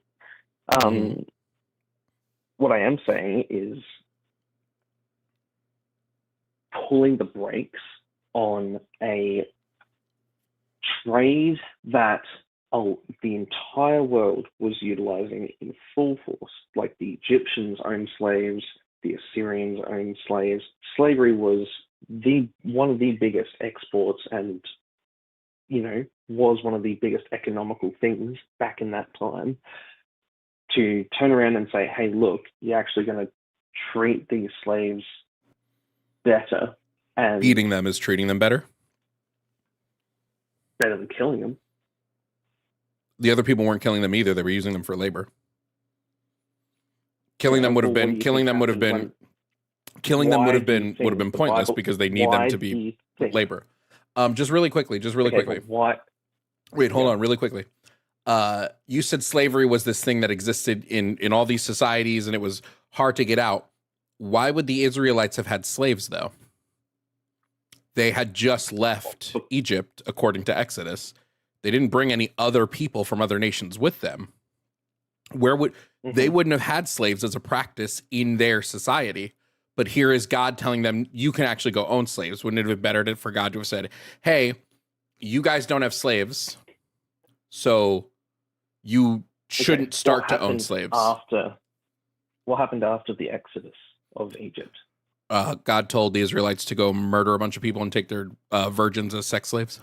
What I am saying is pulling the brakes on a trade that the entire world was utilizing in full force. Like, the Egyptians owned slaves, the Assyrians owned slaves. Slavery was one of the biggest exports and, was one of the biggest economical things back in that time. to turn around and say, hey, look, you're actually going to treat these slaves better. And Beating them is treating them better. better than killing them. The other people weren't killing them either. They were using them for labor. Killing them would have been pointless because they need them to be labor. Just really quickly. Why? Wait, hold on, really quickly. You said slavery was this thing that existed in all these societies and it was hard to get out. Why would the Israelites have had slaves though? They had just left Egypt, according to Exodus. They didn't bring any other people from other nations with them. They wouldn't have had slaves as a practice in their society. But here is God telling them, you can actually go own slaves. Wouldn't it have been better for God to have said, hey, you guys don't have slaves, so you shouldn't start to own slaves? What happened after the Exodus of Egypt? God told the Israelites to go murder a bunch of people and take their virgins as sex slaves.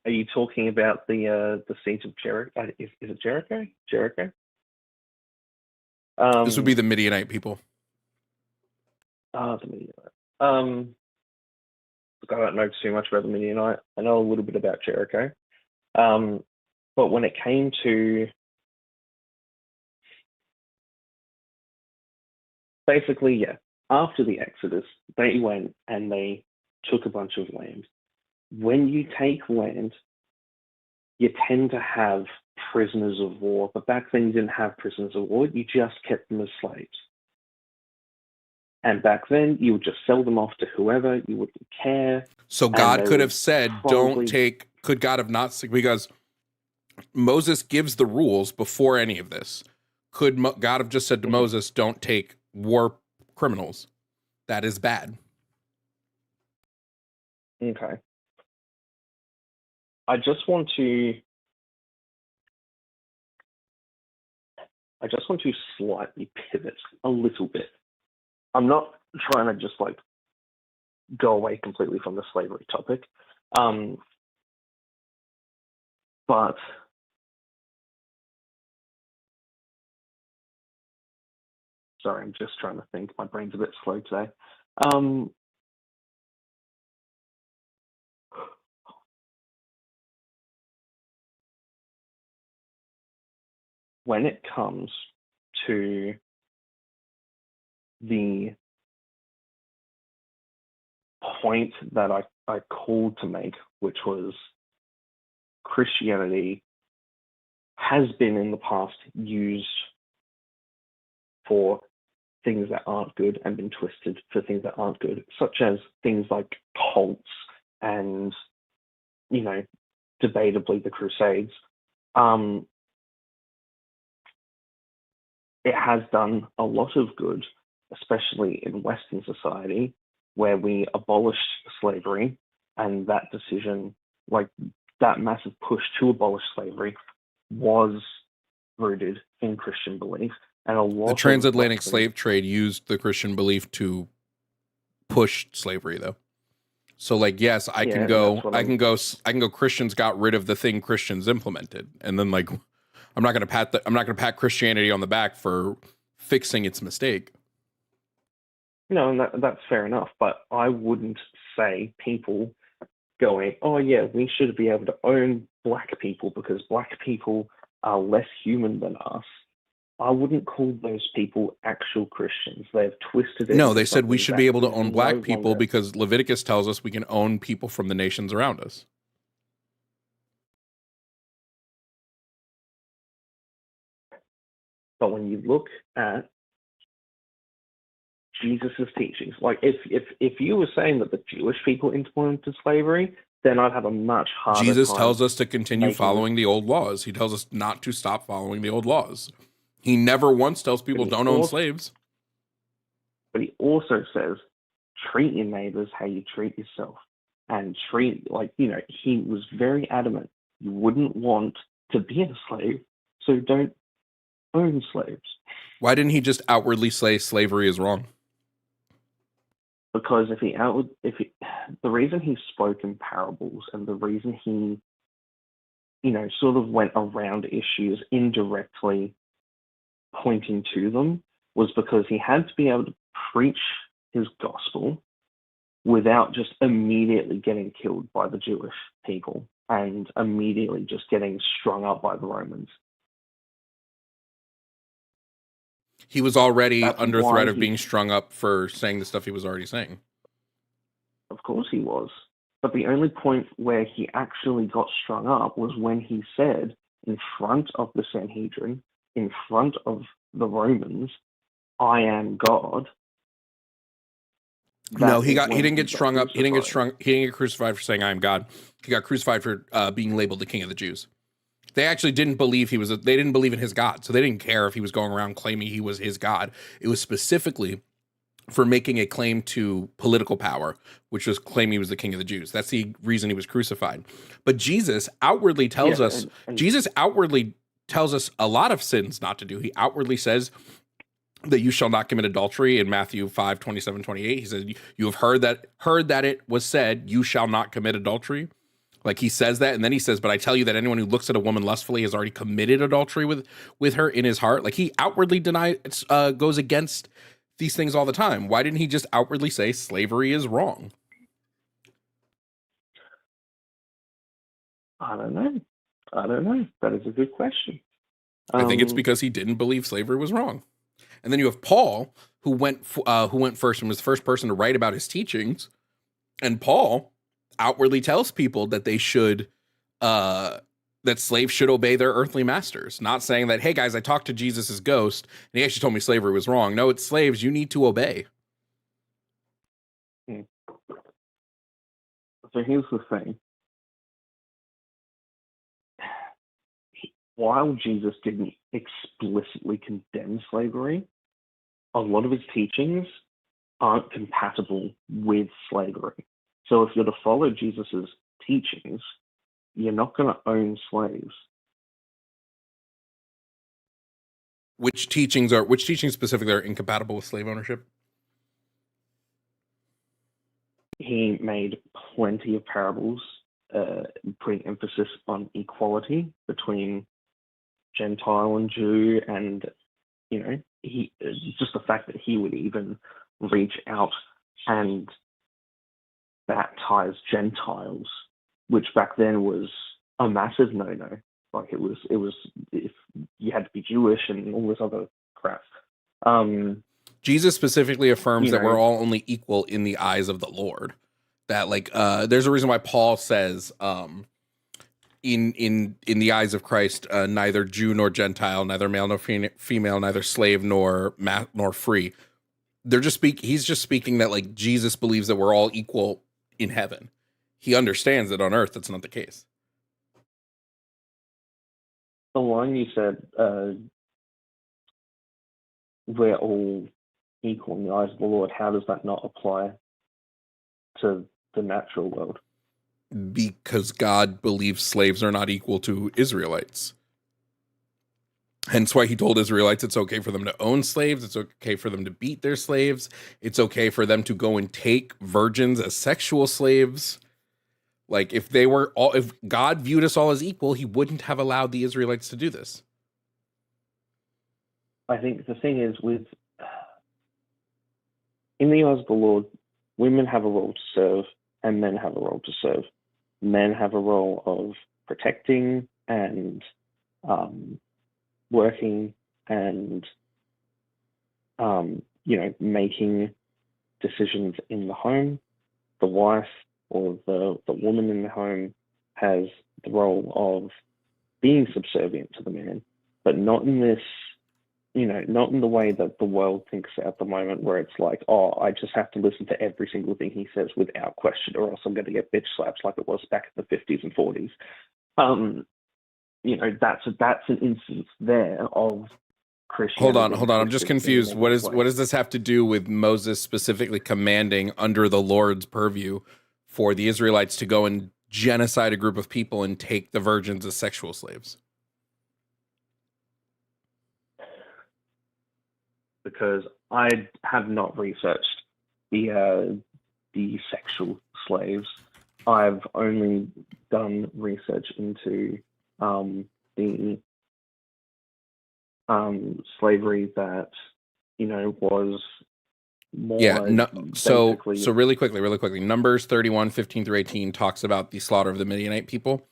Are you talking about the siege of Jericho? Is it Jericho? Jericho? This would be the Midianite people. The Midianite. Look, I don't know too much about the Midianite. I know a little bit about Jericho. But when it came to basically, after the Exodus, they went and they took a bunch of land. When you take land, you tend to have prisoners of war, but back then you didn't have prisoners of war, you just kept them as slaves. And back then, you would just sell them off to whoever, you wouldn't care. So God could have said, could God have not, because Moses gives the rules before any of this. Could God have just said to Moses, don't take war criminals? That is bad. Okay. I just want to slightly pivot a little bit. I'm not trying to just go away completely from the slavery topic. But sorry, I'm just trying to think. My brain's a bit slow today. When it comes to the point that I called to make, which was Christianity has been in the past used for things that aren't good and been twisted for things that aren't good, such as things like cults and, debatably the Crusades. It has done a lot of good, especially in Western society, where we abolished slavery, and that decision, that massive push to abolish slavery, was rooted in Christian belief. And the transatlantic slave trade used the Christian belief to push slavery, though. So, yes, I can go. Christians got rid of the thing Christians implemented, and then I'm not going to pat Christianity on the back for fixing its mistake. No, and that's fair enough. But I wouldn't say people going, oh yeah, we should be able to own black people because black people are less human than us. I wouldn't call those people actual Christians. They've twisted it. No, they said we should be able to own black people because Leviticus tells us we can own people from the nations around us. But when you look at Jesus' teachings, if you were saying that the Jewish people implemented slavery, then I'd have a much harder time. Jesus tells us to continue following the old laws. He tells us not to stop following the old laws. He never once tells people don't own slaves. But he also says, treat your neighbors how you treat yourself. And he was very adamant. You wouldn't want to be a slave, so don't own slaves. Why didn't he just outwardly say slavery is wrong? Because the reason he spoke in parables and the reason he sort of went around issues indirectly pointing to them was because he had to be able to preach his gospel without just immediately getting killed by the Jewish people and immediately just getting strung up by the Romans. He was already That's under why threat of he- being strung up for saying the stuff he was already saying. Of course he was. But the only point where he actually got strung up was when he said in front of the Sanhedrin, in front of the Romans, "I am God." No, he That is when didn't get strung up. He didn't get crucified for saying I am God. He got crucified for being labeled the King of the Jews. They actually didn't believe they didn't believe in his God. So they didn't care if he was going around claiming he was his God. It was specifically for making a claim to political power, which was claiming he was the King of the Jews. That's the reason he was crucified. But Jesus outwardly tells us, Jesus outwardly tells us a lot of sins not to do. He outwardly says that you shall not commit adultery in Matthew 5:27-28. He says, you have heard that it was said, you shall not commit adultery. Like he says that, and then he says, but I tell you that anyone who looks at a woman lustfully has already committed adultery with her in his heart. Like he outwardly goes against these things all the time. Why didn't he just outwardly say slavery is wrong? I don't know. That is a good question. I think it's because he didn't believe slavery was wrong. And then you have Paul, who went first and was the first person to write about his teachings. And Paul outwardly tells people that they should, that slaves should obey their earthly masters. Not saying that, hey guys, I talked to Jesus's ghost and he actually told me slavery was wrong. No, it's slaves. You need to obey. So here's the thing. While Jesus didn't explicitly condemn slavery, a lot of his teachings aren't compatible with slavery. So if you're to follow Jesus's teachings, you're not going to own slaves. Which teachings specifically are incompatible with slave ownership? He made plenty of parables, putting emphasis on equality between Gentile and Jew, and just the fact that he would even reach out and baptize Gentiles, which back then was a massive no-no. Like it was if you had to be Jewish and all this other crap. Jesus specifically affirms that we're all only equal in the eyes of the Lord. That there's a reason why Paul says, in the eyes of Christ, neither Jew nor Gentile, neither male nor female, neither slave nor free. He's just speaking that Jesus believes that we're all equal in heaven. He understands that on earth that's not the case. The line you said, we're all equal in the eyes of the Lord, how does that not apply to the natural world? Because God believes slaves are not equal to Israelites. Hence why he told Israelites it's okay for them to own slaves. It's okay for them to beat their slaves. It's okay for them to go and take virgins as sexual slaves. Like if God viewed us all as equal, he wouldn't have allowed the Israelites to do this. I think the thing is in the eyes of the Lord, women have a role to serve and men have a role to serve. Men have a role of protecting and working and making decisions in the home. The wife or the woman in the home has the role of being subservient to the man, but not in this, not in the way that the world thinks at the moment, where it's like, oh, I just have to listen to every single thing he says without question, or else I'm going to get bitch slaps like it was back in the 50s and 40s. That's an instance there of Christianity. Hold on. I'm just confused. What does this have to do with Moses specifically commanding under the Lord's purview for the Israelites to go and genocide a group of people and take the virgins as sexual slaves? Because I have not researched the sexual slaves. I've only done research into the slavery that was more so basically. So really quickly, Numbers 31:15-18 talks about the slaughter of the Midianite people,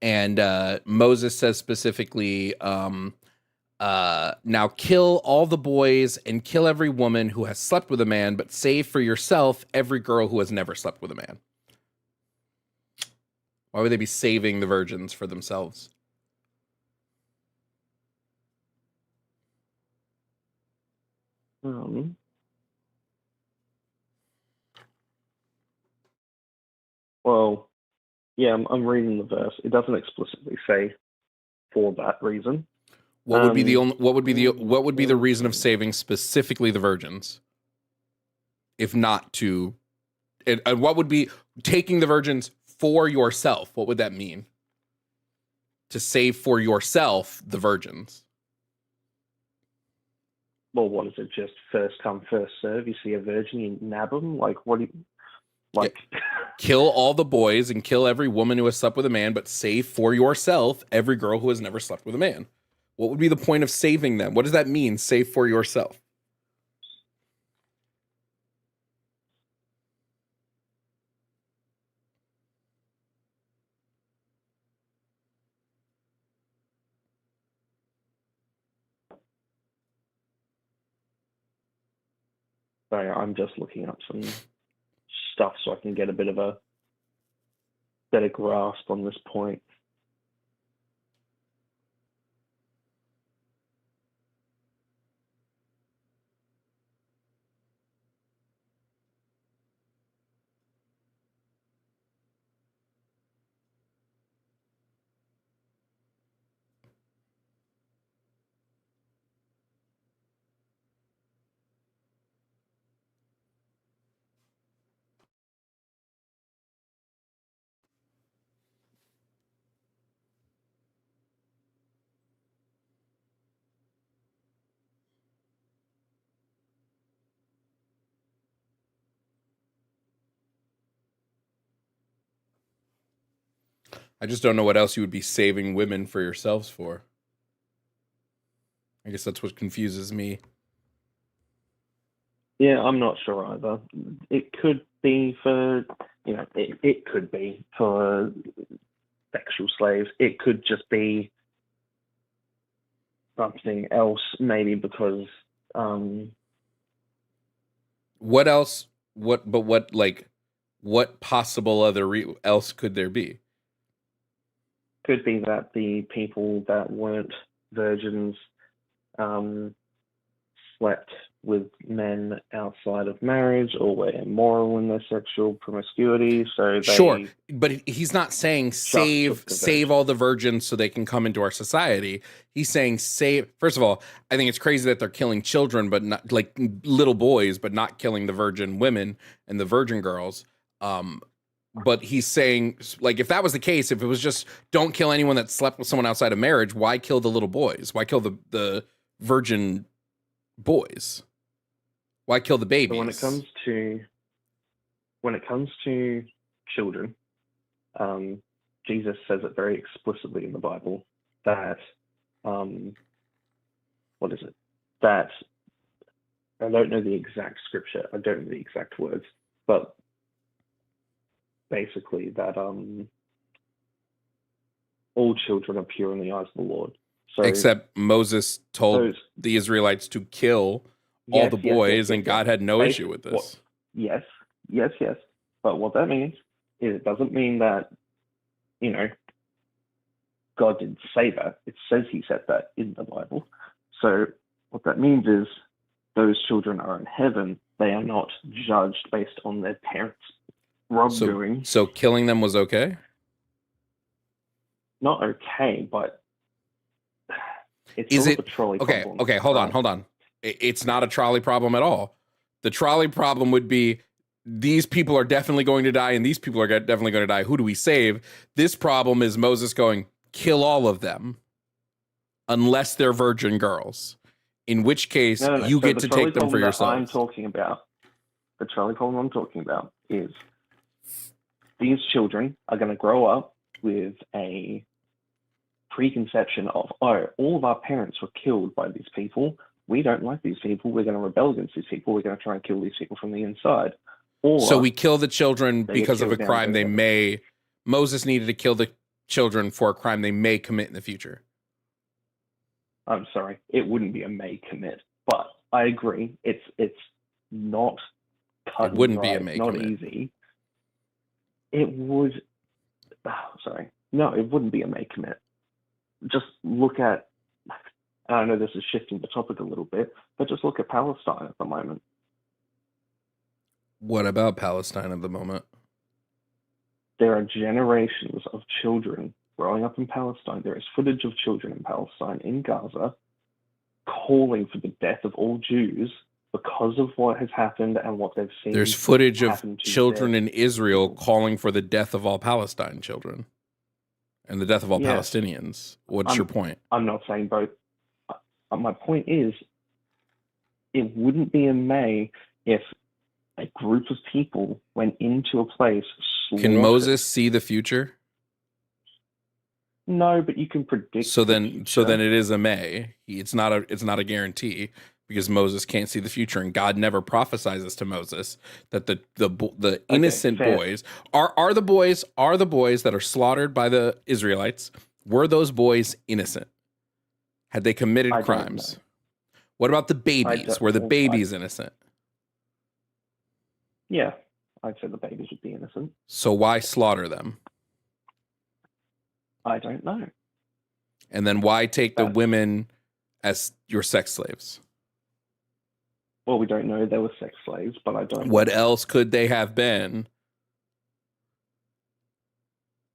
and Moses says specifically, now kill all the boys and kill every woman who has slept with a man, but save for yourself every girl who has never slept with a man. Why would they be saving the virgins for themselves? Well, yeah, I'm reading the verse. It doesn't explicitly say for that reason. What would be the reason of saving specifically the virgins? If not to, and what would be taking the virgins for yourself? What would that mean? To save for yourself the virgins. Well, what is it? Just first come, first serve. You see a virgin, you nab them. Like, what do you like? Yeah. Kill all the boys and kill every woman who has slept with a man, but save for yourself every girl who has never slept with a man. What would be the point of saving them? What does that mean? Save for yourself. Sorry, I'm just looking up some stuff so I can get a bit of a better grasp on this point. I just don't know what else you would be saving women for yourselves for. I guess that's what confuses me. Yeah, I'm not sure either. It could be for, it could be for sexual slaves. It could just be something else, maybe because. What else? What possible other else could there be? Could be that the people that weren't virgins slept with men outside of marriage or were immoral in their sexual promiscuity. So they sure, but he's not saying save all the virgins so they can come into our society. He's saying save. First of all, I think it's crazy that they're killing children, but not like little boys, but not killing the virgin women and the virgin girls. But he's saying, like, if that was the case, if it was just don't kill anyone that slept with someone outside of marriage, why kill the little boys? Why kill the virgin boys? Why kill the babies? So when it comes to children, Jesus says it very explicitly in the Bible that what is it? That I don't know the exact scripture. I don't know the exact words, but basically that all children are pure in the eyes of the Lord. So except Moses told the Israelites to kill all the boys, and God had no issue with this. Yes. But what that means is it doesn't mean that, God didn't say that. It says he said that in the Bible. So what that means is those children are in heaven. They are not judged based on their parents' wrongdoing. So killing them was okay? Not okay, but it's is it a trolley problem. Okay, hold on. It's not a trolley problem at all. The trolley problem would be these people are definitely going to die and these people are definitely going to die. Who do we save? This problem is Moses going, kill all of them unless they're virgin girls. In which case, you get to take them for yourself. The trolley problem I'm talking about is these children are going to grow up with a preconception of, oh, all of our parents were killed by these people. We don't like these people. We're going to rebel against these people. We're going to try and kill these people from the inside. Or So we kill the children they get because of a killed down crime they there. may. Moses needed to kill the children for a crime they may commit in the future. I'm sorry, it wouldn't be a may commit, but I agree. It's not cut. It wouldn't be a right, may not commit. easy. It would. Sorry, no, it wouldn't be a may commit. Just look at. I know this is shifting the topic a little bit, but just look at Palestine at the moment. What about Palestine at the moment? There are generations of children growing up in Palestine. There is footage of children in Palestine, in Gaza, calling for the death of all Jews because of what has happened and what they've seen. There's footage of happen to children their in Israel people. calling for the death of all Palestine children and the death of all Yeah. Palestinians. What's your point? I'm not saying both. My point is, it wouldn't be a may if a group of people went into a place. Can slaughtered. Moses see the future? No, but you can predict. So the then future. it is a may. It's not a guarantee because Moses can't see the future, and God never prophesies to Moses that the innocent fair. boys are the boys that are slaughtered by the Israelites. Were those boys innocent? Had they committed I don't crimes? know. What about the babies? don't- Were the well, I- babies innocent? Yeah, I'd say the babies would be innocent. So why slaughter them? I don't know. And then why take the That's- women as your sex slaves? Well, we don't know they were sex slaves, but I don't. What else could they have been?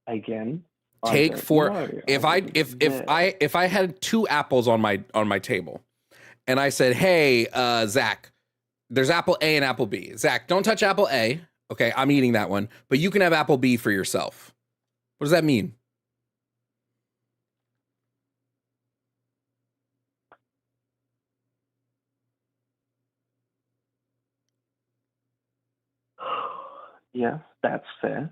Again, Take don't for know. if I had 2 apples on my table, and I said, "Hey, Zach, there's apple A and apple B. Zach, don't touch apple A. Okay, I'm eating that one, but you can have apple B for yourself." What does that mean? Yeah, that's fair.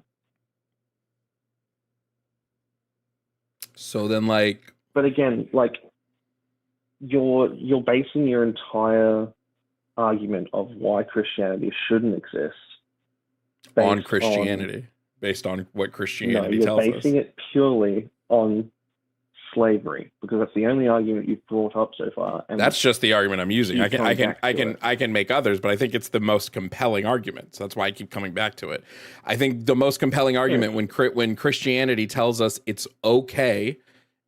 So then, like, But again, like you're basing your entire argument of why Christianity shouldn't exist on based Christianity, based on what No, Christianity you're tells us. basing it purely on slavery because that's the only argument you've brought up so far. And That's just the argument I'm using. Keep coming back to it. I can make others, but I think it's the most compelling argument. So that's why I keep coming back to it. I think the most compelling argument when Christianity tells us it's okay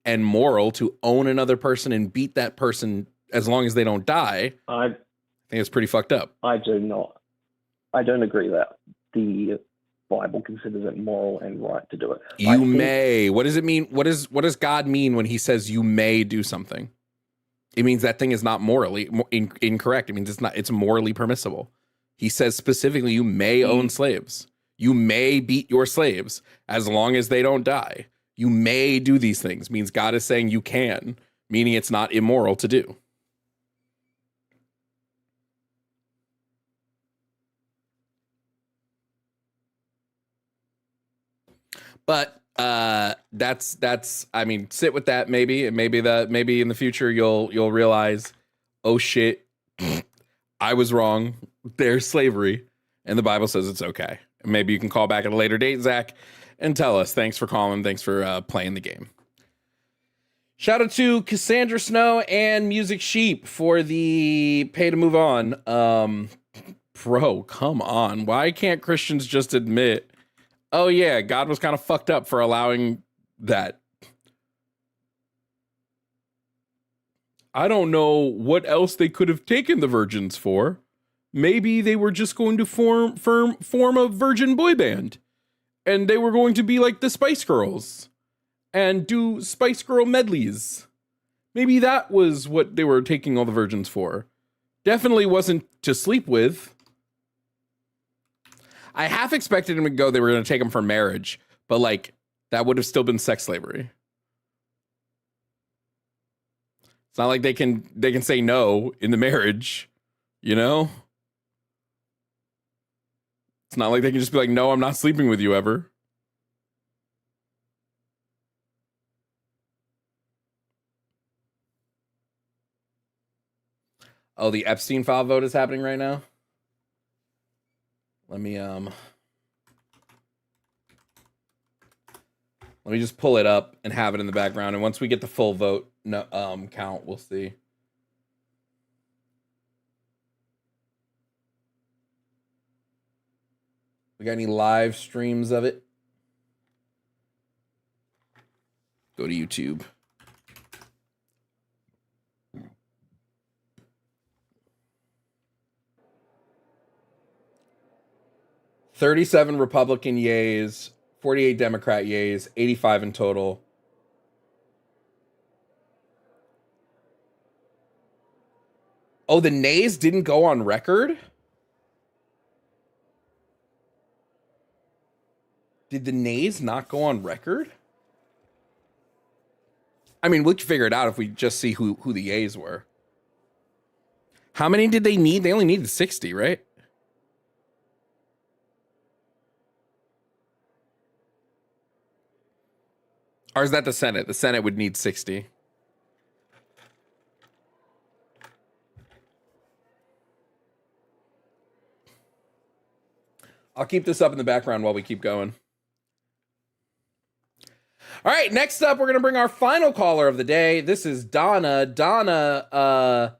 and moral to own another person and beat that person as long as they don't die, I think it's pretty fucked up. I do not. I don't agree that the Bible considers it moral and right to do it. I think- May. What does it mean? What does God mean when he says you may do something? It means that thing is not morally incorrect. It means it's morally permissible. He says specifically you may own slaves. You may beat your slaves as long as they don't die. You may do these things. Means God is saying you can, meaning it's not immoral to do. But that's I mean, sit with that maybe, and maybe in the future you'll realize, oh shit, I was wrong. There's slavery, and the Bible says it's okay. Maybe you can call back at a later date, Zach, and tell us. Thanks for calling. Thanks for playing the game. Shout out to Cassandra Snow and Music Sheep for the pay to move on. Bro, come on. Why can't Christians just admit, oh yeah, God was kind of fucked up for allowing that? I don't know what else they could have taken the virgins for. Maybe they were just going to form a virgin boy band, and they were going to be like the Spice Girls and do Spice Girl medleys. Maybe that was what they were taking all the virgins for. Definitely wasn't to sleep with. I half expected him to go, they were going to take him for marriage, but like that would have still been sex slavery. It's not like they can say no in the marriage, you know? It's not like they can just be like, no, I'm not sleeping with you ever. Oh, the Epstein file vote is happening right now. Let me just pull it up and have it in the background. And once we get the full vote count, we'll see. We got any live streams of it? Go to YouTube. $37 Republican yays, 48 Democrat yays, 85 in total. Oh, the nays didn't go on record? Did the nays not go on record? I mean, we can figure it out if we just see who the yays were. How many did they need? They only needed 60, right? Or is that the Senate? The Senate would need 60. I'll keep this up in the background while we keep going. All right, next up, we're going to bring our final caller of the day. This is Donna. Donna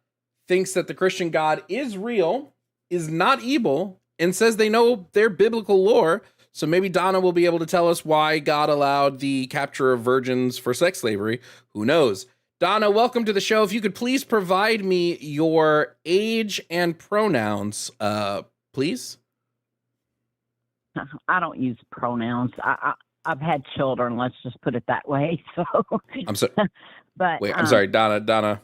thinks that the Christian God is real, is not evil, and says they know their biblical lore. So maybe Donna will be able to tell us why God allowed the capture of virgins for sex slavery. Who knows? Donna, welcome to the show. If you could please provide me your age and pronouns, please. I don't use pronouns. I've had children. Let's just put it that way. So I'm sorry. But wait, I'm sorry, Donna.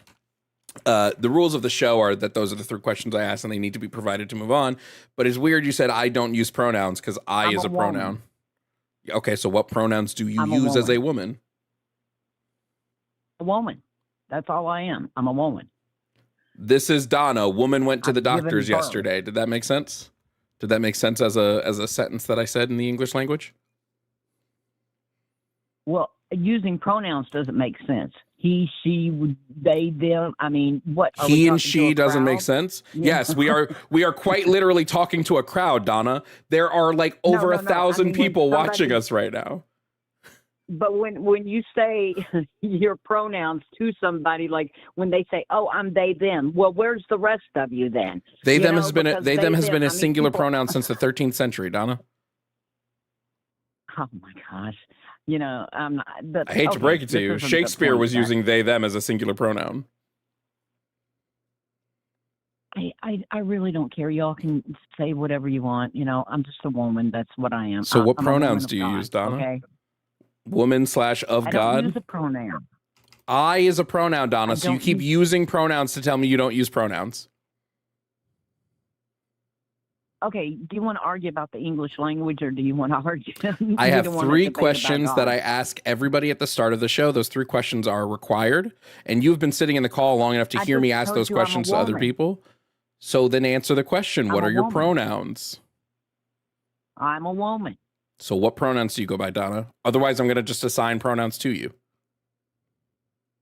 The rules of the show are that those are the 3 questions I ask, and they need to be provided to move on. But it's weird you said I don't use pronouns because I is a pronoun. Okay, so what pronouns do you use as a woman? A woman. That's all I am. I'm a woman. This is Donna. Woman went to the doctors yesterday. Did that make sense? Did that make sense as a sentence that I said in the English language? Well, using pronouns doesn't make sense. He, she, they, them. I mean, what? He and she doesn't make sense. Yeah. Yes, we are quite literally talking to a crowd, Donna. There are like over 1,000 people watching us right now. But when you say your pronouns to somebody, like when they say, "Oh, I'm they them," well, where's the rest of you then? They them has been a singular pronoun since the 13th century, Donna. Oh my gosh. I'm not. I hate to break it to you. Shakespeare was using they, them as a singular pronoun. I really don't care. Y'all can say whatever you want. I'm just a woman. That's what I am. So what pronouns do you use, Donna? Okay. Woman / of God? I don't use a pronoun. I is a pronoun, Donna. So you keep using pronouns to tell me you don't use pronouns. Okay, do you want to argue about the English language or do you want to argue? I have 3 questions that I ask everybody at the start of the show. Those 3 questions are required. And you've been sitting in the call long enough to hear me ask those questions to other people. So then answer the question. What are your pronouns? I'm a woman. So what pronouns do you go by, Donna? Otherwise, I'm going to just assign pronouns to you.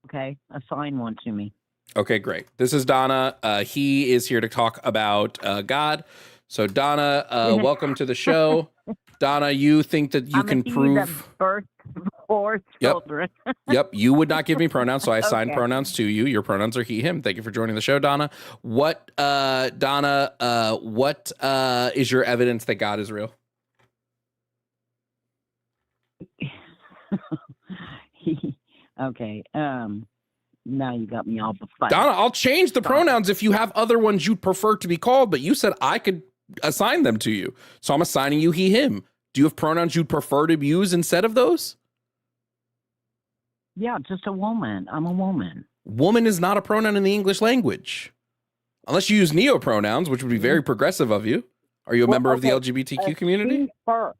Okay, assign one to me. Okay, great. This is Donna. He is here to talk about God. So Donna, welcome to the show. Donna, you think that you can prove birth for children? Yep. You would not give me pronouns, so I assigned pronouns to you. Your pronouns are he, him. Thank you for joining the show, Donna. What is your evidence that God is real? Okay. Now you got me all befuddled. Donna, I'll change the pronouns if you have other ones you'd prefer to be called, but you said I could assign them to you. So I'm assigning you he, him. Do you have pronouns you'd prefer to use instead of those? Yeah, just a woman. I'm a woman. Woman is not a pronoun in the English language. Unless you use neopronouns, which would be very progressive of you. Are you a member of the LGBTQ community? She, her.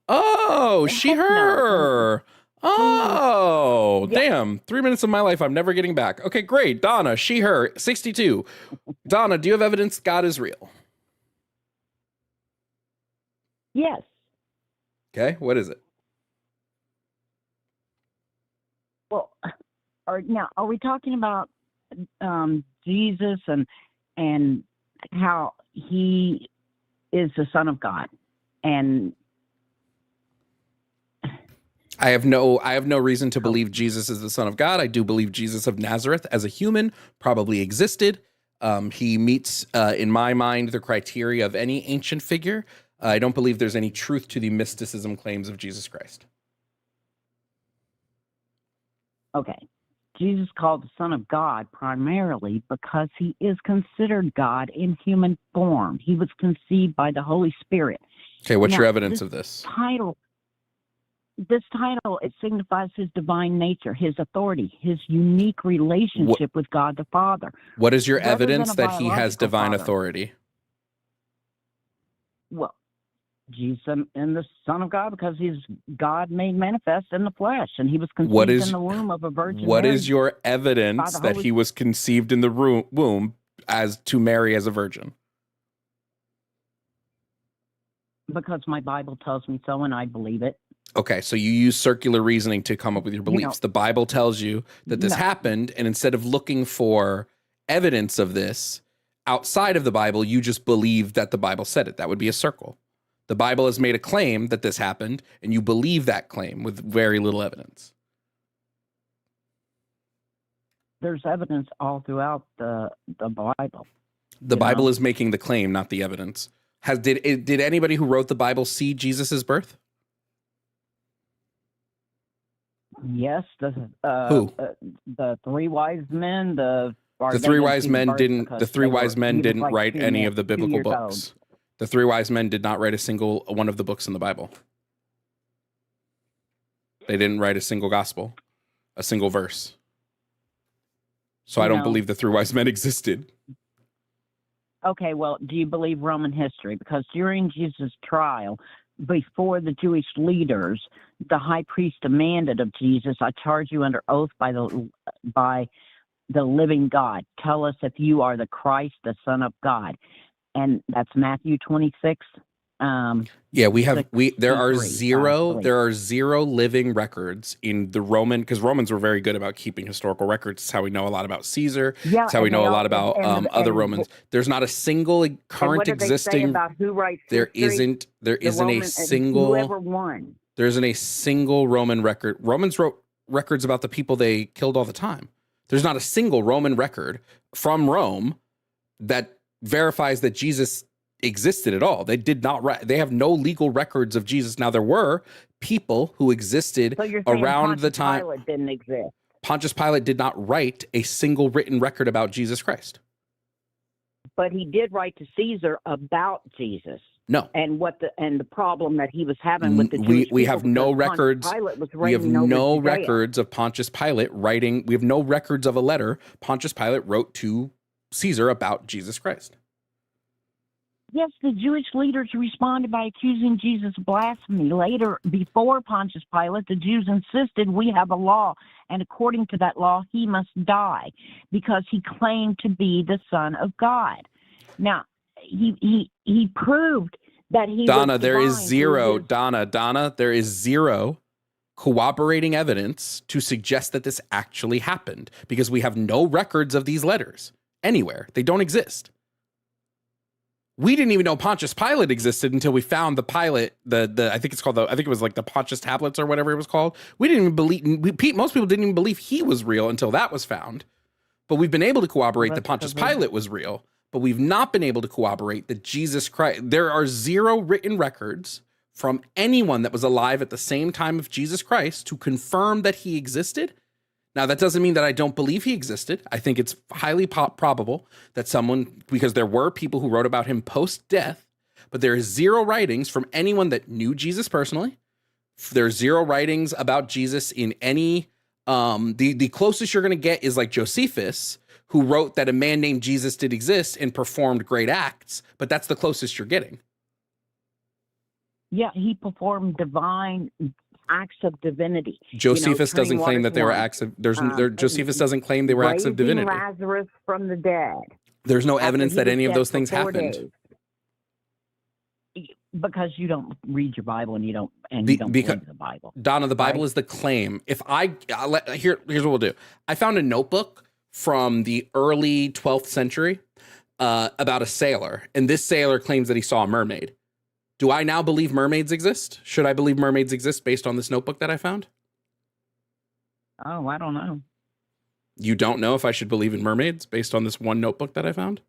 Oh, she, her. Oh, damn. 3 minutes of my life I'm never getting back. Okay, great. Donna, she, her, 62. Donna, do you have evidence God is real? Yes. Okay, what is it? Well, are we talking about Jesus and and how he is the Son of God. And I have no reason to believe Jesus is the Son of God. I do believe Jesus of Nazareth as a human probably existed. He meets, in my mind, the criteria of any ancient figure. I don't believe there's any truth to the mysticism claims of Jesus Christ. okay, Jesus called the Son of God primarily because he is considered God in human form. He was conceived by the Holy Spirit. Okay, what's Now, your evidence of this? This title, it signifies his divine nature, his authority, his unique relationship with God the Father. What is your rather evidence than a that he has biological divine father. authority? Well, Jesus and the Son of God, because he's God made manifest in the flesh, and he was conceived in the womb of a virgin. What Mary is your evidence that he was conceived in the womb as to Mary as a virgin? Because my Bible tells me so, and I believe it. Okay, so you use circular reasoning to come up with your beliefs. The Bible tells you that this happened, and instead of looking for evidence of this outside of the Bible, you just believe that the Bible said it. That would be a circle. The Bible has made a claim that this happened, and you believe that claim with very little evidence. There's evidence all throughout the Bible. The Bible is making the claim, not the evidence. Did anybody who wrote the Bible see Jesus's birth? Yes, the three wise men. The three wise men didn't write any of the biblical books. The three wise men did not write a single one of the books in the Bible. They didn't write a single gospel, a single verse. So I don't believe the three wise men existed. Okay, well, do you believe Roman history? Because during Jesus' trial, before the Jewish leaders, the high priest demanded of Jesus, I charge you under oath by the living God. Tell us if you are the Christ, the Son of God. And that's Matthew 26. There are zero living records in the Roman, because Romans were very good about keeping historical records. It's how we know a lot about Caesar. It's how we know a lot about other Romans. There's not a single current existing. About who writes there history? isn't a single. Whoever won. There isn't a single Roman record. Romans wrote records about the people they killed all the time. There's not a single Roman record from Rome that verifies that Jesus existed at all. They did not write. They have no legal records of Jesus. Now, there were people who existed around the time. Pontius Pilate didn't exist. Pontius Pilate did not write a single written record about Jesus Christ. But he did write to Caesar about Jesus. No. And the problem that he was having with the Jewish we people, have no records. We have no records of Pontius Pilate writing. We have no records of a letter Pontius Pilate wrote to Caesar about Jesus Christ. Yes, the Jewish leaders responded by accusing Jesus of blasphemy. Later, before Pontius Pilate, the Jews insisted we have a law, and according to that law, he must die because he claimed to be the Son of God. Now, he proved that he was there is zero, Donna, there is zero corroborating evidence to suggest that this actually happened because we have no records of these letters anywhere. They don't exist. We didn't even know Pontius Pilate existed until we found the Pilate, I think it was like the Pontius tablets or whatever it was called. We didn't even believe, most people didn't even believe he was real until that was found. But we've been able to corroborate that Pontius Pilate was real, but we've not been able to corroborate that Jesus Christ. There are zero written records from anyone that was alive at the same time of Jesus Christ to confirm that he existed. Now, that doesn't mean that I don't believe he existed. I think it's highly probable that someone, because there were people who wrote about him post-death, but there is zero writings from anyone that knew Jesus personally. There's zero writings about Jesus in any, the closest you're going to get is like Josephus, who wrote that a man named Jesus did exist and performed great acts, but that's the closest you're getting. Yeah, he performed divine acts of divinity. Josephus doesn't claim that they were acts of. Josephus doesn't claim they were acts of divinity. Lazarus from the dead. There's no evidence that any of those things happened. Because you don't read your Bible and you don't believe the Bible. Donna, the Bible is the claim. Here's what we'll do. I found a notebook from the early 12th century about a sailor, and this sailor claims that he saw a mermaid. Do I now believe mermaids exist? Should I believe mermaids exist based on this notebook that I found? Oh, I don't know. You don't know if I should believe in mermaids based on this one notebook that I found?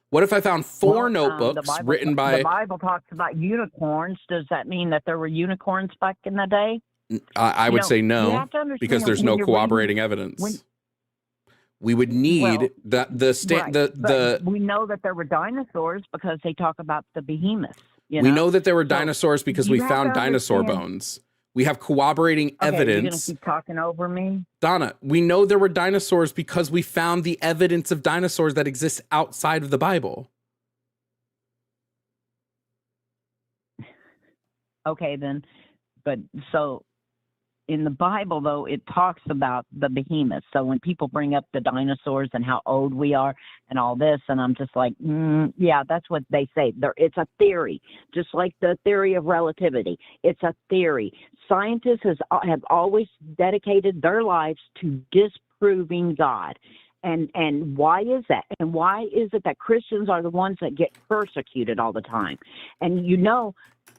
What if I found four notebooks written by... The Bible talks about unicorns. Does that mean that there were unicorns back in the day? I would say no, because there's no corroborating evidence. We would need we know that there were dinosaurs because they talk about the behemoths. We know that there were dinosaurs because we found dinosaur bones. We have corroborating evidence. You're going to keep talking over me? Donna, we know there were dinosaurs because we found the evidence of dinosaurs that exists outside of the Bible. Okay, then. But so in the Bible, though, it talks about the behemoths. So when people bring up the dinosaurs and how old we are and all this, and I'm just like, yeah, that's what they say. It's a theory, just like the theory of relativity. It's a theory. Scientists have always dedicated their lives to disproving God. And why is that? And why is it that Christians are the ones that get persecuted all the time? And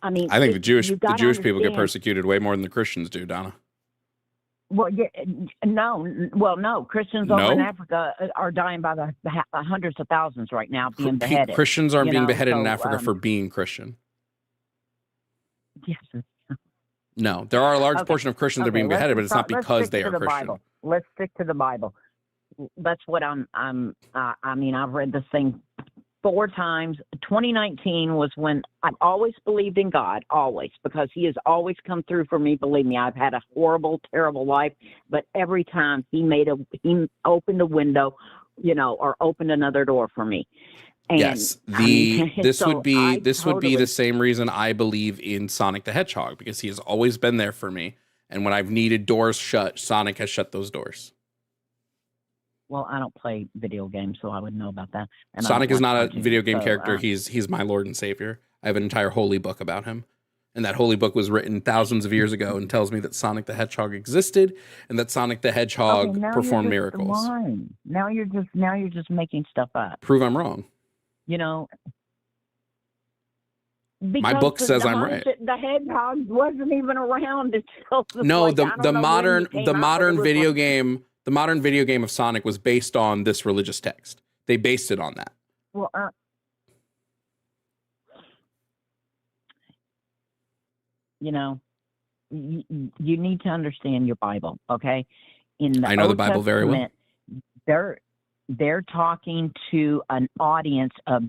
I mean, I think the Jewish people get persecuted way more than the Christians do, Donna. Well, yeah, no. Christians over in Africa are dying by the hundreds of thousands right now, being beheaded. Christians aren't being beheaded in Africa for being Christian. Yes. No, there are a large portion of Christians that are being beheaded, but it's not because they are Christian. Bible. Let's stick to the Bible. That's what I mean, I've read this thing 4 times. 2019 was when I've always believed in God, always, because he has always come through for me. Believe me, I've had a horrible, terrible life, but every time he opened a window, or opened another door for me. And, yes, this would be the same reason I believe in Sonic the Hedgehog, because he has always been there for me. And when I've needed doors shut, Sonic has shut those doors. Well, I don't play video games, so I would know about that. And Sonic is not a video game character. He's my Lord and Savior. I have an entire holy book about him. And that holy book was written thousands of years ago and tells me that Sonic the Hedgehog existed and that Sonic the Hedgehog performed miracles. Lying. Now you're just making stuff up. Prove I'm wrong. My book says I'm right. The hedgehog wasn't even around until the modern video game. The modern video game of Sonic was based on this religious text. They based it on that. Well, you need to understand your Bible, okay? I know the Bible very well. They're talking to an audience of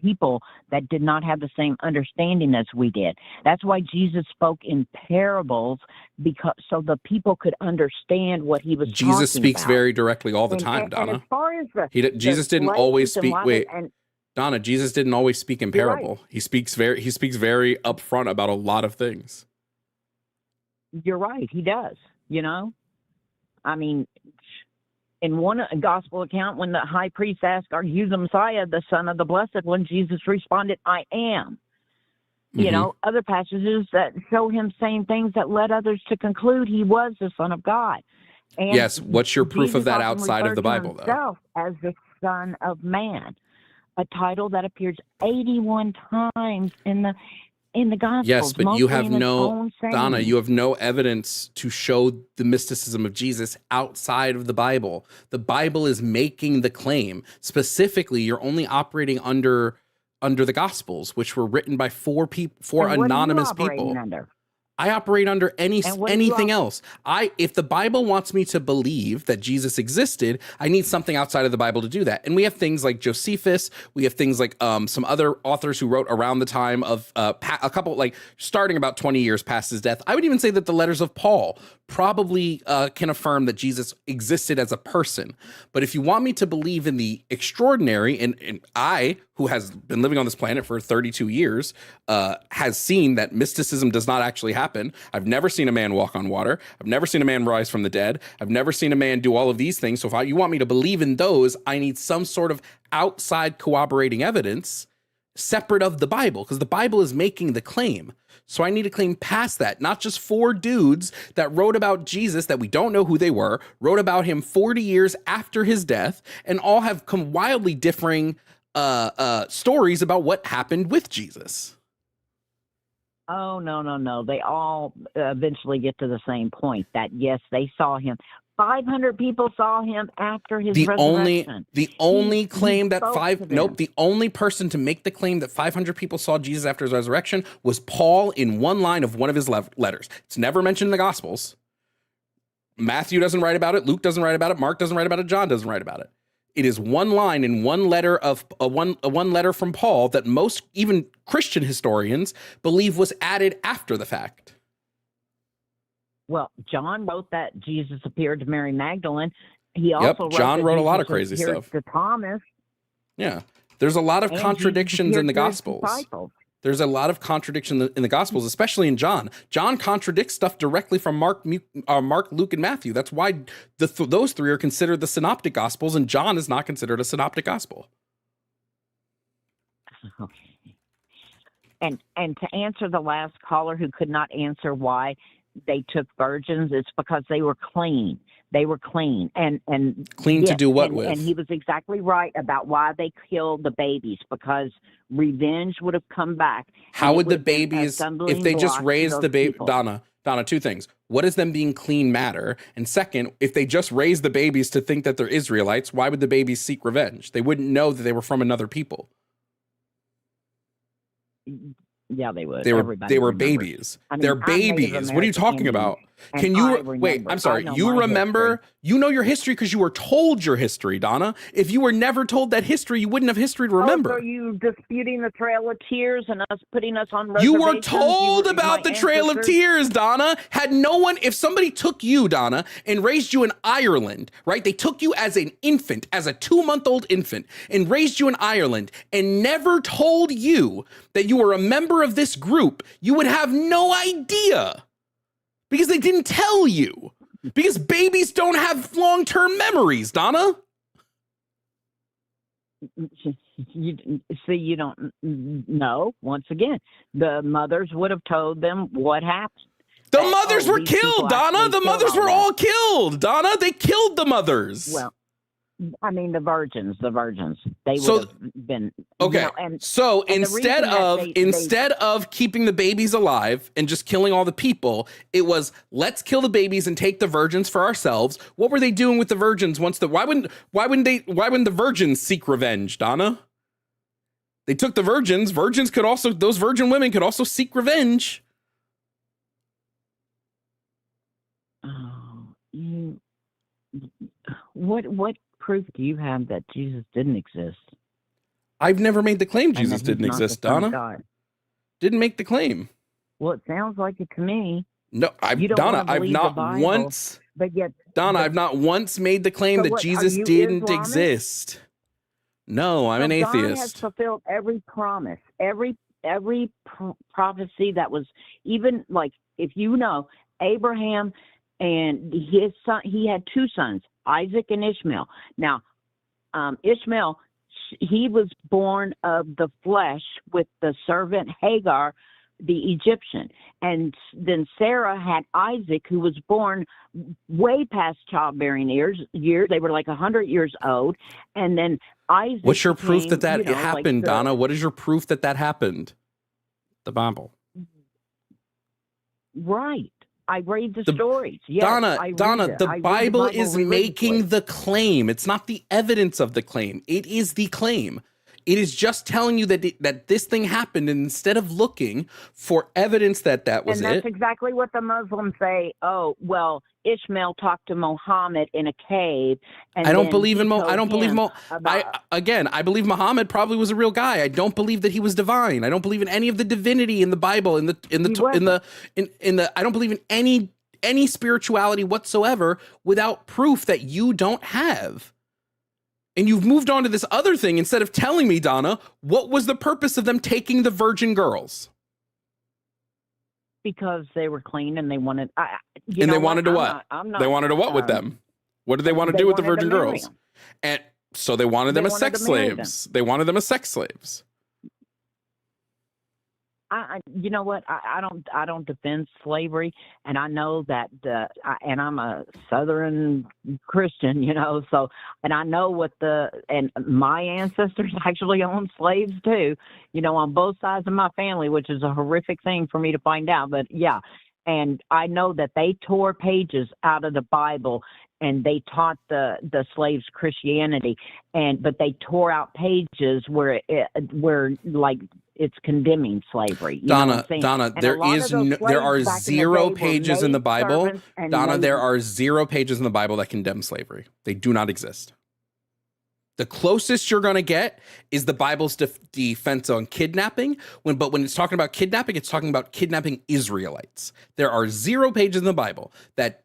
people that did not have the same understanding as we did. That's why Jesus spoke in parables, so the people could understand what he was talking about. Jesus speaks very directly all the time, Donna. And as far as Jesus didn't always speak. Donna, Jesus didn't always speak in parable. Right. He speaks very upfront about a lot of things. You're right. He does. I mean, in one gospel account, when the high priest asked, "Are you the Messiah, the Son of the Blessed One?" Jesus responded, "I am." Other passages that show him saying things that led others to conclude he was the Son of God. And yes, what's your proof of that outside of the Bible, though? As the Son of Man, a title that appears 81 times in the Gospels. Yes, but you have Donna, you have no evidence to show the mysticism of Jesus outside of the Bible. The Bible is making the claim. Specifically, you're only operating under the Gospels, which were written by four anonymous people. I operate under anything else. If the Bible wants me to believe that Jesus existed, I need something outside of the Bible to do that. And we have things like Josephus. We have things like some other authors who wrote around the time of a couple, like starting about 20 years past his death. I would even say that the letters of Paul probably can affirm that Jesus existed as a person. But if you want me to believe in the extraordinary, and I, who has been living on this planet for 32 years, has seen that mysticism does not actually happen. I've never seen a man walk on water. I've never seen a man rise from the dead. I've never seen a man do all of these things. So if you want me to believe in those, I need some sort of outside corroborating evidence. separate of the Bible, because the Bible is making the claim. So I need to claim past that, not just 4 dudes that wrote about Jesus that we don't know who they were, wrote about him 40 years after his death, and all have come wildly differing stories about what happened with Jesus. Oh, no. They all eventually get to the same point that, yes, they saw him. 500 people saw him after his resurrection. The only claim that the only person to make the claim that 500 people saw Jesus after his resurrection was Paul in one line of one of his letters. It's never mentioned in the Gospels. Matthew doesn't write about it. Luke doesn't write about it. Mark doesn't write about it. John doesn't write about it. It is one line in one letter of one letter from Paul that most, even Christian historians, believe was added after the fact. Well, John wrote that Jesus appeared to Mary Magdalene. He also John wrote a lot of Jesus crazy appeared stuff. to Thomas. Yeah. There's a lot of And contradictions in the Jesus appeared to his Gospels. disciples. There's a lot of contradiction in the Gospels, especially in John. John contradicts stuff directly from Mark, Luke, and Matthew. That's why those 3 are considered the synoptic Gospels, and John is not considered a synoptic Gospel. Okay. And to answer the last caller who could not answer why they took virgins, it's because they were clean. They were clean. And Clean to do what with? And he was exactly right about why they killed the babies, because revenge would have come back. How would the babies, if they just raised the baby, Donna, 2 things. What does them being clean matter? And second, if they just raised the babies to think that they're Israelites, why would the babies seek revenge? They wouldn't know that they were from another people. Yeah, they would. They were remembers. babies. I mean, They're I'm Native babies. What are you American talking Indian, about? and Can you I wait? remember. I'm sorry. I know You my remember? history. You know your history because you were told your history, Donna. If you were never told that history, you wouldn't have history to remember. Oh, so you disputing the Trail of Tears and us putting us on reservations? You were told about the Trail of Tears, Donna. Had no one, if somebody took you, Donna, and raised you in Ireland, right? They took you as an infant, as a 2-month-old infant, and raised you in Ireland, and never told you that you were a member of this group, you would have no idea. Because they didn't tell you. Because babies don't have long-term memories, Donna. You don't know. Once again, the mothers would have told them what happened. The mothers were killed, Donna. The mothers were all killed, Donna. They killed the mothers. Well, I mean, the virgins, they would have been okay. You know, and so and instead of keeping the babies alive and just killing all the people, it was let's kill the babies and take the virgins for ourselves. What were they doing with the virgins once why wouldn't the virgins seek revenge, Donna? They took the virgins. Those virgin women could also seek revenge. Oh, what proof do you have that Jesus didn't exist? I've never made the claim Jesus didn't exist, Donna. Didn't make the claim. Well, it sounds like it to me. No, I've not once made the claim that Jesus didn't exist. No, I'm an atheist. God has fulfilled every promise, every prophecy that was, even like, if you know, Abraham and his son, he had 2 sons, Isaac and Ishmael. Now, Ishmael, he was born of the flesh with the servant Hagar, the Egyptian. And then Sarah had Isaac, who was born way past childbearing years. They were like 100 years old. And then Isaac. What's your proof that happened, Donna? What is your proof that happened? The Bible. Right. I read the stories. Yes, Donna, the Bible is making the claim. It's not the evidence of the claim. It is the claim. It is just telling you that this thing happened, and instead of looking for evidence that was it. And that's exactly what the Muslims say. Oh, well, Ishmael talked to Muhammad in a cave. And I don't believe in I believe Muhammad probably was a real guy. I don't believe that he was divine. I don't believe in any of the divinity in the Bible. I don't believe in any spirituality whatsoever without proof that you don't have. And you've moved on to this other thing instead of telling me, Donna, what was the purpose of them taking the virgin girls? Because they were clean and they wanted. They wanted to what? They wanted to what with them? What did they want to do with the virgin girls? And so they wanted them as sex slaves. They wanted them as sex slaves. you know what? I don't defend slavery, and I know that. And I'm a Southern Christian, you know. So, and I know and my ancestors actually owned slaves too, you know, on both sides of my family, which is a horrific thing for me to find out. But yeah, and I know that they tore pages out of the Bible and they taught the slaves Christianity, but they tore out pages where like it's condemning slavery. You know what I'm saying? Donna, And there are zero pages in the Bible. Donna, there are 0 pages in the Bible that condemn slavery. They do not exist. The closest you're going to get is the Bible's defense on kidnapping. But when it's talking about kidnapping, it's talking about kidnapping Israelites. There are 0 pages in the Bible that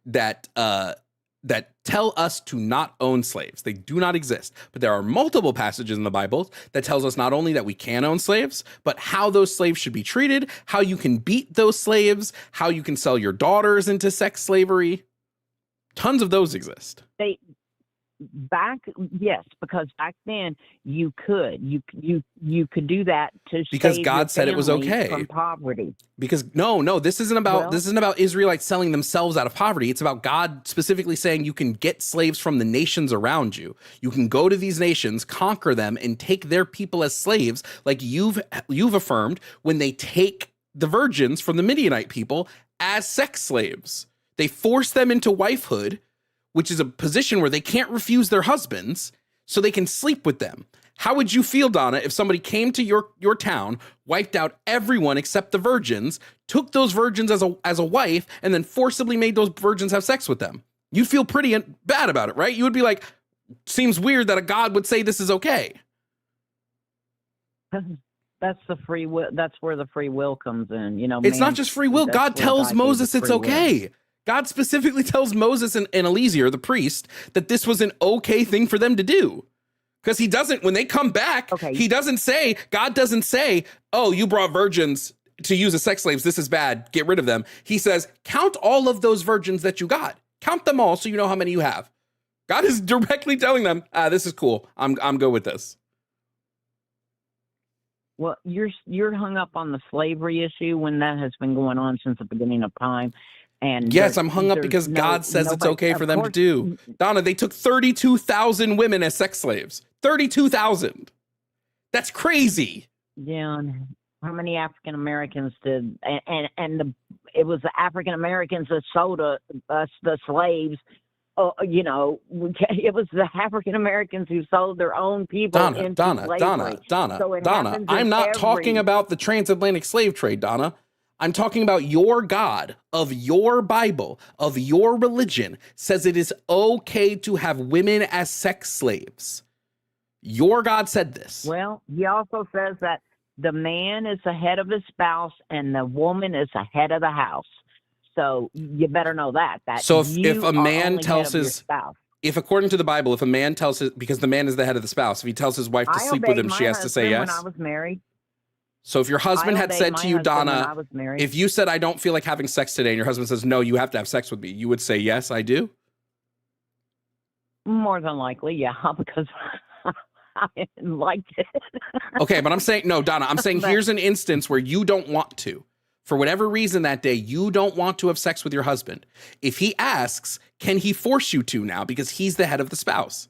tell us to not own slaves. They do not exist. But there are multiple passages in the Bible that tells us not only that we can own slaves, but how those slaves should be treated, how you can beat those slaves, how you can sell your daughters into sex slavery. Tons of those exist. Yes, because back then you could do that to because save God your said it was family okay from poverty. Because no, this isn't about Israelites selling themselves out of poverty. It's about God specifically saying you can get slaves from the nations around you. You can go to these nations, conquer them, and take their people as slaves, like you've affirmed when they take the virgins from the Midianite people as sex slaves. They force them into wifehood, which is a position where they can't refuse their husbands, so they can sleep with them. How would you feel, Donna, if somebody came to your town, wiped out everyone except the virgins, took those virgins as a wife, and then forcibly made those virgins have sex with them? You'd feel pretty bad about it, right? You would be like, seems weird that a God would say this is okay. That's the free will. That's where the free will comes in. You know, it's not just free will. God tells Moses it's okay. Will. God specifically tells Moses and Eleazar, the priest, that this was an okay thing for them to do. Because he doesn't, when they come back, God doesn't say, oh, you brought virgins to use as sex slaves. This is bad. Get rid of them. He says, count all of those virgins that you got. Count them all so you know how many you have. God is directly telling them, this is cool. I'm good with this. Well, you're hung up on the slavery issue when that has been going on since the beginning of time. And yes, I'm hung up because God says it's okay for them to do. Donna, they took 32,000 women as sex slaves. 32,000. That's crazy. Yeah. How many African Americans did? It was the African Americans that sold us the slaves. You know, it was the African Americans who sold their own people into slavery. Donna. I'm not talking about the transatlantic slave trade, Donna. I'm talking about your God of your Bible, of your religion, says it is okay to have women as sex slaves. Your God said this. Well, he also says that the man is the head of his spouse and the woman is the head of the house. So you better know that. So if a man tells his spouse, if according to the Bible, if a man tells his, because the man is the head of the spouse, if he tells his wife to sleep with him, she has to say yes. When I was married. So if your husband had said to you, Donna, if you said, I don't feel like having sex today, and your husband says, no, you have to have sex with me, you would say, yes, I do? More than likely, yeah, because I liked it. Okay, but I'm saying, no, Donna, I'm saying here's an instance where you don't want to. For whatever reason that day, you don't want to have sex with your husband. If he asks, can he force you to now because he's the head of the spouse?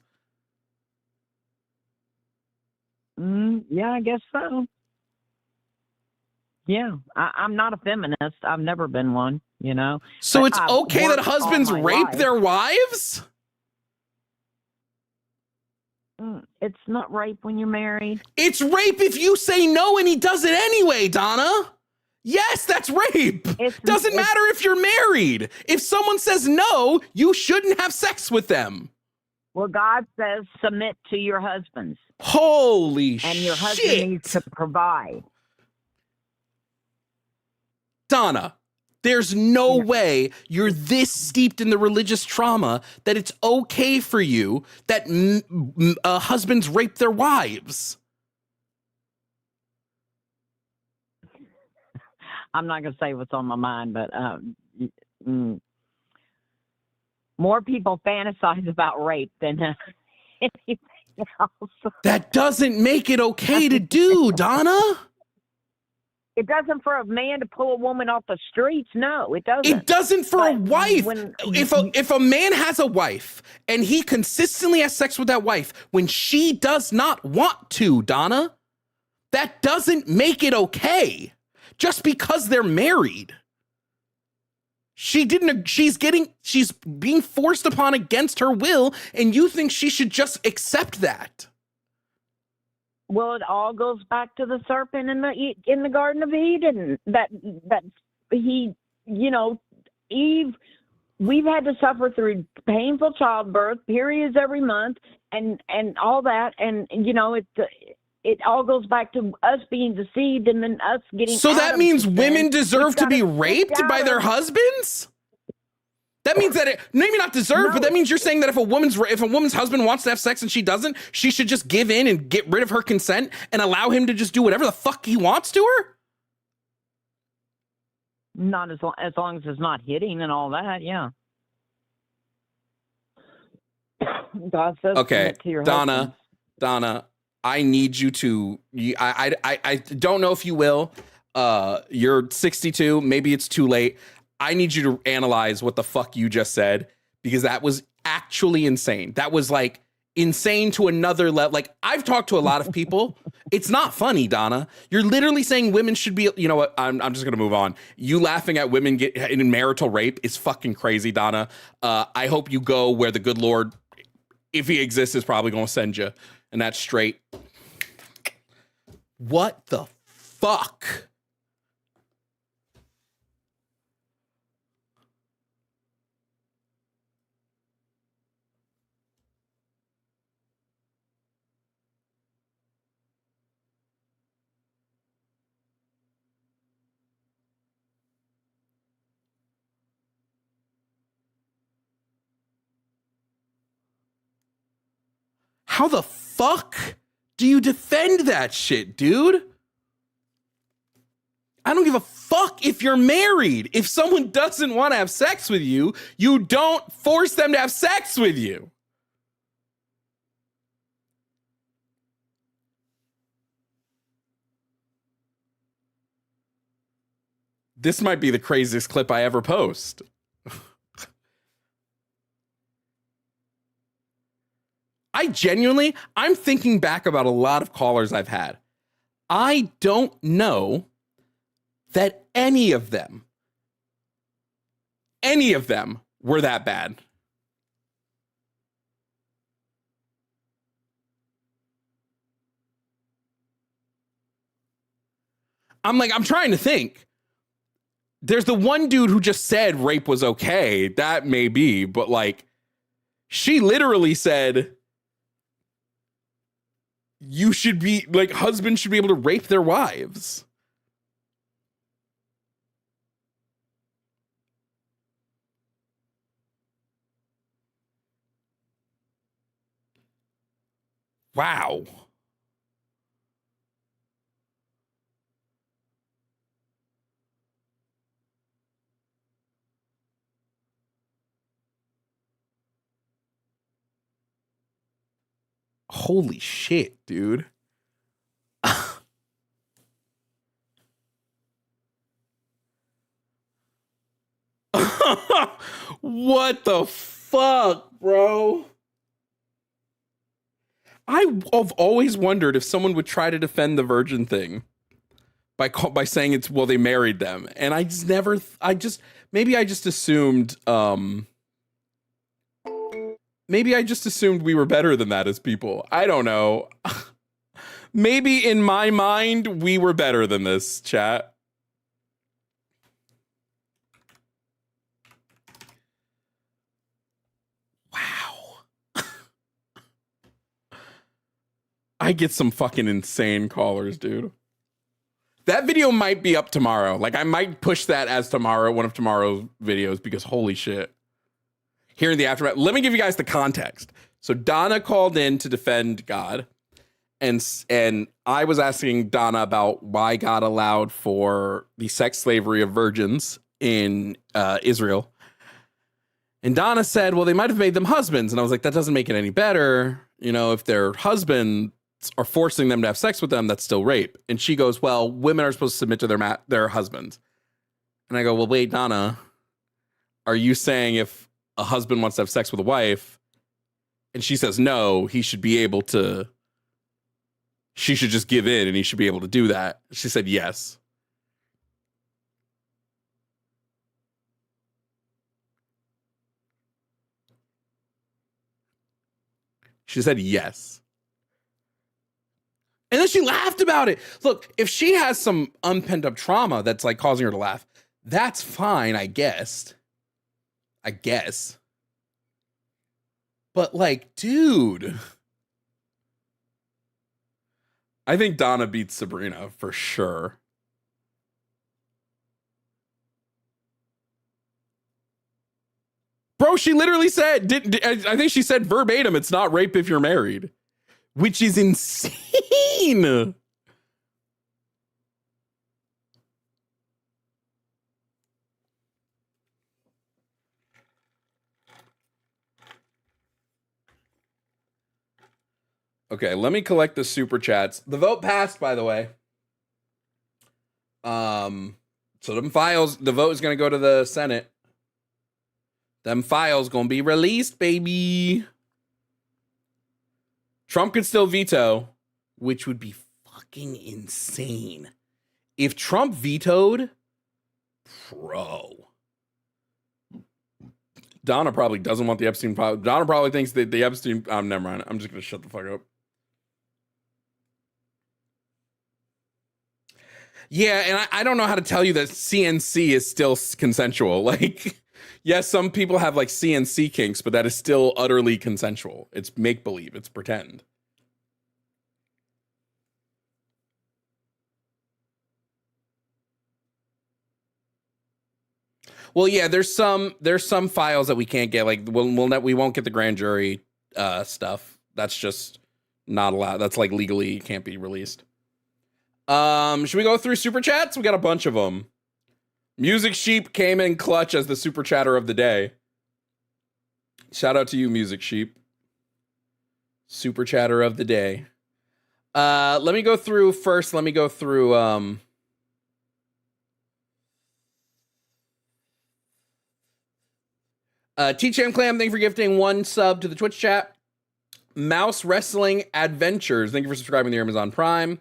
Yeah, I guess so. Yeah, I'm not a feminist. I've never been one, you know. So it's okay that husbands rape their wives? It's not rape when you're married. It's rape if you say no and he does it anyway, Donna. Yes, that's rape. Doesn't matter if you're married. If someone says no, you shouldn't have sex with them. Well, God says submit to your husbands. Holy shit. And your husband needs to provide. Donna, there's no way you're this steeped in the religious trauma that it's okay for you that husbands rape their wives. I'm not going to say what's on my mind, but more people fantasize about rape than anything else. That doesn't make it okay to do, Donna. It doesn't for a man to pull a woman off the streets. No, it doesn't. It doesn't for a But wife. when- If a man has a wife and he consistently has sex with that wife when she does not want to, Donna, that doesn't make it okay. Just because they're married. She's being forced upon against her will, and you think she should just accept that. Well, it all goes back to the serpent in the Garden of Eden. That he, Eve. We've had to suffer through painful childbirth, periods every month, and all that, and it all goes back to us being deceived, and then us getting. So that means Adam women deserve to be gotta raped get by out their of- husbands? That means that it maybe not deserve, but that means you're saying that if a woman's husband wants to have sex and she doesn't, she should just give in and get rid of her consent and allow him to just do whatever the fuck he wants to her? Not as long as it's not hitting and all that, yeah. God says Okay, submit to your husband. Donna, I need you to. I don't know if you will. You're 62. Maybe it's too late. I need you to analyze what the fuck you just said, because that was actually insane. That was like insane to another level. Like, I've talked to a lot of people. It's not funny, Donna. You're literally saying women should be. You know what? I'm just gonna move on. You laughing at women get in marital rape is fucking crazy, Donna. I hope you go where the good Lord, if he exists, is probably gonna send you, and that's straight. What the fuck? How the fuck do you defend that shit, dude? I don't give a fuck if you're married. If someone doesn't want to have sex with you, you don't force them to have sex with you. This might be the craziest clip I ever post. I'm thinking back about a lot of callers I've had. I don't know that any of them were that bad. I'm trying to think. There's the one dude who just said rape was okay. That may be, but like, she literally said, you should be like, husbands should be able to rape their wives. Wow. Holy shit, dude. What the fuck, bro? I've always wondered if someone would try to defend the virgin thing by saying it's, well, they married them. And maybe I just assumed we were better than that as people. I don't know. Maybe in my mind, we were better than this, chat. Wow. I get some fucking insane callers, dude. That video might be up tomorrow. Like, I might push that as one of tomorrow's videos, because holy shit. Here in the aftermath, let me give you guys the context. So Donna called in to defend God, and I was asking Donna about why God allowed for the sex slavery of virgins in Israel. And Donna said, well, they might have made them husbands. And I was like, that doesn't make it any better. You know, if their husband are forcing them to have sex with them, that's still rape. And she goes, well, women are supposed to submit to their husbands. And I go, well, wait, Donna, are you saying if a husband wants to have sex with a wife and she says no, she should just give in and he should be able to do that? She said yes. She said yes. And then she laughed about it. Look, if she has some unpent up trauma that's like causing her to laugh, that's fine, I guess. But like, dude, I think Donna beats Sabrina for sure. Bro, she literally said, I think she said verbatim, it's not rape if you're married, which is insane. Okay, let me collect the super chats. The vote passed, by the way. So them files, the vote is going to go to the Senate. Them files going to be released, baby. Trump could still veto, which would be fucking insane. If Trump vetoed, bro. Donna probably doesn't want the Epstein file. Donna probably thinks that the Epstein, never mind. I'm just going to shut the fuck up. Yeah, and I don't know how to tell you that CNC is still consensual. Like, yes, some people have like CNC kinks, but that is still utterly consensual. It's make-believe. It's pretend. Well, yeah, there's some files that we can't get. Like, we won't get the grand jury stuff. That's just not allowed. That's like legally can't be released. Should we go through super chats? We got a bunch of them. Music Sheep came in clutch as the super chatter of the day. Shout out to you, Music Sheep. Super chatter of the day. Let me go through first. Let me go through T-Cham Clam, thank you for gifting 1 sub to the Twitch chat. Mouse Wrestling Adventures, thank you for subscribing to the Amazon Prime.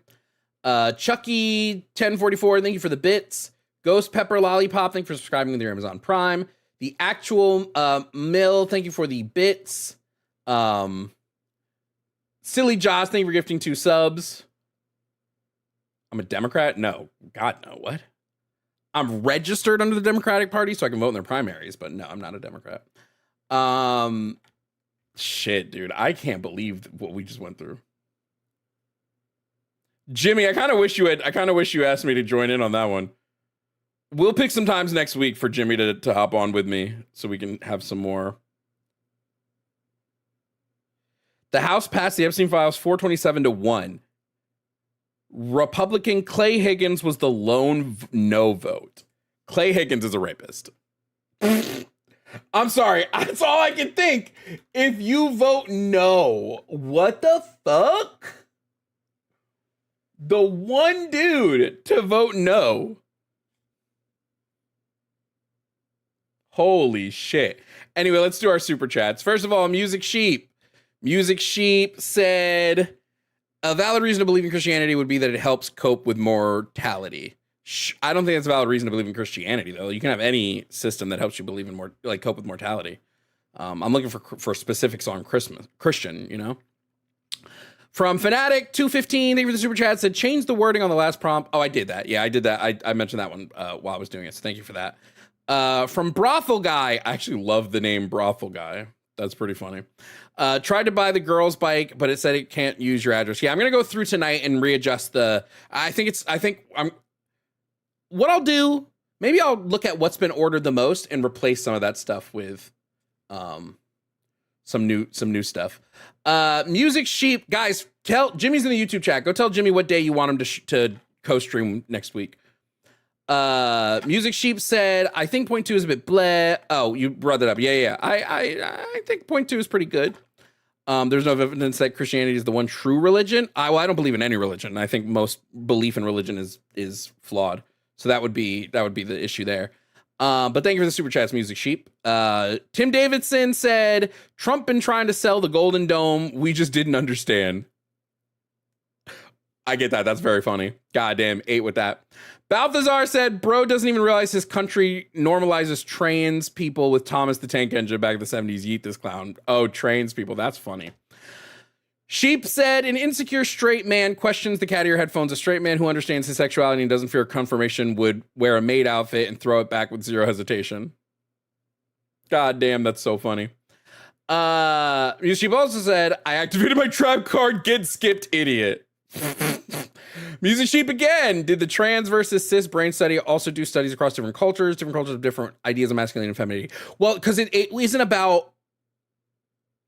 Chucky 1044, thank you for the bits. Ghost Pepper Lollipop, thank you for subscribing to the Amazon Prime. The Actual Mill, thank you for the bits. Silly Josh, thank you for gifting 2 subs. I'm a Democrat? No. God, no. What? I'm registered under the Democratic Party so I can vote in their primaries, but no, I'm not a Democrat. Shit, dude. I can't believe what we just went through. Jimmy, I kind of wish you asked me to join in on that one. We'll pick some times next week for Jimmy to hop on with me so we can have some more. The House passed the Epstein files 427-1. Republican Clay Higgins was the lone no vote. Clay Higgins is a rapist. I'm sorry. That's all I can think. If you vote no, what the fuck? The one dude to vote no. Holy shit. Anyway, let's do our super chats. First of all, Music Sheep. Music Sheep said, a valid reason to believe in Christianity would be that it helps cope with mortality. I don't think that's a valid reason to believe in Christianity, though. You can have any system that helps you believe in cope with mortality. I'm looking for specifics on Christian, you know? From Fanatic 215, thank you for the super chat, said change the wording on the last prompt. Oh, I did that. Yeah, I did that. I mentioned that one while I was doing it, so thank you for that. From Brothel Guy, I actually love the name Brothel Guy. That's pretty funny. Tried to buy the girl's bike, but it said it can't use your address. Yeah, I'm gonna go through tonight and readjust what I'll do, maybe I'll look at what's been ordered the most and replace some of that stuff with some new stuff. Music Sheep, guys, tell Jimmy's in the YouTube chat. Go tell Jimmy what day you want him to co-stream next week. Music Sheep said, I think point 2 is a bit bleh. Oh, you brought that up. Yeah. I think point 2 is pretty good. There's no evidence that Christianity is the one true religion. I don't believe in any religion. I think most belief in religion is flawed. So that would be the issue there. But thank you for the super chats, Music Sheep. Tim Davidson said, Trump been trying to sell the Golden Dome. We just didn't understand. I get that. That's very funny. Goddamn, 8 with that. Balthazar said, bro doesn't even realize his country normalizes trans people with Thomas the Tank Engine back in the 70s. Yeet this clown. Oh, trans people. That's funny. Sheep said, an insecure straight man questions the cat ear headphones. A straight man who understands his sexuality and doesn't fear confirmation would wear a maid outfit and throw it back with zero hesitation. God damn, that's so funny. Sheep also said, I activated my trap card, get skipped, idiot. Music Sheep again. Did the trans versus cis brain study also do studies across different cultures have different ideas of masculinity and femininity? Well, because it isn't about,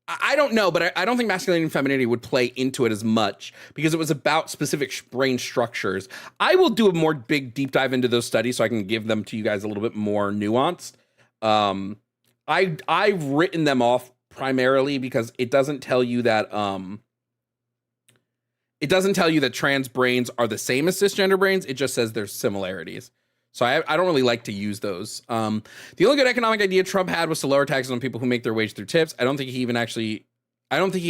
I don't know, but I don't think masculinity and femininity would play into it as much because it was about specific brain structures. I will do a more big deep dive into those studies so I can give them to you guys a little bit more nuanced. I've written them off primarily because it doesn't tell you that trans brains are the same as cisgender brains. It just says there's similarities. So I don't really like to use those. The only good economic idea Trump had was to lower taxes on people who make their wage through tips. I don't think he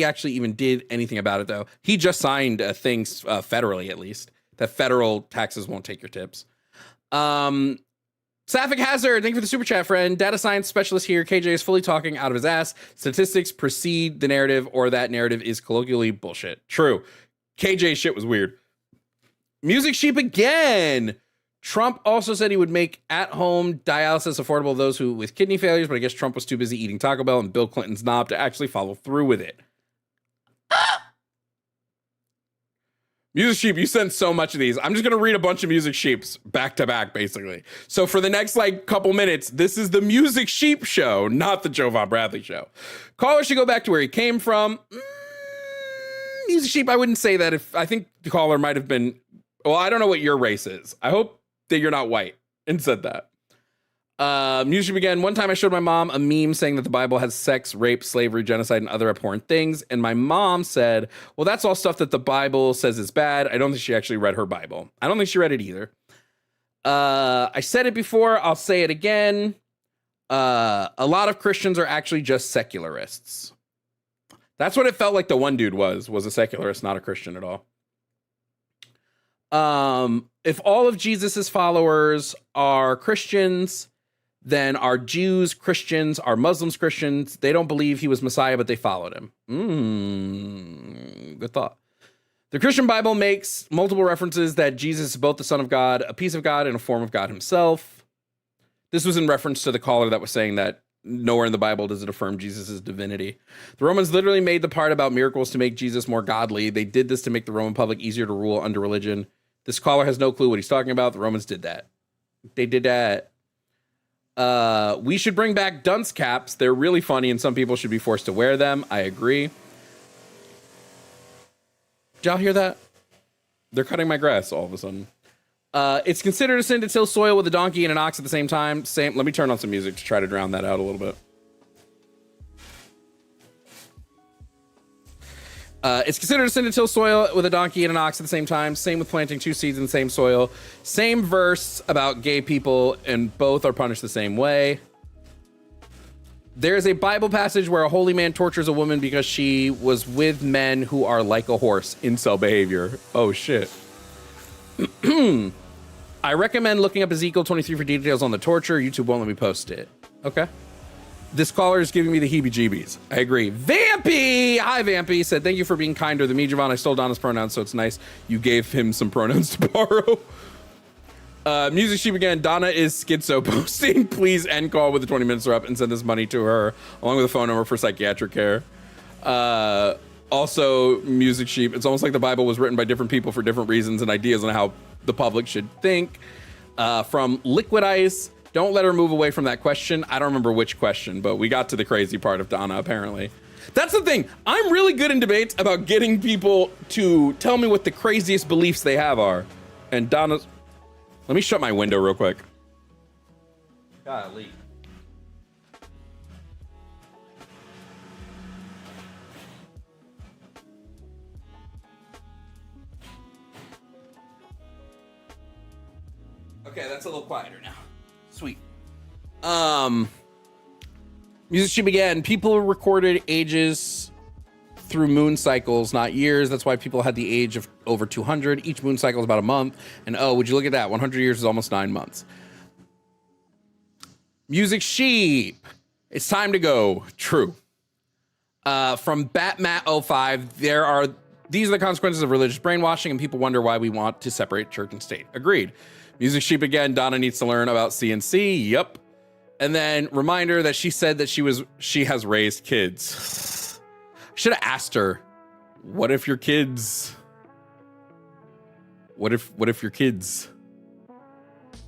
actually even did anything about it, though. He just signed things federally, at least, that federal taxes won't take your tips. Sapphic Hazard, thank you for the super chat, friend. Data science specialist here. KJ is fully talking out of his ass. Statistics precede the narrative, or that narrative is colloquially bullshit. True. KJ's shit was weird. Music Sheep again. Trump also said he would make at-home dialysis affordable to those who with kidney failures, but I guess Trump was too busy eating Taco Bell and Bill Clinton's knob to actually follow through with it. Music Sheep, you sent so much of these. I'm just going to read a bunch of Music Sheeps back to back, basically. So for the next, couple minutes, this is the Music Sheep show, not the Jovan Bradley show. Caller should go back to where he came from. Music Sheep, I wouldn't say that. I think the caller might have been, well, I don't know what your race is. I hope that you're not white and said that. Music Sheep again. One time I showed my mom a meme saying that the Bible has sex, rape, slavery, genocide, and other abhorrent things. And my mom said, well, that's all stuff that the Bible says is bad. I don't think she actually read her Bible. I don't think she read it either. I said it before. I'll say it again. A lot of Christians are actually just secularists. That's what it felt like the one dude was a secularist, not a Christian at all. If all of Jesus's followers are Christians, then are Jews Christians, are Muslims Christians? They don't believe he was Messiah, but they followed him. Good thought. The Christian Bible makes multiple references that Jesus is both the Son of God, a piece of God, and a form of God himself. This was in reference to the caller that was saying that nowhere in the Bible does it affirm Jesus' divinity. The Romans literally made the part about miracles to make Jesus more godly. They did this to make the Roman public easier to rule under religion. This caller has no clue what he's talking about. The Romans did that. They did that. We should bring back dunce caps. They're really funny and some people should be forced to wear them. I agree. Did y'all hear that? They're cutting my grass all of a sudden. It's considered a sin to till soil with a donkey and an ox at the same time. Let me turn on some music to try to drown that out a little bit. It's considered a sin to till soil with a donkey and an ox at the same time. Same with planting two seeds in the same soil. Same verse about gay people, and both are punished the same way. There's a Bible passage where a holy man tortures a woman because she was with men who are like a horse. Incel behavior. Oh, shit. I recommend looking up Ezekiel 23 for details on the torture. YouTube won't let me post it. Okay. This caller is giving me the heebie-jeebies. I agree. Vampy! Hi, Vampy. Said, thank you for being kinder than me, Jovan. I stole Donna's pronouns, so it's nice you gave him some pronouns to borrow. Music Sheep again. Donna is schizo posting. Please end call with the 20 minutes are up and send this money to her, along with a phone number for psychiatric care. Also, Music Sheep. It's almost like the Bible was written by different people for different reasons and ideas on how the public should think. From Liquid Ice. Don't let her move away from that question. I don't remember which question, but we got to the crazy part of Donna, apparently. That's the thing. I'm really good in debates about getting people to tell me what the craziest beliefs they have are. And Donna's... Let me shut my window real quick. Golly. Okay, that's a little quieter now. Sweet. Music Sheep again. People recorded ages through moon cycles, not years. That's why people had the age of over 200. Each moon cycle is about a month. And oh, would you look at that? 100 years is almost 9 months. Music Sheep. It's time to go. True. From Batmat05, these are the consequences of religious brainwashing, and people wonder why we want to separate church and state. Agreed. Music Sheep again. Donna needs to learn about CNC. Yep. And then reminder that she said that she has raised kids. Should have asked her, what if your kids? What if your kids?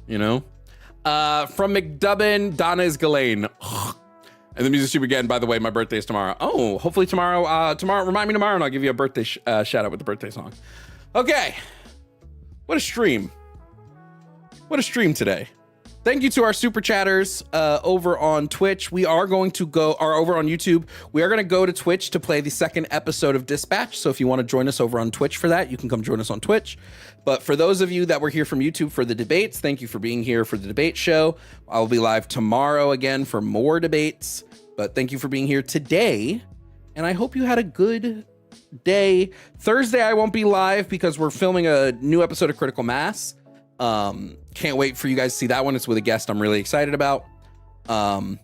You know? From McDubbin, Donna is Ghislaine. And the Music Sheep again, by the way, my birthday is tomorrow. Oh, hopefully tomorrow, remind me tomorrow and I'll give you a birthday shout out with the birthday song. Okay. What a stream. What a stream today. Thank you to our super chatters over on Twitch. We are going to over on YouTube. We are going to go to Twitch to play the second episode of Dispatch. So if you want to join us over on Twitch for that, you can come join us on Twitch. But for those of you that were here from YouTube for the debates, thank you for being here for the debate show. I'll be live tomorrow again for more debates. But thank you for being here today. And I hope you had a good day. Thursday, I won't be live because we're filming a new episode of Critical Mass. Can't wait for you guys to see that one. It's with a guest I'm really excited about. But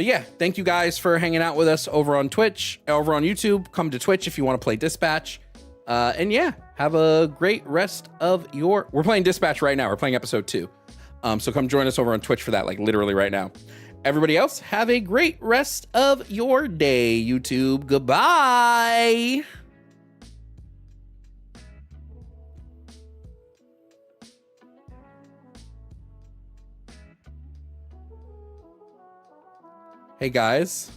yeah, thank you guys for hanging out with us over on Twitch, over on YouTube. Come to Twitch if you want to play Dispatch. And yeah, have a great rest of we're playing Dispatch right now. We're playing episode 2. So come join us over on Twitch for that, like literally right now. Everybody else, have a great rest of your day, YouTube. Goodbye. Hey guys.